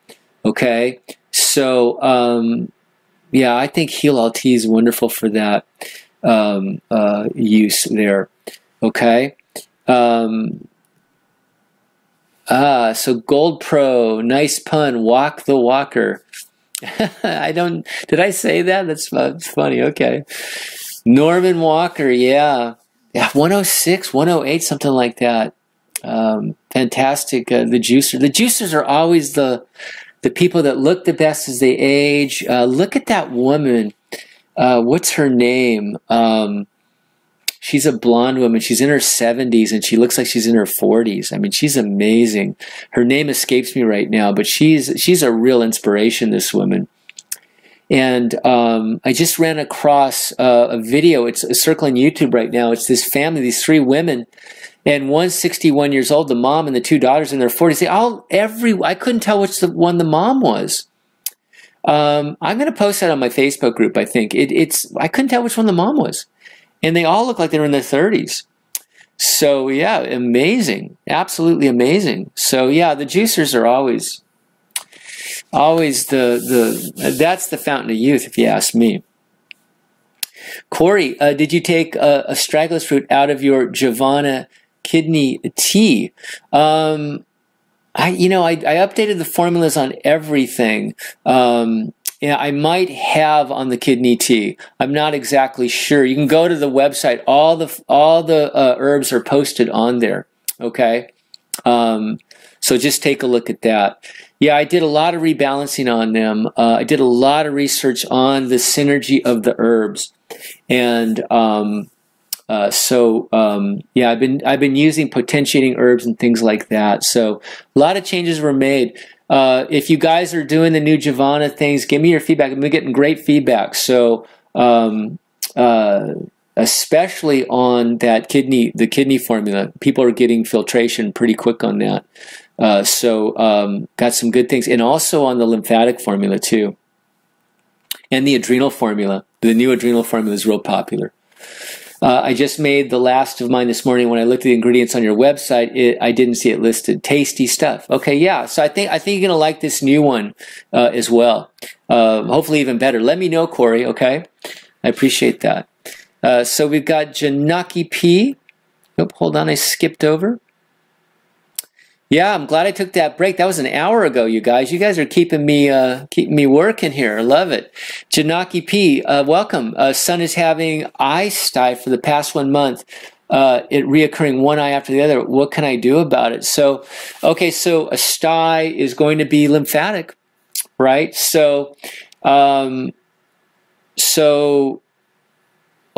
S1: Okay, so yeah, I think Heal LT is wonderful for that use there. Okay. So Gold Pro, nice pun. Walk the walker. Did I say that? That's funny. Okay. Norman Walker, yeah. 106, 108, something like that. Fantastic. The juicers are always the people that look the best as they age. Look at that woman. What's her name? She's a blonde woman. She's in her 70s and she looks like she's in her 40s. I mean, she's amazing. Her name escapes me right now, but she's a real inspiration, this woman. And I just ran across a video. It's circling YouTube right now. It's this family, these three women, and one's 61 years old, the mom, and the two daughters in their 40s. I couldn't tell which one the mom was. I'm going to post that on my Facebook group, I think. I couldn't tell which one the mom was. And they all look like they were in their 30s. So yeah, amazing. Absolutely amazing. So yeah, the juicers are always that's the fountain of youth, if you ask me. Corey, did you take astragalus root out of your Javana kidney tea? I updated the formulas on everything. Yeah, I might have on the kidney tea. I'm not exactly sure. You can go to the website. All the herbs are posted on there. Okay, so just take a look at that. Yeah, I did a lot of rebalancing on them. I did a lot of research on the synergy of the herbs, and yeah, I've been using potentiating herbs and things like that. So a lot of changes were made. If you guys are doing the new Javana things, give me your feedback. I've been getting great feedback. So, especially on that the kidney formula, people are getting filtration pretty quick on that. Got some good things. And also on the lymphatic formula too. And the adrenal formula. The new adrenal formula is real popular. I just made the last of mine this morning. When I looked at the ingredients on your website, I didn't see it listed. Tasty stuff. Okay, yeah. So I think you're gonna like this new one as well. Hopefully even better. Let me know, Corey. Okay, I appreciate that. So we've got Janaki P. Oh, hold on, I skipped over. Yeah, I'm glad I took that break. That was an hour ago, you guys. You guys are keeping me working here. I love it. Janaki P, welcome. Son is having eye sty for the past 1 month. It reoccurring one eye after the other. What can I do about it? So, okay, so a sty is going to be lymphatic, right? So,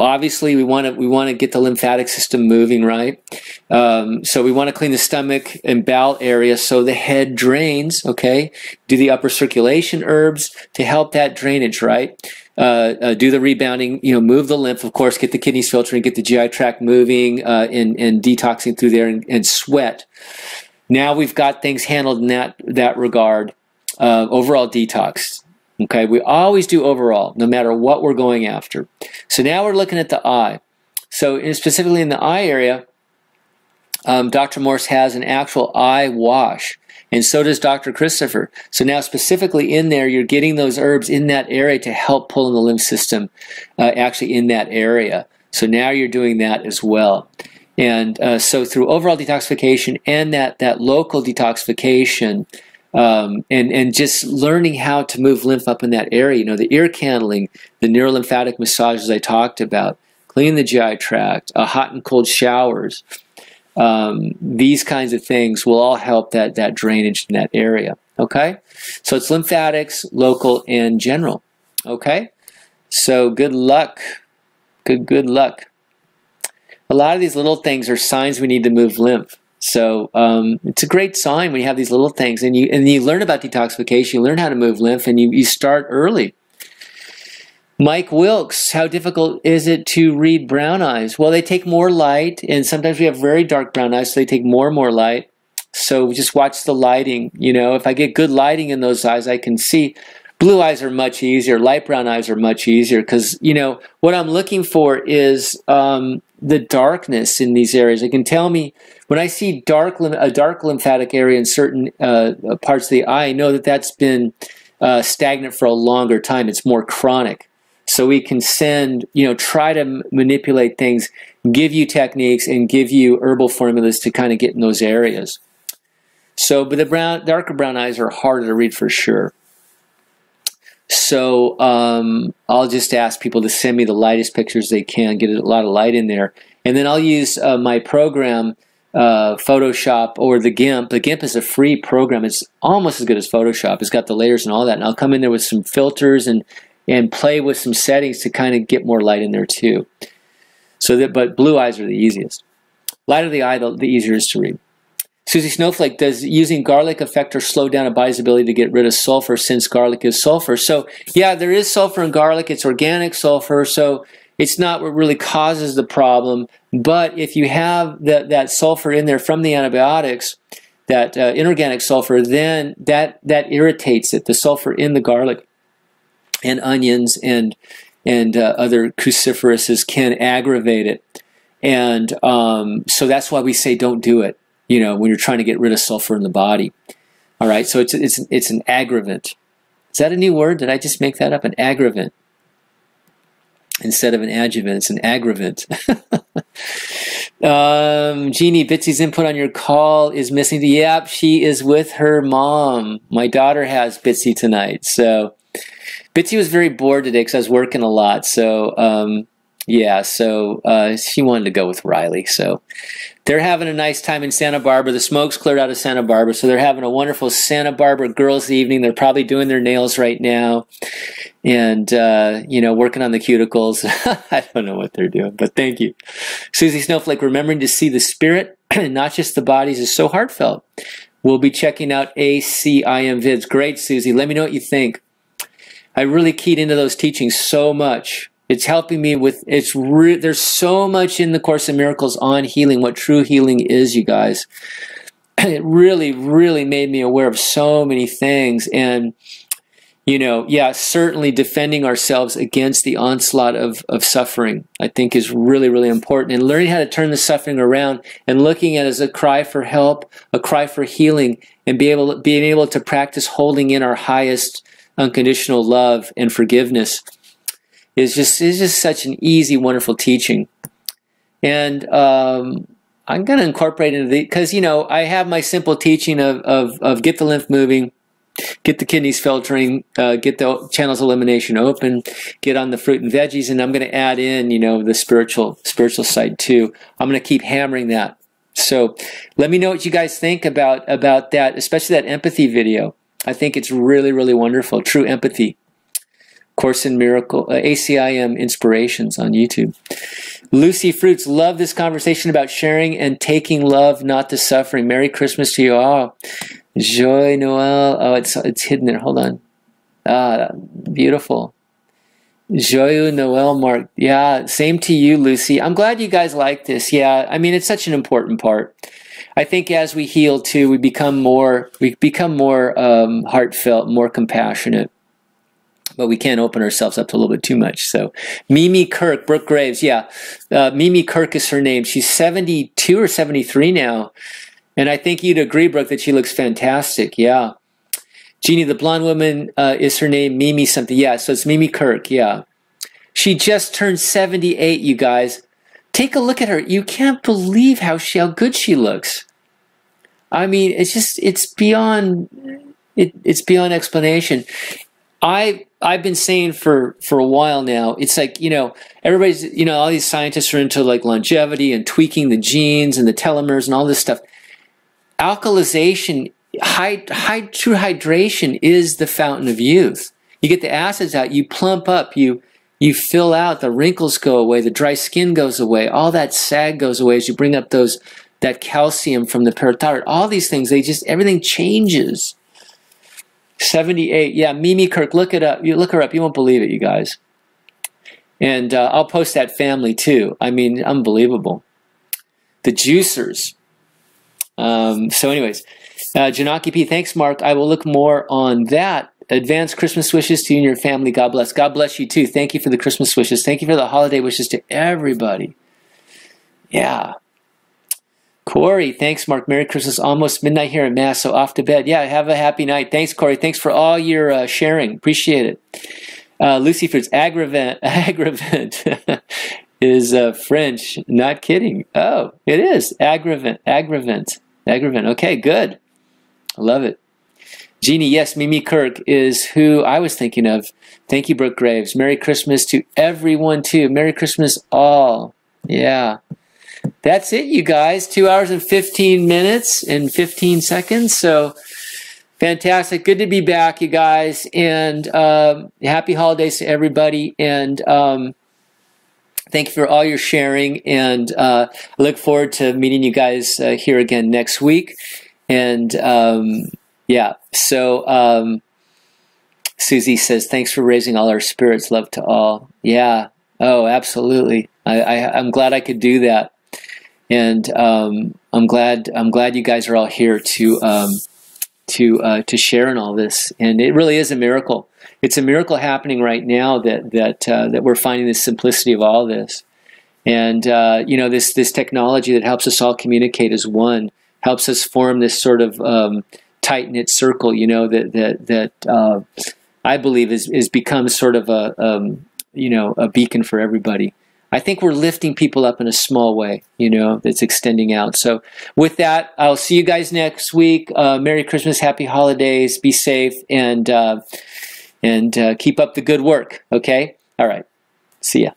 S1: obviously, we want to get the lymphatic system moving, right? So we want to clean the stomach and bowel area so the head drains. Okay, do the upper circulation herbs to help that drainage, right? Do the rebounding, move the lymph, of course, get the kidneys filtering, get the GI tract moving, and detoxing through there, and sweat. Now we've got things handled in that regard. Overall detox. Okay, we always do overall, no matter what we're going after. So now we're looking at the eye. So specifically in the eye area, Dr. Morse has an actual eye wash, and so does Dr. Christopher. So now specifically in there, you're getting those herbs in that area to help pull in the lymph system actually in that area. So now you're doing that as well. And so through overall detoxification and that local detoxification, and just learning how to move lymph up in that area, you know, the ear candling, the neurolymphatic massages I talked about, cleaning the GI tract, hot and cold showers, these kinds of things will all help that drainage in that area. Okay, so it's lymphatics, local, and general. Okay, so good luck, good luck. A lot of these little things are signs we need to move lymph. So it's a great sign when you have these little things, and you learn about detoxification, you learn how to move lymph, and you start early. Mike Wilkes, how difficult is it to read brown eyes? Well, they take more light, and sometimes we have very dark brown eyes, so they take more and more light. So just watch the lighting. You know, if I get good lighting in those eyes, I can see. Blue eyes are much easier. Light brown eyes are much easier because, you know, what I'm looking for is the darkness in these areas. It can tell me when I see a dark lymphatic area in certain parts of the eye, I know that that's been stagnant for a longer time. It's more chronic. So we can send, you know, try to manipulate things, give you techniques, and give you herbal formulas to kind of get in those areas. So, but the darker brown eyes are harder to read for sure. So I'll just ask people to send me the lightest pictures they can, get a lot of light in there. And then I'll use my program, Photoshop or the GIMP. The GIMP is a free program. It's almost as good as Photoshop. It's got the layers and all that. And I'll come in there with some filters and play with some settings to kind of get more light in there too. But blue eyes are the easiest. Light of the eye, the easier is to read. Susie Snowflake, does using garlic affect or slow down a body's ability to get rid of sulfur since garlic is sulfur? So yeah, there is sulfur in garlic. It's organic sulfur, so it's not what really causes the problem. But if you have that sulfur in there from the antibiotics, that inorganic sulfur, then that irritates it. The sulfur in the garlic and onions and other cruciferouses can aggravate it. And so that's why we say don't do it. You know, when you're trying to get rid of sulfur in the body. All right, so it's an aggravant. Is that a new word? Did I just make that up? An aggravant. Instead of an adjuvant, it's an aggravant. Jeannie, Bitsy's input on your call is missing. Yep, she is with her mom. My daughter has Bitsy tonight. So Bitsy was very bored today because I was working a lot. So yeah, so she wanted to go with Riley. So they're having a nice time in Santa Barbara. The smoke's cleared out of Santa Barbara, so they're having a wonderful Santa Barbara girls' evening. They're probably doing their nails right now and, you know, working on the cuticles. I don't know what they're doing, but thank you. Susie Snowflake, remembering to see the spirit and not just the bodies is so heartfelt. We'll be checking out ACIM vids. Great, Susie. Let me know what you think. I really keyed into those teachings so much. It's helping me with, there's so much in the Course in Miracles on healing, what true healing is, you guys. It really, really made me aware of so many things. And, you know, yeah, certainly defending ourselves against the onslaught of suffering, I think is really, really important. And learning how to turn the suffering around and looking at it as a cry for help, a cry for healing, and being able to practice holding in our highest unconditional love and forgiveness. It's just such an easy, wonderful teaching. And I'm going to incorporate into the, because, you know, I have my simple teaching of get the lymph moving, get the kidneys filtering, get the channels elimination open, get on the fruit and veggies, and I'm going to add in, you know, the spiritual side too. I'm going to keep hammering that. So let me know what you guys think about that, especially that empathy video. I think it's really, really wonderful. True empathy. Course in Miracle, ACIM Inspirations on YouTube. Lucy Fruits, love this conversation about sharing and taking love, not the suffering. Merry Christmas to you all. Joy Noel. Oh, it's hidden there. Hold on. Ah, beautiful. Joyeux Noel, Mark. Yeah, same to you, Lucy. I'm glad you guys like this. Yeah, I mean, it's such an important part. I think as we heal too, we become more heartfelt, more compassionate. But we can't open ourselves up to a little bit too much. So Mimi Kirk, Brooke Graves, yeah. Mimi Kirk is her name. She's 72 or 73 now. And I think you'd agree, Brooke, that she looks fantastic. Yeah. Jeannie, the blonde woman, is her name Mimi something. Yeah, so it's Mimi Kirk, yeah. She just turned 78, you guys. take a look at her. You can't believe how good she looks. I mean, it's beyond explanation. I've been saying for a while now, it's like, you know, everybody's, you know, all these scientists are into like longevity and tweaking the genes and the telomeres and all this stuff. Alkalization, true hydration is the fountain of youth. You get the acids out, you plump up, you fill out, the wrinkles go away, the dry skin goes away, all that sag goes away as you bring up that calcium from the parathyroid. All these things, everything changes. 78, yeah, Mimi Kirk, look it up. You look her up, you won't believe it, you guys. And I'll post that family too. I mean, unbelievable. The juicers. So anyways, Janaki P, thanks, Mark. I will look more on that. Advanced Christmas wishes to you and your family. God bless. God bless you too. Thank you for the Christmas wishes. Thank you for the holiday wishes to everybody. Yeah. Corey, thanks, Mark. Merry Christmas. Almost midnight here at Mass, so off to bed. Yeah, have a happy night. Thanks, Corey. Thanks for all your sharing. Appreciate it. Lucy Foods, Agravant is French. Not kidding. Oh, it is. Agravant. Okay, good. I love it. Jeannie, yes, Mimi Kirk is who I was thinking of. Thank you, Brooke Graves. Merry Christmas to everyone, too. Merry Christmas all. Yeah. That's it, you guys. 2 hours and 15 minutes and 15 seconds. So fantastic. Good to be back, you guys. And happy holidays to everybody. And thank you for all your sharing. And I look forward to meeting you guys here again next week. And yeah, so Susie says, thanks for raising all our spirits. Love to all. Yeah. Oh, absolutely. I'm glad I could do that. And I'm glad you guys are all here to share in all this. And it really is a miracle. It's a miracle happening right now that we're finding the simplicity of all this. And you know, this technology that helps us all communicate as one, helps us form this sort of tight-knit circle, you know, that I believe is become sort of you know, a beacon for everybody. I think we're lifting people up in a small way, you know, that's extending out. So with that, I'll see you guys next week. Merry Christmas, happy holidays, be safe, and keep up the good work, okay? All right, see ya.